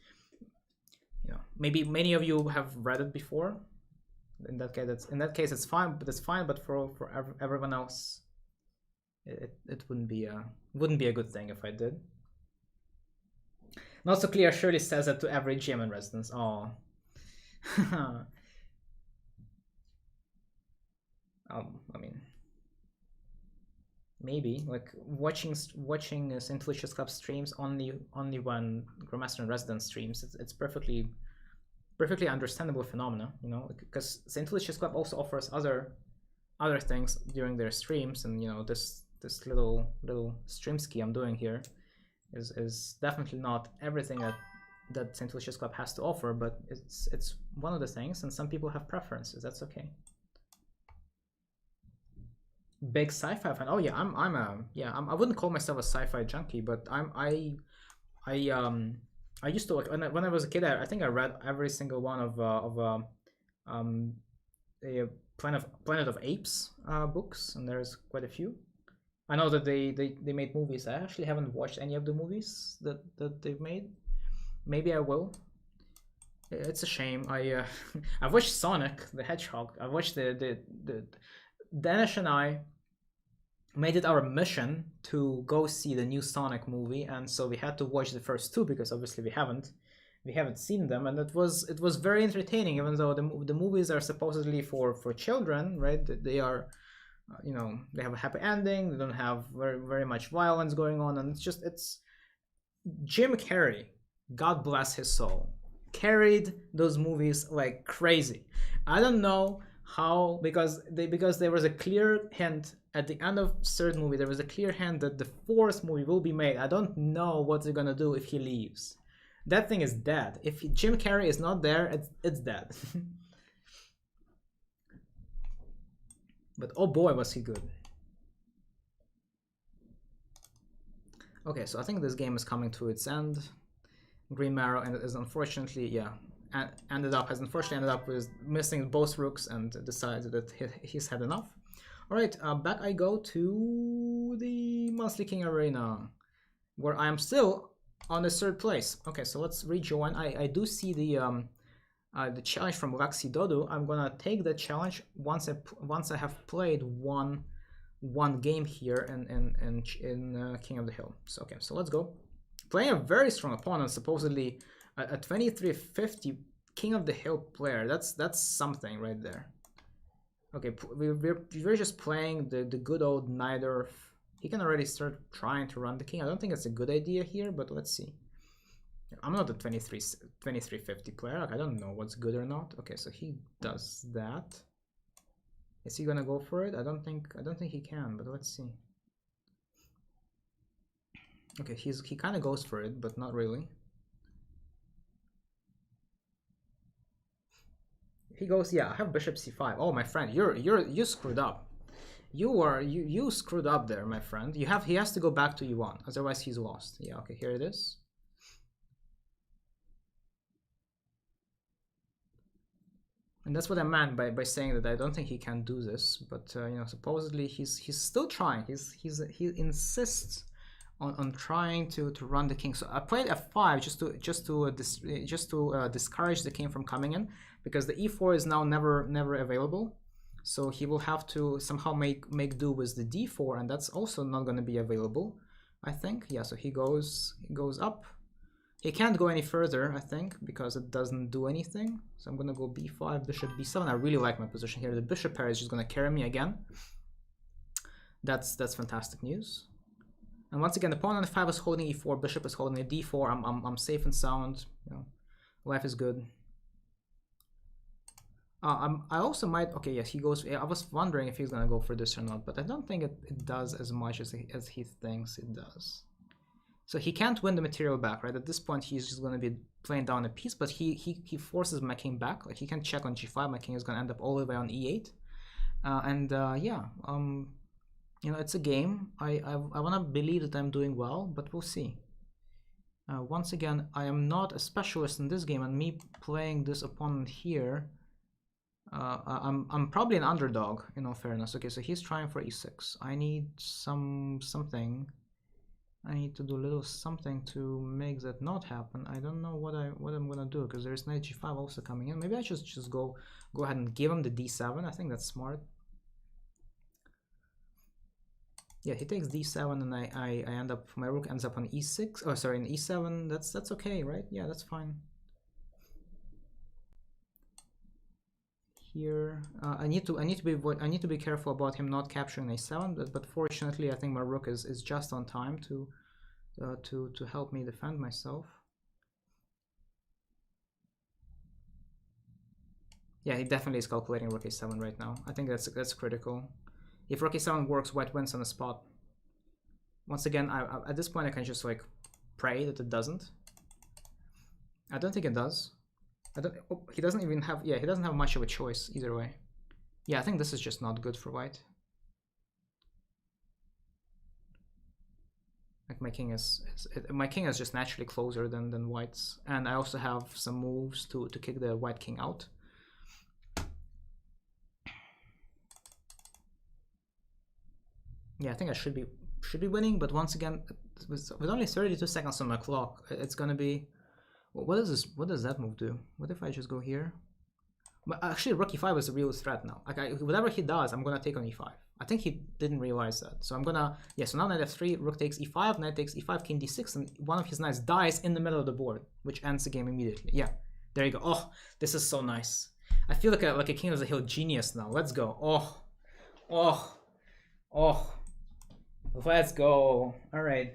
maybe many of you have read it before. In that case, it's fine. But it's fine. But for everyone else, it wouldn't be a good thing if I did. Not so clear. Shirley says that to every gym in residence. Oh. I mean, maybe like watching St. Lucia's Club streams only when Grandmaster in Residence streams. It's perfectly understandable phenomena, because St. Lucia's Club also offers other things during their streams, and this little stream ski I'm doing here is definitely not everything that St. Lucia's Club has to offer, but it's one of the things, and some people have preferences. That's okay. Big sci-fi fan. Oh yeah, I wouldn't call myself a sci-fi junkie, but I used to, like, when I was a kid. I think I read every single one of a Planet of Apes books, and there's quite a few. I know that they made movies. I actually haven't watched any of the movies that they've made. Maybe I will. It's a shame. I've watched Sonic the Hedgehog. I've watched the Danish and I made it our mission to go see the new Sonic movie, and so we had to watch the first two because obviously we haven't seen them, and it was very entertaining, even though the movies are supposedly for children, right? They are, they have a happy ending. They don't have very much violence going on, and it's Jim Carrey, God bless his soul, carried those movies like crazy. I don't know how, because there was a clear hint at the end of third movie. There was a clear hint that the fourth movie will be made. I don't know what they're gonna do if he leaves. That thing is dead. If Jim Carrey is not there, it's dead. But oh boy, was he good. Okay, so I think this game is coming to its end. Green Marrow has unfortunately ended up with missing both rooks and decided that he's had enough. All right, back I go to the Monthly King Arena, where I am still on the third place. Okay, so let's rejoin. I do see the challenge from Laxi Dodo. I'm gonna take the challenge once I have played one game here in King of the Hill. So okay, so let's go. Playing a very strong opponent, supposedly a 2350 King of the Hill player. That's something right there. Okay, we're just playing the good old Nider. He can already start trying to run the king. I don't think it's a good idea here, but let's see. I'm not a 2350 player. Like, I don't know what's good or not. Okay, so he does that. Is he gonna go for it? I don't think he can, but let's see. Okay, he kind of goes for it, but not really. He goes, yeah, I have bishop c5. Oh, my friend, you screwed up. You screwed up there, my friend. He has to go back to e1, otherwise he's lost. Yeah, okay, here it is. And that's what I meant by saying that I don't think he can do this, but supposedly he's still trying. He insists on trying to run the king. So I played f5 just to discourage the king from coming in, because the e4 is now never available. So he will have to somehow make do with the d4, and that's also not going to be available, I think. Yeah, so he goes up. He can't go any further, I think, because it doesn't do anything. So I'm going to go b5, bishop b7. I really like my position here. The bishop pair is just going to carry me again. That's fantastic news. And once again, the pawn on f5 is holding e4, bishop is holding a d4. I'm safe and sound. Life is good. I also might. Okay, yes, he goes. I was wondering if he's gonna go for this or not, but I don't think it does as much as he thinks it does. So he can't win the material back, right? At this point, he's just going to be playing down a piece, but he forces my king back. Like, he can check on g5. My king is going to end up all the way on e8. You know, it's a game. I want to believe that I'm doing well, but we'll see. Once again, I am not a specialist in this game, and me playing this opponent here, I'm probably an underdog, in all fairness. Okay, so he's trying for e6. I need something. I need to do a little something to make that not happen. I don't know what I'm gonna do, because there's knight g5 also coming in. Maybe I should just go ahead and give him the d7. I think that's smart. Yeah, he takes d7, and I end up, my rook ends up on e6. Oh, sorry, in e7. That's okay, right? Yeah, that's fine. Here, I need to be careful about him not capturing a7. But fortunately, I think my rook is just on time to help me defend myself. Yeah, he definitely is calculating rook a7 right now. I think that's critical. If rook a7 works, white wins on the spot. Once again, at this point I can just like pray that it doesn't. I don't think it does. He doesn't even have, yeah, he doesn't have much of a choice either way. Yeah, I think this is just not good for white. Like my king is just naturally closer than white's, and I also have some moves to kick the white king out. Yeah, I think I should be winning, but once again, with only 32 seconds on my clock, it's gonna be. What is this? What does that move do? What if I just go here? But actually, rook e5 is a real threat now. Like, whatever he does, I'm gonna take on e5. I think he didn't realize that. So I'm gonna, yeah, so now knight f3, rook takes e5, knight takes e5, king d6, and one of his knights dies in the middle of the board, which ends the game immediately. Yeah, there you go. Oh, this is so nice. I feel like a King of the Hill genius now. Let's go. Oh, let's go. All right.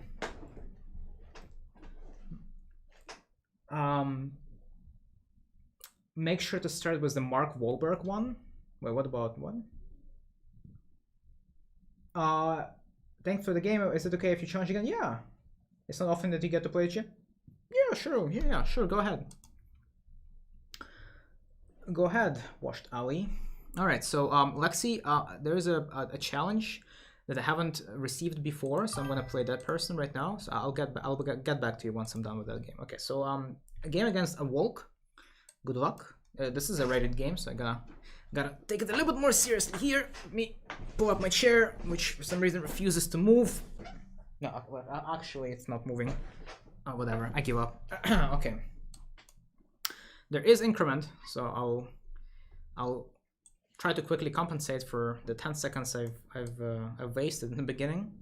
Make sure to start with the Mark Wahlberg one. Wait, what about one? Thanks for the game. Is it okay if you challenge again? Yeah. It's not often that you get to play it. Yeah, sure. Yeah, sure. Go ahead. Go ahead, Washed Ali. All right. So, Lexi, there is a challenge that I haven't received before, so I'm gonna play that person right now. So I'll get back to you once I'm done with that game. Okay. So, a game against a Wolk. Good luck. This is a rated game, so I gotta take it a little bit more seriously here. Let me pull up my chair, which for some reason refuses to move. No, actually, it's not moving. Oh, whatever. I give up. Okay. There is increment, so I'll try to quickly compensate for the 10 seconds I've wasted in the beginning.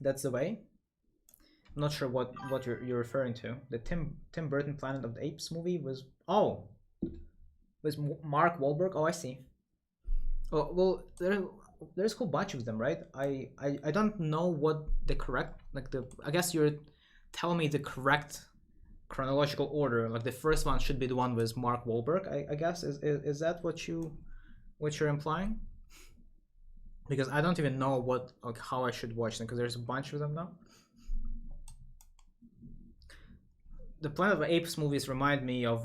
That's the way. I'm not sure what you're referring to. The Tim Burton Planet of the Apes movie was Mark Wahlberg. Oh, I see. Oh well, there's a whole bunch of them, right? I don't know what the correct, like, I guess you're telling me the correct chronological order. Like the first one should be the one with Mark Wahlberg. I guess is that what you're implying? Because I don't even know how I should watch them, because there's a bunch of them now. The Planet of the Apes movies remind me of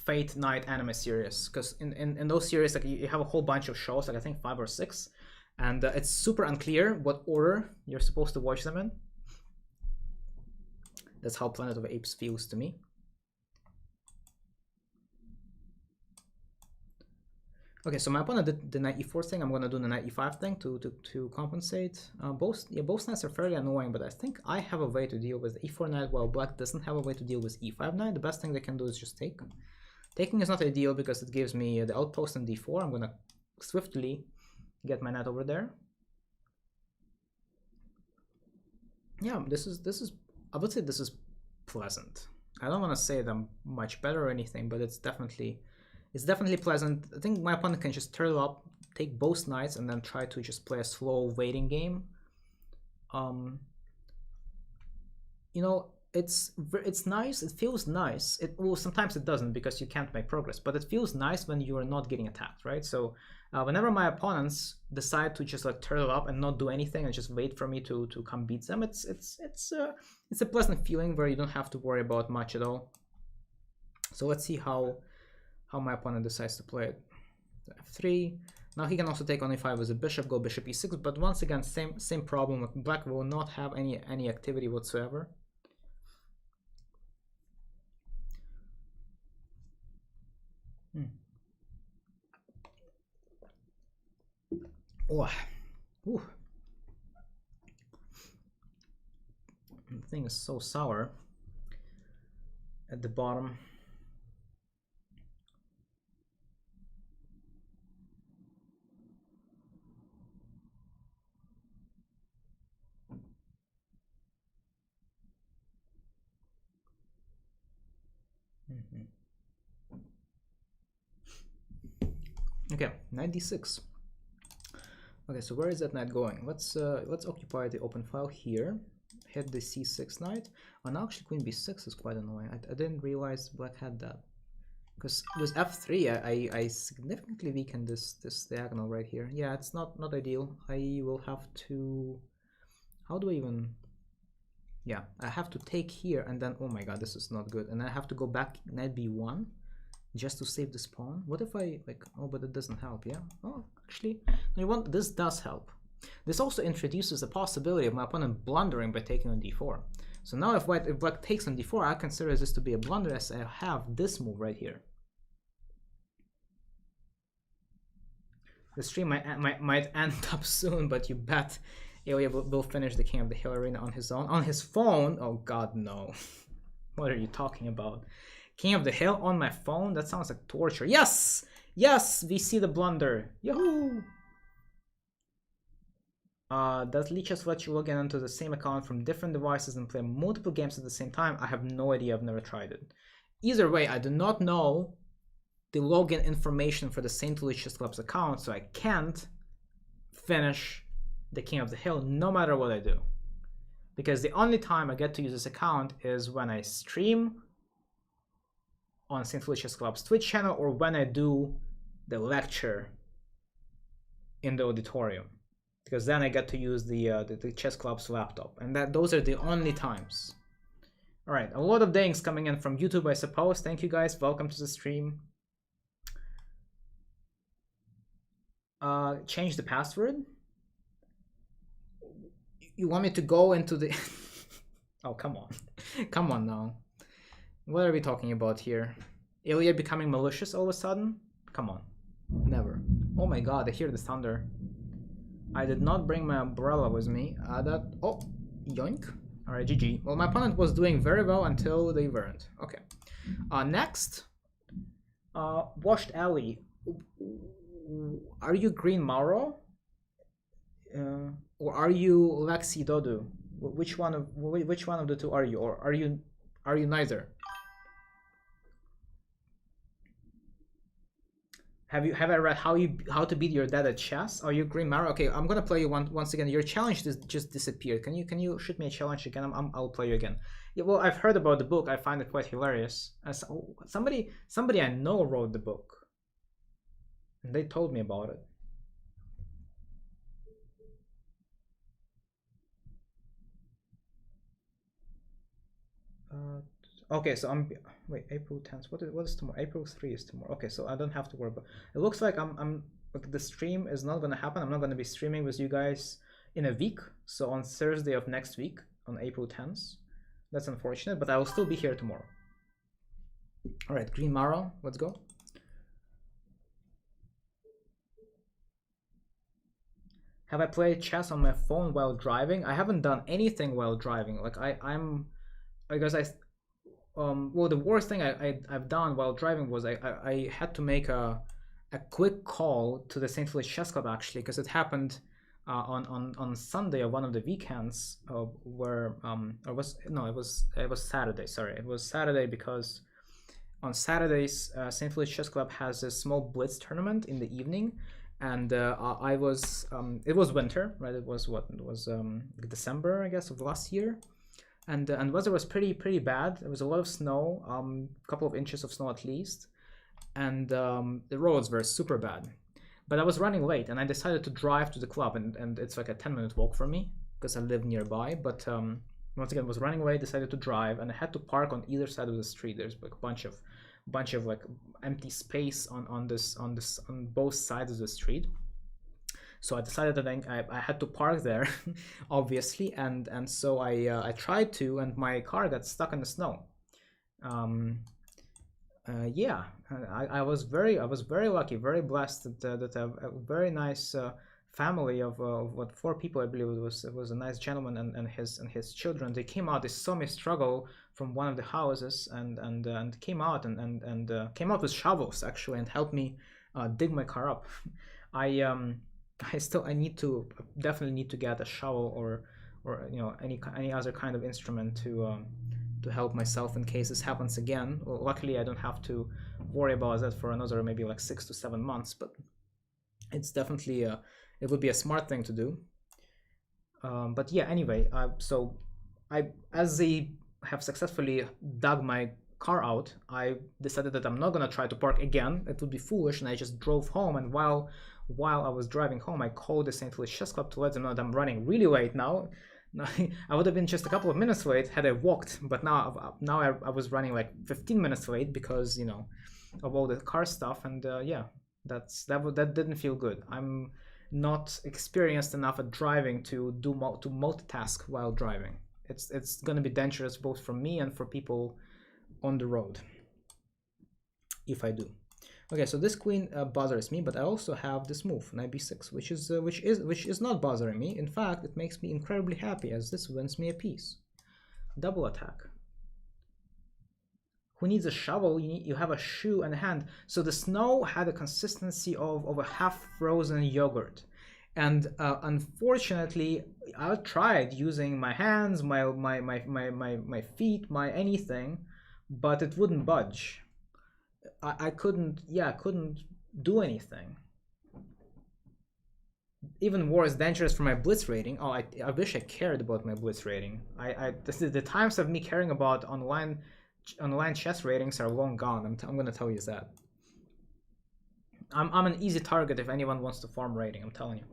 Fate Night anime series, because in those series, like, you have a whole bunch of shows, like I think 5 or 6, and it's super unclear what order you're supposed to watch them in. That's how Planet of the Apes feels to me. Okay, so my opponent did the knight e4 thing. I'm gonna do the knight e5 thing to compensate. Both knights are fairly annoying, but I think I have a way to deal with the e4 knight, while black doesn't have a way to deal with e5 knight. The best thing they can do is just take. Taking is not ideal because it gives me the outpost in d4. I'm gonna swiftly get my knight over there. Yeah, this is I would say this is pleasant. I don't want to say them much better or anything, but it's definitely pleasant. I think my opponent can just turtle up, take both knights, and then try to just play a slow waiting game. You know, it's nice. It feels nice. Well, sometimes it doesn't because you can't make progress, but it feels nice when you are not getting attacked, right? So whenever my opponents decide to just like turtle up and not do anything and just wait for me to come beat them, it's a pleasant feeling where you don't have to worry about much at all. So let's see how my opponent decides to play it. F3. Now he can also take on e5 as a bishop, go bishop e6, but once again, same problem. Black will not have any activity whatsoever. Oh, ooh. The thing is so sour at the bottom. Okay, knight d6. Okay, so where is that knight going? Let's occupy the open file here. Hit the c6 knight. Oh, now actually queen b6 is quite annoying. I didn't realize black had that. Because with f3, I significantly weakened this diagonal right here. Yeah, it's not ideal. I will have to... How do I even... Yeah, I have to take here and then... Oh my god, this is not good. And I have to go back knight b1 just to save this pawn. What if I like... Oh, but it doesn't help, yeah? Oh, actually, this does help. This also introduces the possibility of my opponent blundering by taking on d4. So now if black takes on d4, I consider this to be a blunder as I have this move right here. The stream might end up soon, but you bet Illia will finish the King of the Hill arena on his own. On his phone? Oh god, no. What are you talking about? King of the Hill on my phone? That sounds like torture. Yes! Yes! We see the blunder. Yahoo! Does Lichess let you log in onto the same account from different devices and play multiple games at the same time? I have no idea. I've never tried it. Either way, I do not know the login information for the St. Lucia's Club's account, so I can't finish the King of the Hill no matter what I do. Because the only time I get to use this account is when I stream on St. Lucia's Club's Twitch channel or when I do the lecture in the auditorium. Because then I get to use the chess club's laptop, and those are the only times. All right, a lot of dings coming in from YouTube, I suppose. Thank you guys. Welcome to the stream. Change the password. You want me to go into the? Oh, come on, come on now. What are we talking about here? Illia becoming malicious all of a sudden? Come on, never. Oh my god, I hear the thunder. I did not bring my umbrella with me. Oh, yoink. Alright, GG. Well, my opponent was doing very well until they weren't. Okay. Next, Washed Alley. Are you Green Mauro? Or are you Lexi Dodu? Which one of the two are you? Or are you neither? Have I read how to beat your dad at chess? Are you Green Mauro? Okay, I'm gonna play you once again. Your challenge just disappeared. Can you shoot me a challenge again? I'll play you again. Yeah, well, I've heard about the book. I find it quite hilarious. Somebody I know wrote the book, and they told me about it. Okay, so wait, April 10th. What is tomorrow? April 3 is tomorrow. Okay, so I don't have to worry about it. Looks like like the stream is not gonna happen. I'm not gonna be streaming with you guys in a week. So on Thursday of next week, on April 10th. That's unfortunate, but I will still be here tomorrow. All right, Green Mauro, let's go. Have I played chess on my phone while driving? I haven't done anything while driving. Like well, the worst thing I've done while driving was I had to make a quick call to the St. Louis Chess Club actually, because it happened on Sunday of one of the weekends where it was Saturday. Sorry, it was Saturday because on Saturdays St. Louis Chess Club has a small blitz tournament in the evening, and it was winter, right? It was December, I guess, of last year. and weather was pretty bad. There was a lot of snow, a couple of inches of snow at least, and the roads were super bad. But I was running late, and I decided to drive to the club, and it's like a 10-minute walk for me because I live nearby. But once again, I was running late, decided to drive, and I had to park on either side of the street. There's like a bunch of like empty space on both sides of the street. So I decided that I had to park there, obviously, and so I tried to, and my car got stuck in the snow. Yeah, I was very lucky, very blessed that a very nice family of what 4 people, I believe it was a nice gentleman and his children. They came out, they saw me struggle from one of the houses and came out and came out with shovels actually and helped me dig my car up. I I definitely need to get a shovel or any other kind of instrument to help myself in case this happens again. Well, luckily, I don't have to worry about that for another maybe like 6 to 7 months, but it's definitely it would be a smart thing to do. But yeah, anyway, so as they have successfully dug my car out, I decided that I'm not gonna try to park again. It would be foolish, and I just drove home. And while I was driving home, I called the St. Louis Chess Club to let them know that I'm running really late now. I would have been just a couple of minutes late had I walked, but now I was running like 15 minutes late because of all the car stuff, and yeah, that didn't feel good. I'm not experienced enough at driving to multitask while driving. It's going to be dangerous both for me and for people on the road if I do. Okay, so this queen bothers me, but I also have this move, knight b6, which is not bothering me. In fact, it makes me incredibly happy as this wins me a piece. Double attack. Who needs a shovel? You have a shoe and a hand. So the snow had a consistency of a half-frozen yogurt. And unfortunately, I tried using my hands, my feet, my anything, but it wouldn't budge. I couldn't do anything. Even worse, dangerous for my blitz rating. Oh, I wish I cared about my blitz rating. The times of me caring about online chess ratings are long gone. I'm gonna tell you that. I'm an easy target if anyone wants to farm rating. I'm telling you.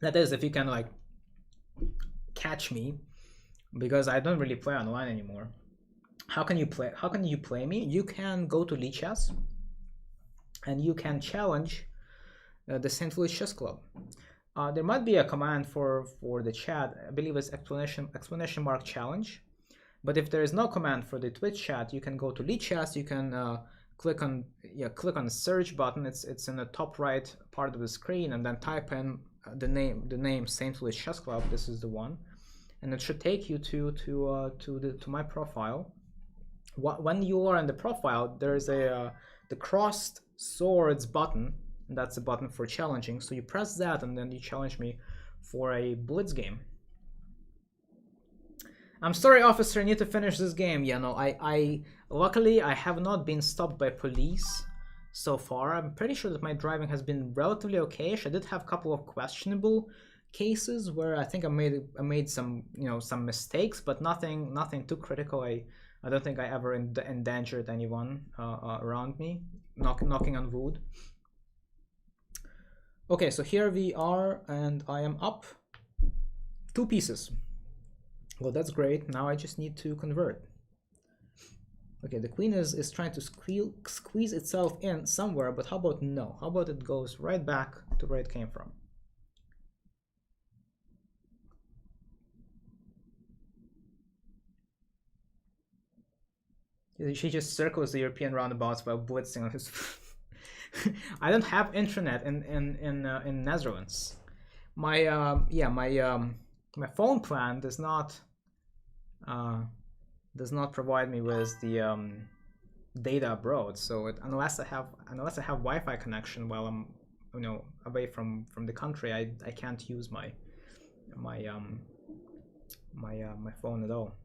That is, if you can like catch me, because I don't really play online anymore. How can you play me? You can go to Lichess and you can challenge the St. Louis Chess Club. There might be a command for the chat. I believe it's exclamation mark challenge. But if there is no command for the Twitch chat, you can go to Lichess. You can click on the search button. It's in the top right part of the screen, and then type in the name St. Louis Chess Club. This is the one, and it should take you to my profile. When you are in the profile, there is the crossed swords button, and that's a button for challenging. So you press that, and then you challenge me for a blitz game. I'm sorry, officer, I need to finish this game. Yeah, no, I luckily I have not been stopped by police so far. I'm pretty sure that my driving has been relatively okayish. I did have a couple of questionable cases where I think I made some some mistakes, but nothing too critical. I don't think I ever endangered anyone around me. Knocking on wood. Okay, so here we are, and I am up 2 pieces. Well, that's great. Now I just need to convert. Okay, the queen is trying to squeeze itself in somewhere, but how about no? How about it goes right back to where it came from? She just circles the European roundabouts while blitzing on his. I don't have internet in Netherlands. My my phone plan does not provide me with the data abroad. So unless I have Wi-Fi connection while I'm away from the country, I can't use my phone at all.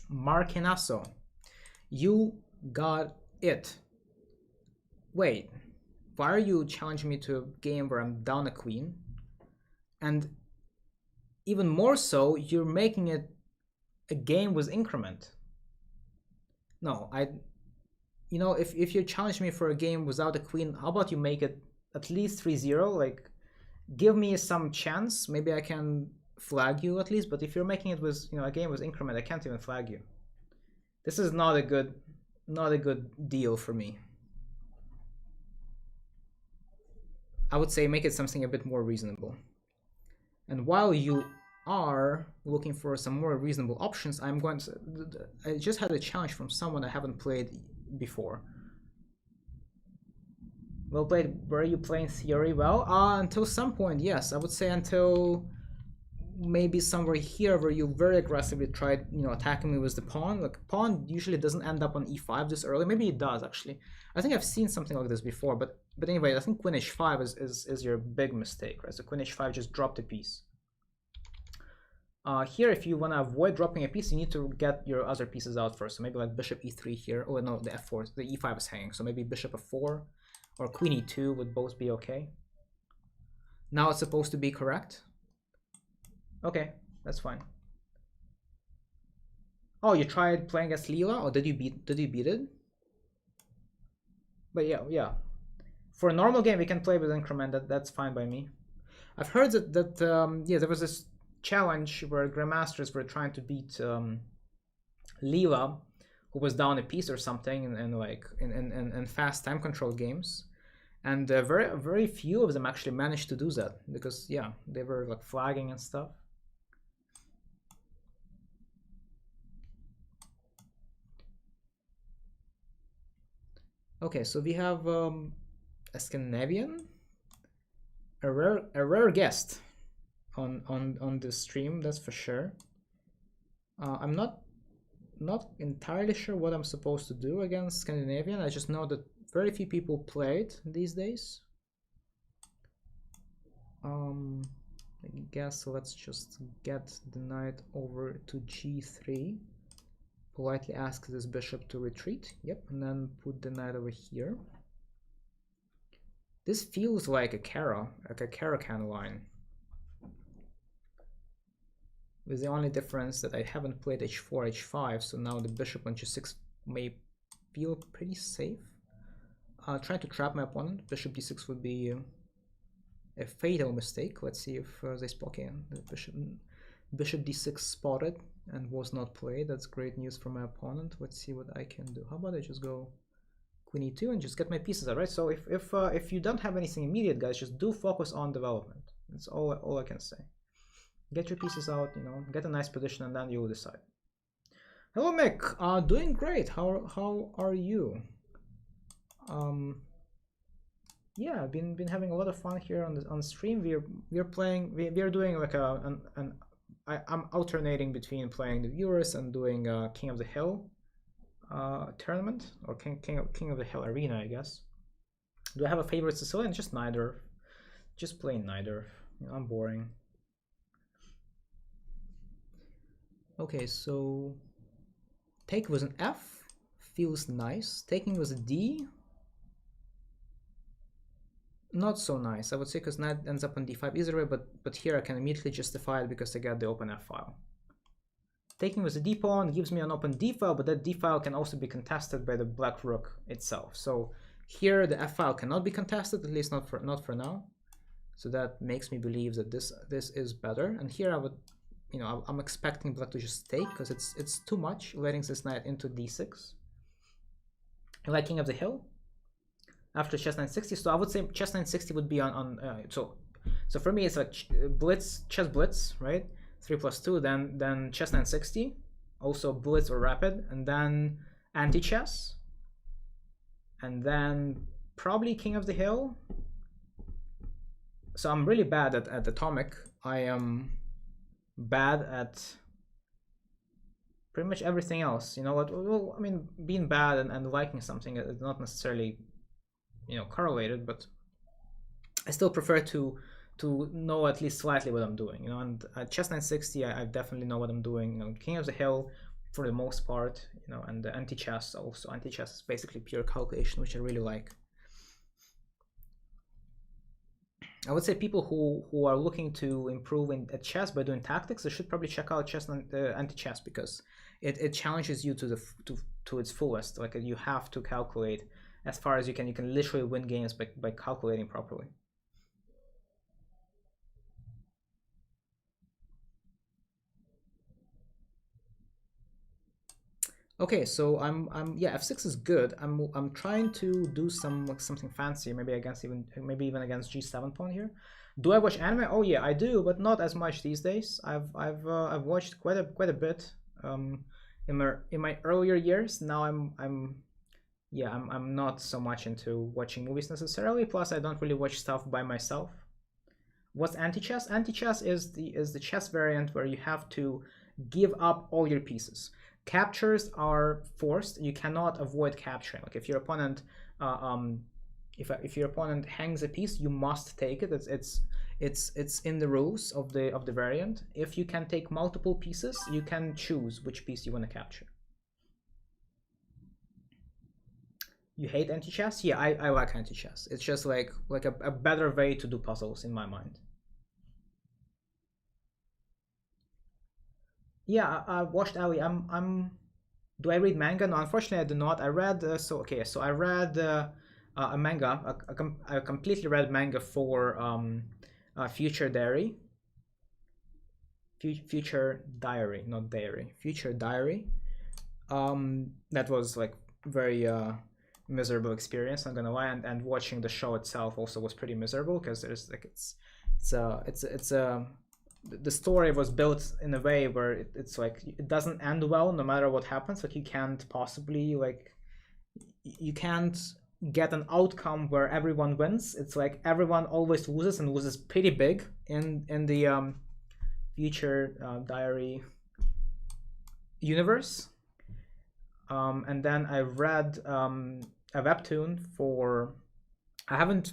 Marquinasso, you got it. Wait, why are you challenging me to a game where I'm down a queen? And even more so, you're making it a game with increment. No, if you challenge me for a game without a queen, how about you make it at least 3-0? Like, give me some chance. Maybe I can flag you at least. But if you're making it with a game with increment, I can't even flag you. This is not a good deal for me. I would say make it something a bit more reasonable. And while you are looking for some more reasonable options, I just had a challenge from someone I haven't played before. Well played. Were you playing theory well? Until some point, yes. I would say until maybe somewhere here where you very aggressively tried, attacking me with the pawn. Like, pawn usually doesn't end up on e5 this early. Maybe it does, actually. I think I've seen something like this before, but anyway, I think queen h5 is your big mistake, right? So queen h5 just dropped a piece. Here, if you want to avoid dropping a piece, you need to get your other pieces out first. So maybe like bishop e3 here. Oh no, the f4, the e5 is hanging. So maybe bishop f4 or queen e2 would both be okay. Now it's supposed to be correct. Okay, that's fine. Oh, you tried playing against Lila, or did you beat it? But yeah. For a normal game, we can play with increment. That's fine by me. I've heard that there was this challenge where grandmasters were trying to beat Lila, who was down a piece or something, in fast time control games, and very few of them actually managed to do that because they were like flagging and stuff. Okay, so we have a Scandinavian, a rare guest on this stream, that's for sure. I'm not entirely sure what I'm supposed to do against Scandinavian. I just know that very few people play it these days. I guess let's just get the knight over to g3. Politely ask this bishop to retreat. Yep, and then put the knight over here. This feels like a Kara kind of line. With the only difference that I haven't played h4, h5, so now the bishop on g6 may feel pretty safe. Trying to trap my opponent. Bishop d6 would be a fatal mistake. Let's see if they spot. Okay, the bishop d6 spotted and was not played. That's great news for my opponent. Let's see what I can do. How about I just go queen e2 and just get my pieces out, right? So if you don't have anything immediate, guys, just do focus on development. That's all I can say. Get your pieces out, get a nice position, and then you will decide. Hello, Mick. Doing great. How are you? Yeah, I've been having a lot of fun here on stream. We're playing. We're doing like I'm alternating between playing the viewers and doing King of the Hill tournament, or King of the Hill arena, I guess. Do I have a favorite Sicilian? Just neither. Just plain neither. I'm boring. Okay, so take was an F, feels nice. Taking was a D, not so nice, I would say, because knight ends up on d5 either way, but here I can immediately justify it because I got the open f file. Taking with a d pawn gives me an open d file, but that d file can also be contested by the black rook itself. So here the f file cannot be contested, at least not for now. So that makes me believe that this is better. And here I would, I'm expecting black to just take because it's too much letting this knight into d6. I like King of the Hill after chess 960. So I would say chess 960 would be so for me it's like chess blitz, right? 3+2, then chess 960, also blitz or rapid, and then anti-chess, and then probably King of the Hill. So I'm really bad at atomic. I am bad at pretty much everything else. Well, I mean, being bad and liking something is not necessarily correlated, but I still prefer to know at least slightly what I'm doing, and at chess 960 I definitely know what I'm doing. King of the Hill for the most part, and the anti-chess also. Anti-chess is basically pure calculation, which I really like. I would say people who are looking to improve at chess by doing tactics, they should probably check out chess anti-chess, because it challenges you to to its fullest. Like, you have to calculate as far as you can. You can literally win games by calculating properly. Okay, so yeah, f6 is good. I'm trying to do something fancy, maybe even against g7 pawn here. Do I watch anime? Oh yeah, I do, but not as much these days. I've watched quite a bit in my earlier years. Now I'm not so much into watching movies necessarily. Plus, I don't really watch stuff by myself. What's anti-chess? Anti-chess is the chess variant where you have to give up all your pieces. Captures are forced. You cannot avoid capturing. Like, if your opponent if your opponent hangs a piece, you must take it. It's in the rules of the variant. If you can take multiple pieces, you can choose which piece you want to capture. You hate anti-chess? Yeah, I like anti-chess. It's just like a better way to do puzzles in my mind. Yeah, I watched Ali. Do I read manga? No, unfortunately, I do not. I read so I read a manga, I completely read manga for Future Diary. Future Diary, not Diary. Future Diary. That was like very miserable experience. I'm gonna lie, and watching the show itself also was pretty miserable, because there's like it's the story was built in a way where it's like it doesn't end well no matter what happens. Like, you can't possibly you can't get an outcome where everyone wins. It's like everyone always loses, and loses pretty big in the Future Diary universe. And then I read a webtoon for. I haven't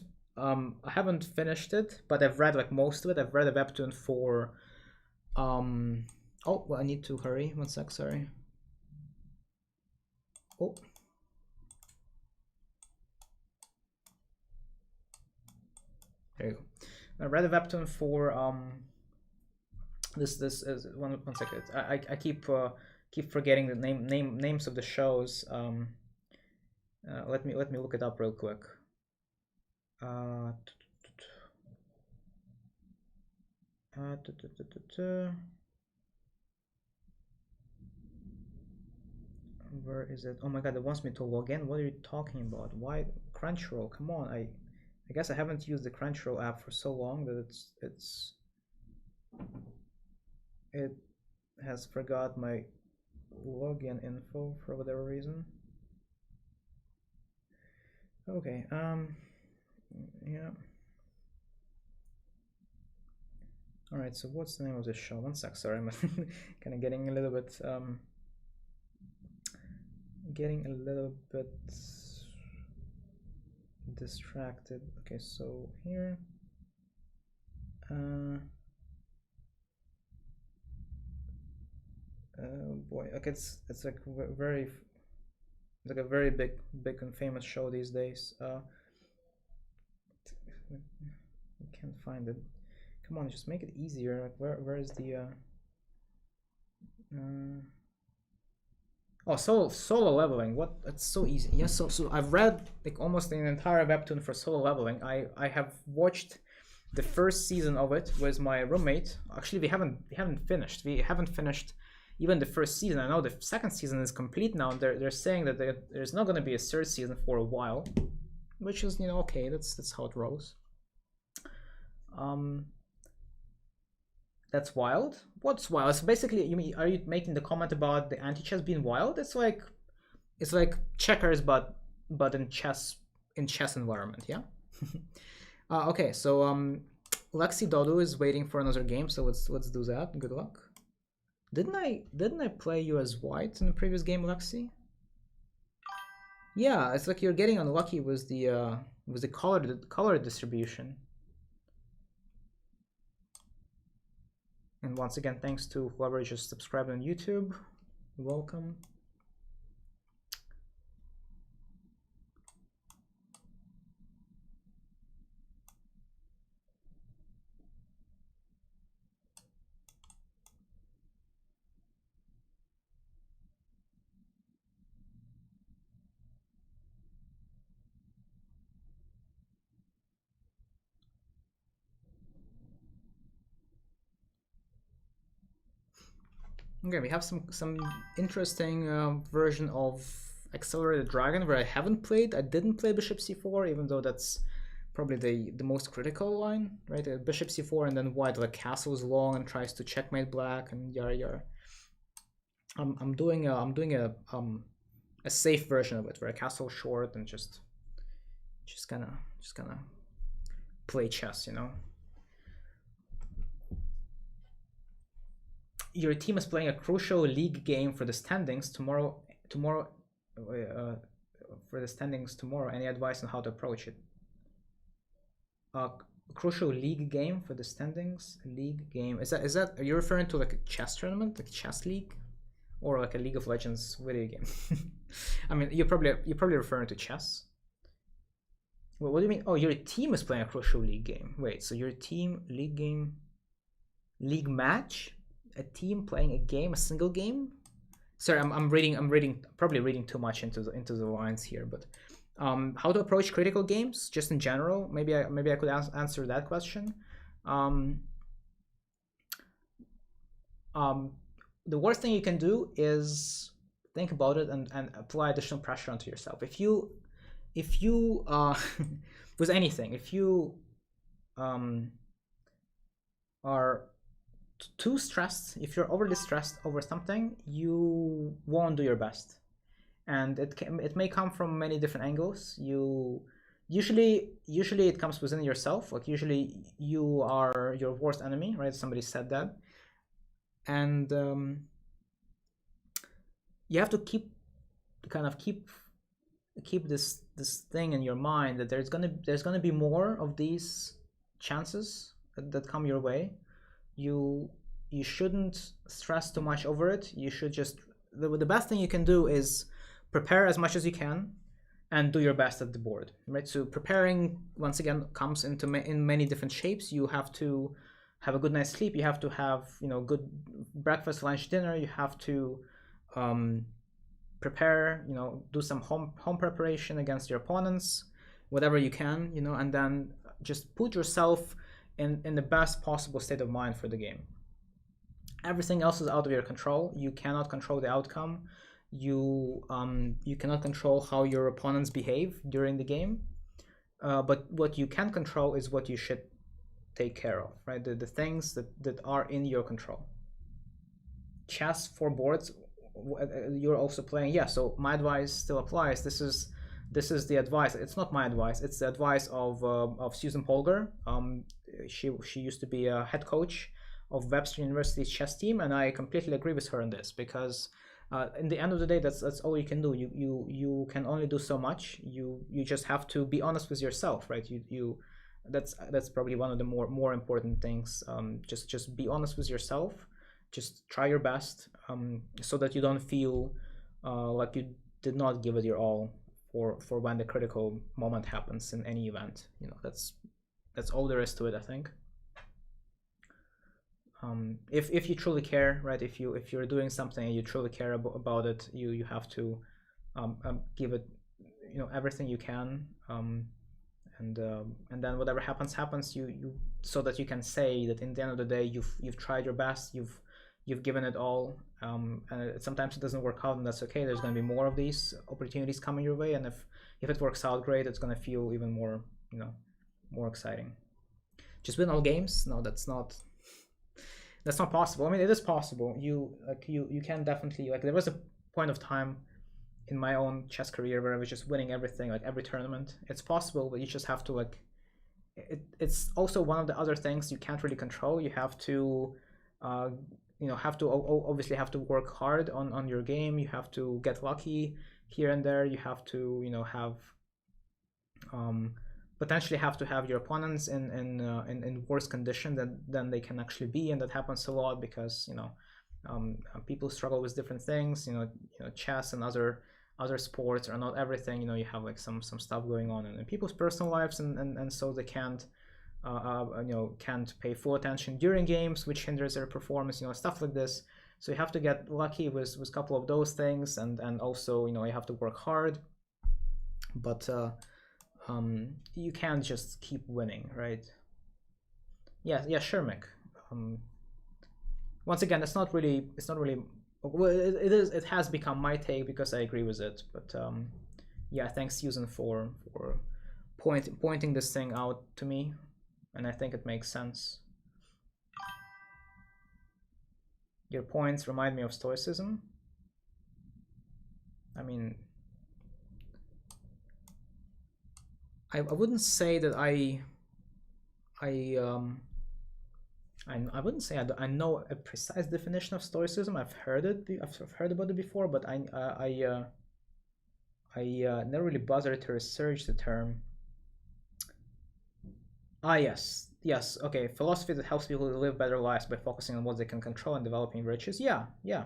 finished it, but I've read like most of it. I've read a webtoon for. Oh, well, I need to hurry. 1 sec. Sorry. Oh. There you go. I read a webtoon for this is one second. I keep forgetting the names of the shows. Let me look it up real quick. Uh, Where is it? Oh my god, it wants me to log in. What are you talking about? Why Crunchyroll? Come on, I guess I haven't used the Crunchyroll app for so long that it has forgot my login info for whatever reason. Okay, yeah. Alright, so what's the name of this show? 1 sec, sorry, I'm kind of getting a little bit distracted. Okay, so here boy, like it's like very it's like a very big and famous show these days. I can't find it. Come on, just make it easier. Like, where is the oh, solo leveling. What? That's so easy. Yes, so I've read like almost an entire webtoon for solo leveling. I have watched the first season of it with my roommate. Actually, we haven't finished. We haven't finished even the first season. I know the second season is complete now. They're saying that there's not going to be a third season for a while, which is, okay. That's how it rolls. That's wild. What's wild? So basically, are you making the comment about the anti-chess being wild? It's like checkers, but in chess environment. Yeah. Okay, so Lexi Dodo is waiting for another game, so let's do that. Good luck. Didn't I play you as white in the previous game, Lexi? Yeah, it's like you're getting unlucky with the color distribution. And once again, thanks to whoever just subscribed on YouTube. Welcome. Okay, we have some interesting version of Accelerated Dragon where I haven't played. I didn't play Bishop c4, even though that's probably the most critical line, right? Bishop c4 and then white like castles long and tries to checkmate black and yara yara. I'm doing a safe version of it where I castle short and just gonna play chess, you know. Your team is playing a crucial league game for the standings tomorrow. For the standings tomorrow. Any advice on how to approach it? Crucial league game for the standings. League game. Is that? Are you referring to like a chess tournament, like a chess league, or like a League of Legends video game? I mean, you're probably referring to chess. Well, what do you mean? Oh, your team is playing a crucial league game. Wait, so your team league game, league match? A team playing a game, a single game? Sorry, I'm probably reading too much into the lines here. But how to approach critical games, just in general? Maybe I could answer that question. The worst thing you can do is think about it and apply additional pressure onto yourself. If you with anything, if you are too stressed, if you're overly stressed over something, you won't do your best, and it may come from many different angles. Usually it comes within yourself. Like usually you are your worst enemy, right? Somebody said that, and you have to keep this thing in your mind that there's gonna be more of these chances that come your way. You shouldn't stress too much over it. You should just the best thing you can do is prepare as much as you can and do your best at the board, right? So preparing once again comes in many different shapes. You have to have a good night's sleep. You have to have good breakfast, lunch, dinner. You have to prepare, do some home preparation against your opponents, whatever you can, and then just put yourself in the best possible state of mind for the game. Everything else is out of your control. You cannot control the outcome. You cannot control how your opponents behave during the game. But what you can control is what you should take care of, right? The things that are in your control. Chess for boards, you're also playing. Yeah, so my advice still applies. This is the advice. It's not my advice. It's the advice of Susan Polgar. She used to be a head coach of Webster University's chess team, and I completely agree with her on this because in the end of the day, that's all you can do. You can only do so much. You just have to be honest with yourself, right? That's probably one of the more important things. Just be honest with yourself. Just try your best, so that you don't feel like you did not give it your all for when the critical moment happens in any event. That's all there is to it, I think. If you truly care, right? If you're doing something and you truly care about it, you have to give it everything you can, and then whatever happens, you so that you can say that in the end of the day you've tried your best, you've given it all, and sometimes it doesn't work out, and that's okay. There's going to be more of these opportunities coming your way, and if it works out, great. It's going to feel even more more exciting. Just win all games? No, that's not possible. I mean, it is possible. You can definitely, like, there was a point of time in my own chess career where I was just winning everything, like every tournament. It's possible, but you just have to it's also one of the other things you can't really control. You have to obviously have to work hard on your game. You have to get lucky here and there. You have to have potentially have to have your opponents in worse condition than they can actually be, and that happens a lot because people struggle with different things. Chess and other sports are not everything. You have like some stuff going on in people's personal lives, and so they can't can't pay full attention during games, which hinders their performance. Stuff like this. So you have to get lucky with a couple of those things, and also you have to work hard, but you can't just keep winning, right? Yeah, sure, Mick. Once again, it's not really well, it has become my take because I agree with it. But yeah, thanks Susan for pointing this thing out to me, and I think it makes sense. Your points remind me of Stoicism. I mean, I wouldn't say that I wouldn't say I know a precise definition of Stoicism. I've heard it. I've heard about it before, but I never really bothered to research the term. Ah, yes, yes. Okay, philosophy that helps people live better lives by focusing on what they can control and developing virtues. Yeah, yeah.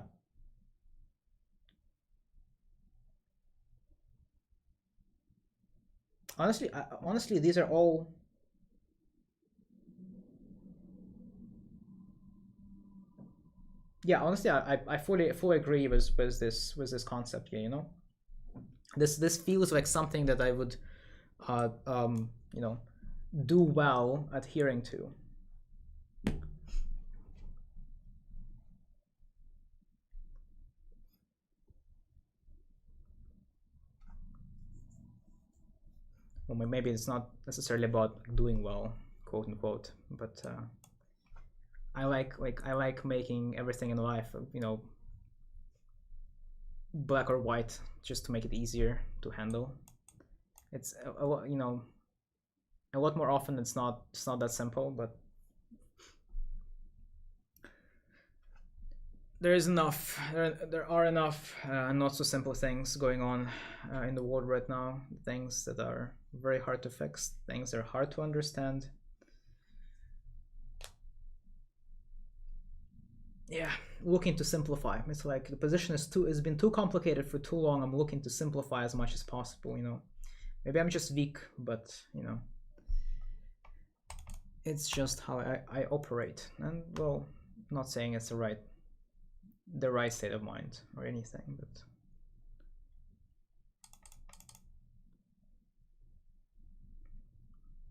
Honestly, these are all. Yeah, honestly, I fully agree with this concept. Yeah, you know, this feels like something that I would, you know, do well adhering to. Well, maybe it's not necessarily about doing well, quote unquote, but I like making everything in life, you know, black or white, just to make it easier to handle. It's you know, a lot more often it's not that simple, but there is enough. There are enough not so simple things going on in the world right now. Things that are very hard to fix. Things that are hard to understand. Yeah, looking to simplify. It's like the position has been too complicated for too long. I'm looking to simplify as much as possible. You know, maybe I'm just weak, but you know, it's just how I operate. And well, I'm not saying it's the right state of mind or anything, but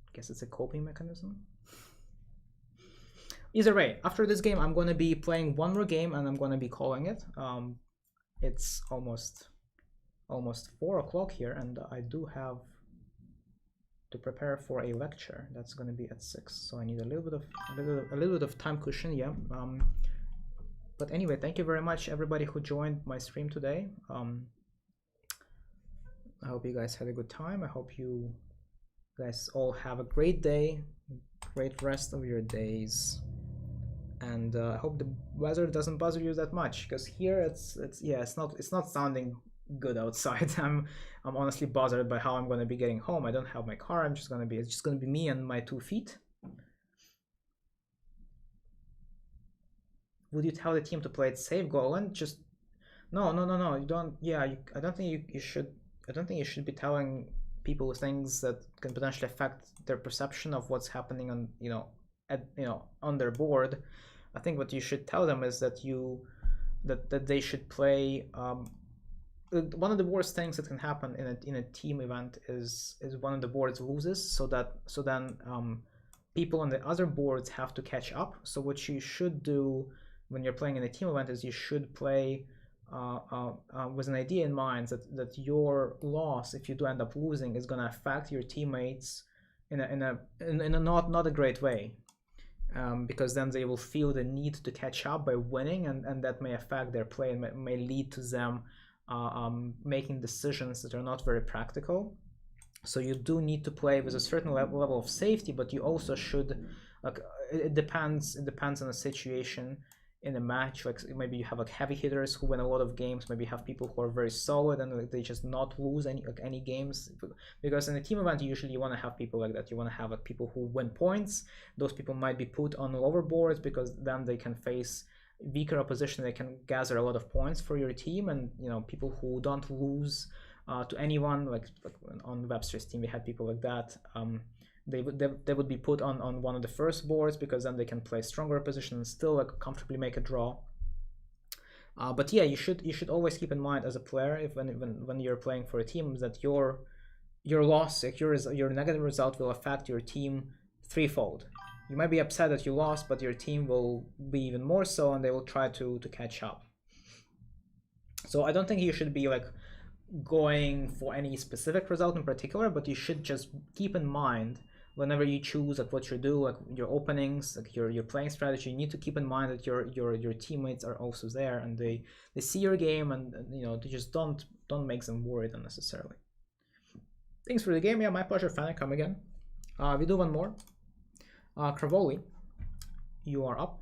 I guess it's a coping mechanism. Either way, after this game, I'm gonna be playing one more game and I'm gonna be calling it. It's almost 4 o'clock here, and I do have to prepare for a lecture that's gonna be at 6, so I need a little bit of time cushion. Yeah. But anyway, thank you very much everybody who joined my stream today. I hope you guys had a good time. I hope you guys all have a great day, great rest of your days, and I hope the weather doesn't bother you that much, because here it's not sounding good outside. I'm honestly bothered by how I'm going to be getting home. I don't have my car. It's just going to be me and my 2 feet. Would you tell the team to play it safe, Golan? Just no. You don't. Yeah, I don't think you should. I don't think you should be telling people things that can potentially affect their perception of what's happening on on their board. I think what you should tell them is that that they should play. One of the worst things that can happen in a team event is one of the boards loses, so then people on the other boards have to catch up. So what you should do when you're playing in a team event is you should play with an idea in mind that your loss, if you do end up losing, is going to affect your teammates in a not a great way, because then they will feel the need to catch up by winning, and that may affect their play and may lead to them making decisions that are not very practical. So you do need to play with a certain level of safety, but you also should, like, it depends on the situation in a match. Like maybe you have like heavy hitters who win a lot of games, maybe you have people who are very solid and like, they just not lose any games, because in a team event usually you want to have people like that. You want to have like people who win points. Those people might be put on lower boards because then they can face weaker opposition. They can gather a lot of points for your team, and people who don't lose to anyone, like on Webster's team we had people like that. They would be put on one of the first boards, because then they can play stronger opposition and still like comfortably make a draw. But yeah, you should always keep in mind as a player, if when you're playing for a team, that your loss, like your negative result, will affect your team threefold. You might be upset that you lost, but your team will be even more so, and they will try to catch up. So I don't think you should be like going for any specific result in particular, but you should just keep in mind whenever you choose like what you do, like your openings, like your playing strategy, you need to keep in mind that your teammates are also there, and they see your game, and you know, they just don't make them worried unnecessarily. Thanks for the game. Yeah, my pleasure, Fennec. Come again. We do one more. Cravoli, you are up.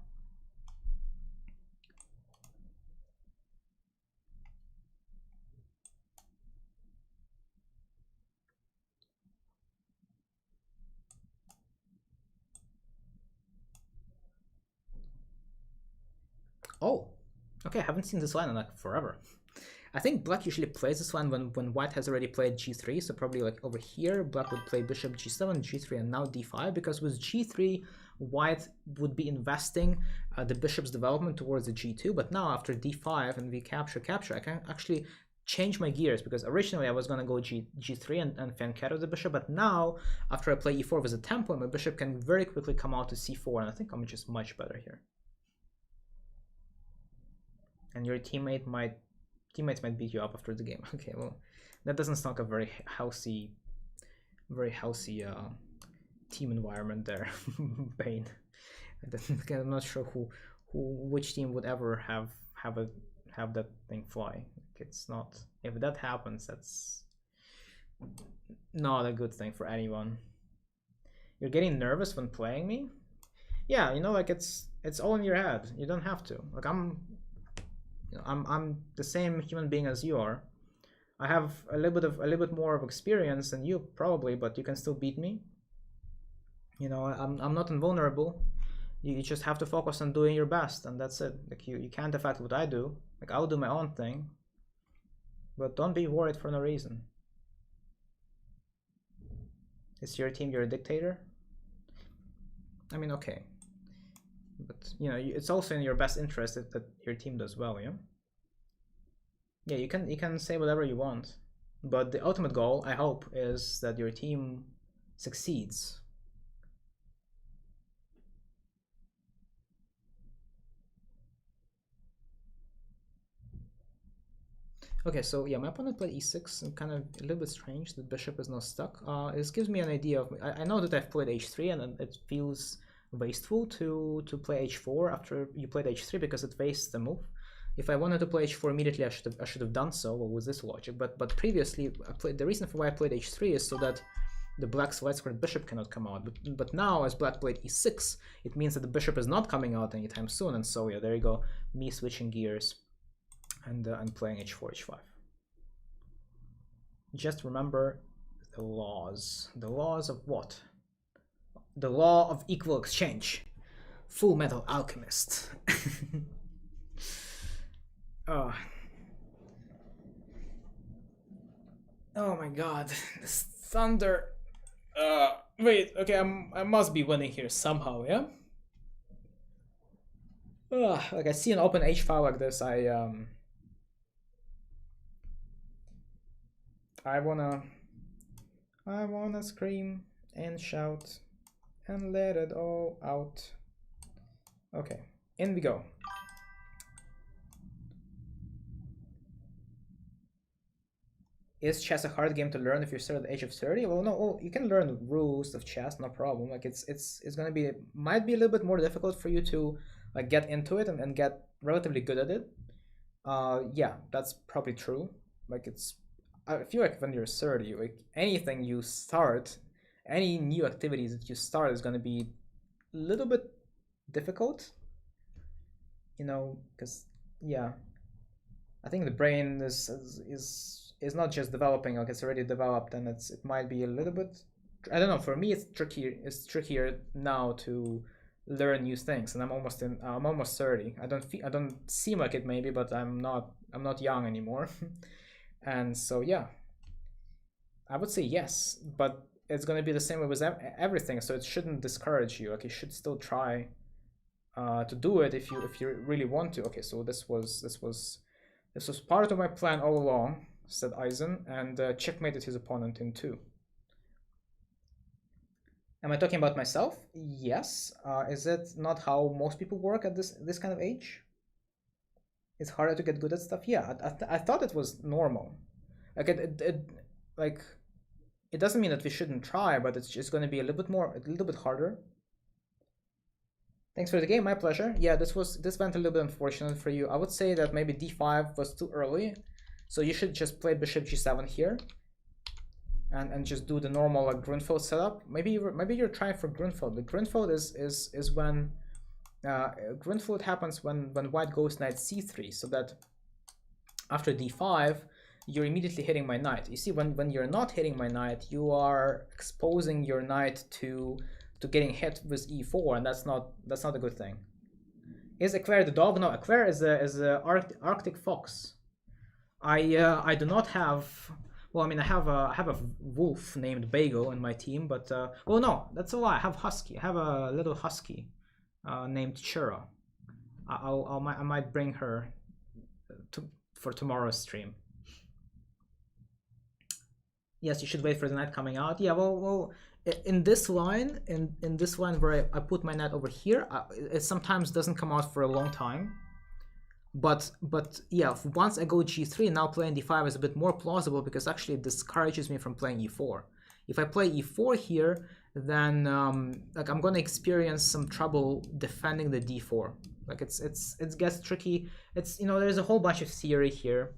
Oh, okay, I haven't seen this line in like forever. I think black usually plays this line when white has already played g3, so probably like over here, black would play bishop g7, g3, and now d5, because with g3, white would be investing the bishop's development towards the g2, but now after d5 and we capture, I can actually change my gears, because originally I was going to go g3 and fianchetto the bishop, but now after I play e4 with a tempo, my bishop can very quickly come out to c4, and I think I'm just much better here. And your teammates might beat you up after the game. Okay, well, that doesn't sound like a very healthy team environment there. Bane. I'm not sure which team would ever have that thing fly. It's not. If that happens, that's not a good thing for anyone. You're getting nervous when playing me? Yeah, you know, like it's all in your head. You don't have to. Like I'm the same human being as you are. I have a little bit more of experience than you probably, but you can still beat me. You know, I'm not invulnerable. You just have to focus on doing your best, and that's it. Like you can't affect what I do. Like I'll do my own thing, but don't be worried for no reason. It's your team. You're a dictator. I mean, okay. But you know, it's also in your best interest that your team does well, yeah. Yeah, you can say whatever you want, but the ultimate goal, I hope, is that your team succeeds. Okay, so yeah, my opponent played e6, and kind of a little bit strange. The bishop is now stuck. This gives me an idea of. I know that I've played h3, and it feels wasteful to play h4 after you played h3 because it wastes the move. If I wanted to play h4 immediately, I should have done so with this logic. But previously, the reason for why I played h3 is so that the black's light squared bishop cannot come out. But now, as black played e6, it means that the bishop is not coming out anytime soon. And so yeah, there you go, me switching gears, and I'm playing h4, h5. Just remember the laws. The laws of what? The law of equal exchange. Full Metal Alchemist. Oh. Oh my god, this thunder. Wait, okay, I must be winning here somehow, yeah? Like I see an open h5 like this, I wanna scream and shout and let it all out. Okay, in we go. Is chess a hard game to learn if you're still at the age of 30? Well, no, well, you can learn rules of chess, no problem. Like it's gonna be, might be a little bit more difficult for you to like get into it and get relatively good at it. Yeah, that's probably true. Like I feel like when you're 30, like anything you start, any new activities that you start is gonna be a little bit difficult. You know, because yeah, I think the brain is not just developing, like it's already developed, and it might be a little bit, I don't know, for me it's trickier now to learn new things, and I'm almost 30. I don't seem like it maybe, but I'm not young anymore. And so yeah, I would say yes, but it's going to be the same way with everything, so it shouldn't discourage you. Like you should still try to do it if you really want to. Okay, so this was part of my plan all along, said Eisen, and checkmated his opponent in 2. Am I talking about myself? Yes. Is it not how most people work at this kind of age? It's harder to get good at stuff. Yeah, I thought it was normal. Like like it doesn't mean that we shouldn't try, but it's just going to be a little bit harder. Thanks for the game. My pleasure. Yeah, this went a little bit unfortunate for you. I would say that maybe d5 was too early, so you should just play bishop g7 here, and just do the normal like Grunfeld setup. Maybe you're trying for Grunfeld. The Grunfeld is when Grunfeld happens when white goes knight c3, so that after d5 you're immediately hitting my knight. You see, when you're not hitting my knight, you are exposing your knight to getting hit with e4, and that's not a good thing. Is Éclair the dog? No, Éclair is a Arctic fox. I do not have. Well, I mean, I have a wolf named Bagel in my team, but well, no, that's a lie. I have husky. I have a little husky named Chura. I might bring her for tomorrow's stream. Yes, you should wait for the knight coming out. Yeah, well, in this line, in this line where I put my knight over here, it sometimes doesn't come out for a long time. But yeah, once I go g3, now playing d5 is a bit more plausible because actually it discourages me from playing e4. If I play e4 here, then like I'm gonna experience some trouble defending the d4. Like it gets tricky. It's, you know, there's a whole bunch of theory here,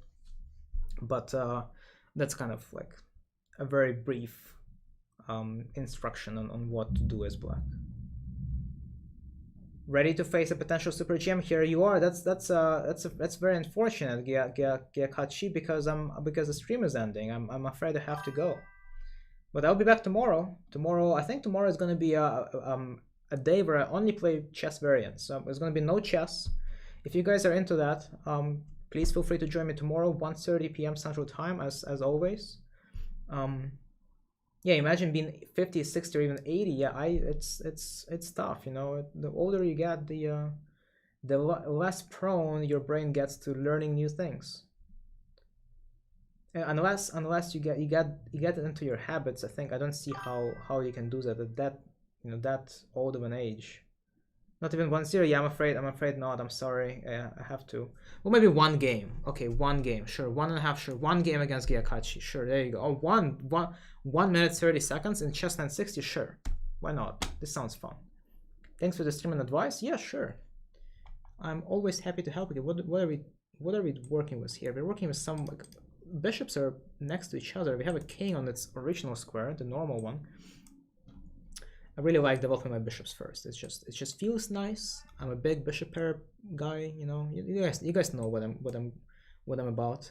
but that's kind of like a very brief instruction on what to do as black. Ready to face a potential super gem? Here you are. That's very unfortunate, Gyakachi, because the stream is ending. I'm afraid I have to go, but I'll be back tomorrow. I think tomorrow is going to be a day where I only play chess variants. So there's going to be no chess. If you guys are into that, please feel free to join me tomorrow, 1:30 p.m. Central Time, as always. Yeah, imagine being 50, 60, or even 80. Yeah, it's tough, you know. The older you get, the less prone your brain gets to learning new things. Unless you get it into your habits. I don't see how you can do that at that old of an age. Not even 1-0. Yeah, I'm afraid not. I'm sorry. I have to. Well, maybe one game. Okay, one game. Sure, 1.5. Sure, one game against Gyakachi. Sure, there you go. Oh, 1 minute 30 seconds in chess 960. Sure, why not? This sounds fun. Thanks for the stream and advice. Yeah, sure. I'm always happy to help you. What are we working with here? We're working with some like, bishops are next to each other. We have a king on its original square, the normal one. I really like developing my bishops first. It just feels nice. I'm a big bishop pair guy, you know. You guys know what I'm about.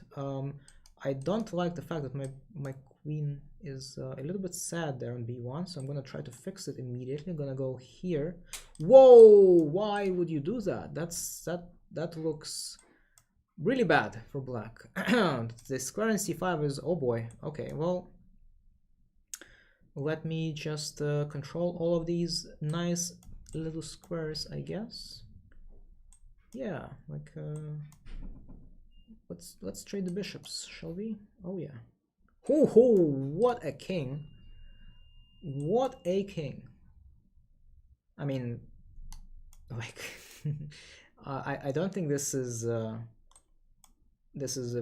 I don't like the fact that my queen is a little bit sad there on b1, so I'm gonna try to fix it immediately. I'm gonna go here. Whoa! Why would you do that? That looks really bad for black. The square in c5 is, oh boy. Okay, well. Let me just control all of these nice little squares, I guess. Yeah, like let's trade the bishops, shall we? Oh yeah. Ho ho! What a king! What a king! I mean, like, I don't think this is a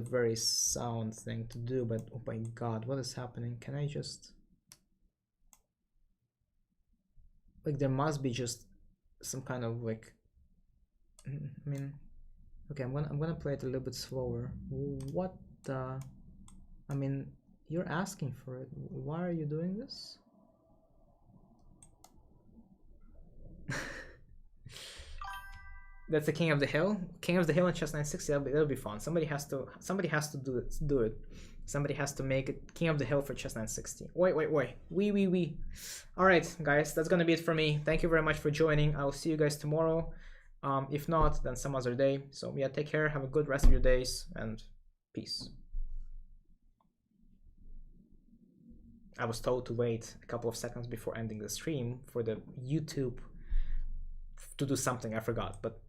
very sound thing to do. But oh my God, what is happening? Can I just? Like there must be just some kind of like, I mean, okay, I'm gonna play it a little bit slower. What the? I mean, you're asking for it. Why are you doing this? That's the king of the hill. King of the hill in chess 960. That'll be fun. Somebody has to do it. Somebody has to make it king of the hill for chess 960. Wait. We. All right, guys, that's gonna be it for me. Thank you very much for joining. I'll see you guys tomorrow. If not, then some other day. So yeah, take care. Have a good rest of your days and peace. I was told to wait a couple of seconds before ending the stream for the YouTube to do something. I forgot, but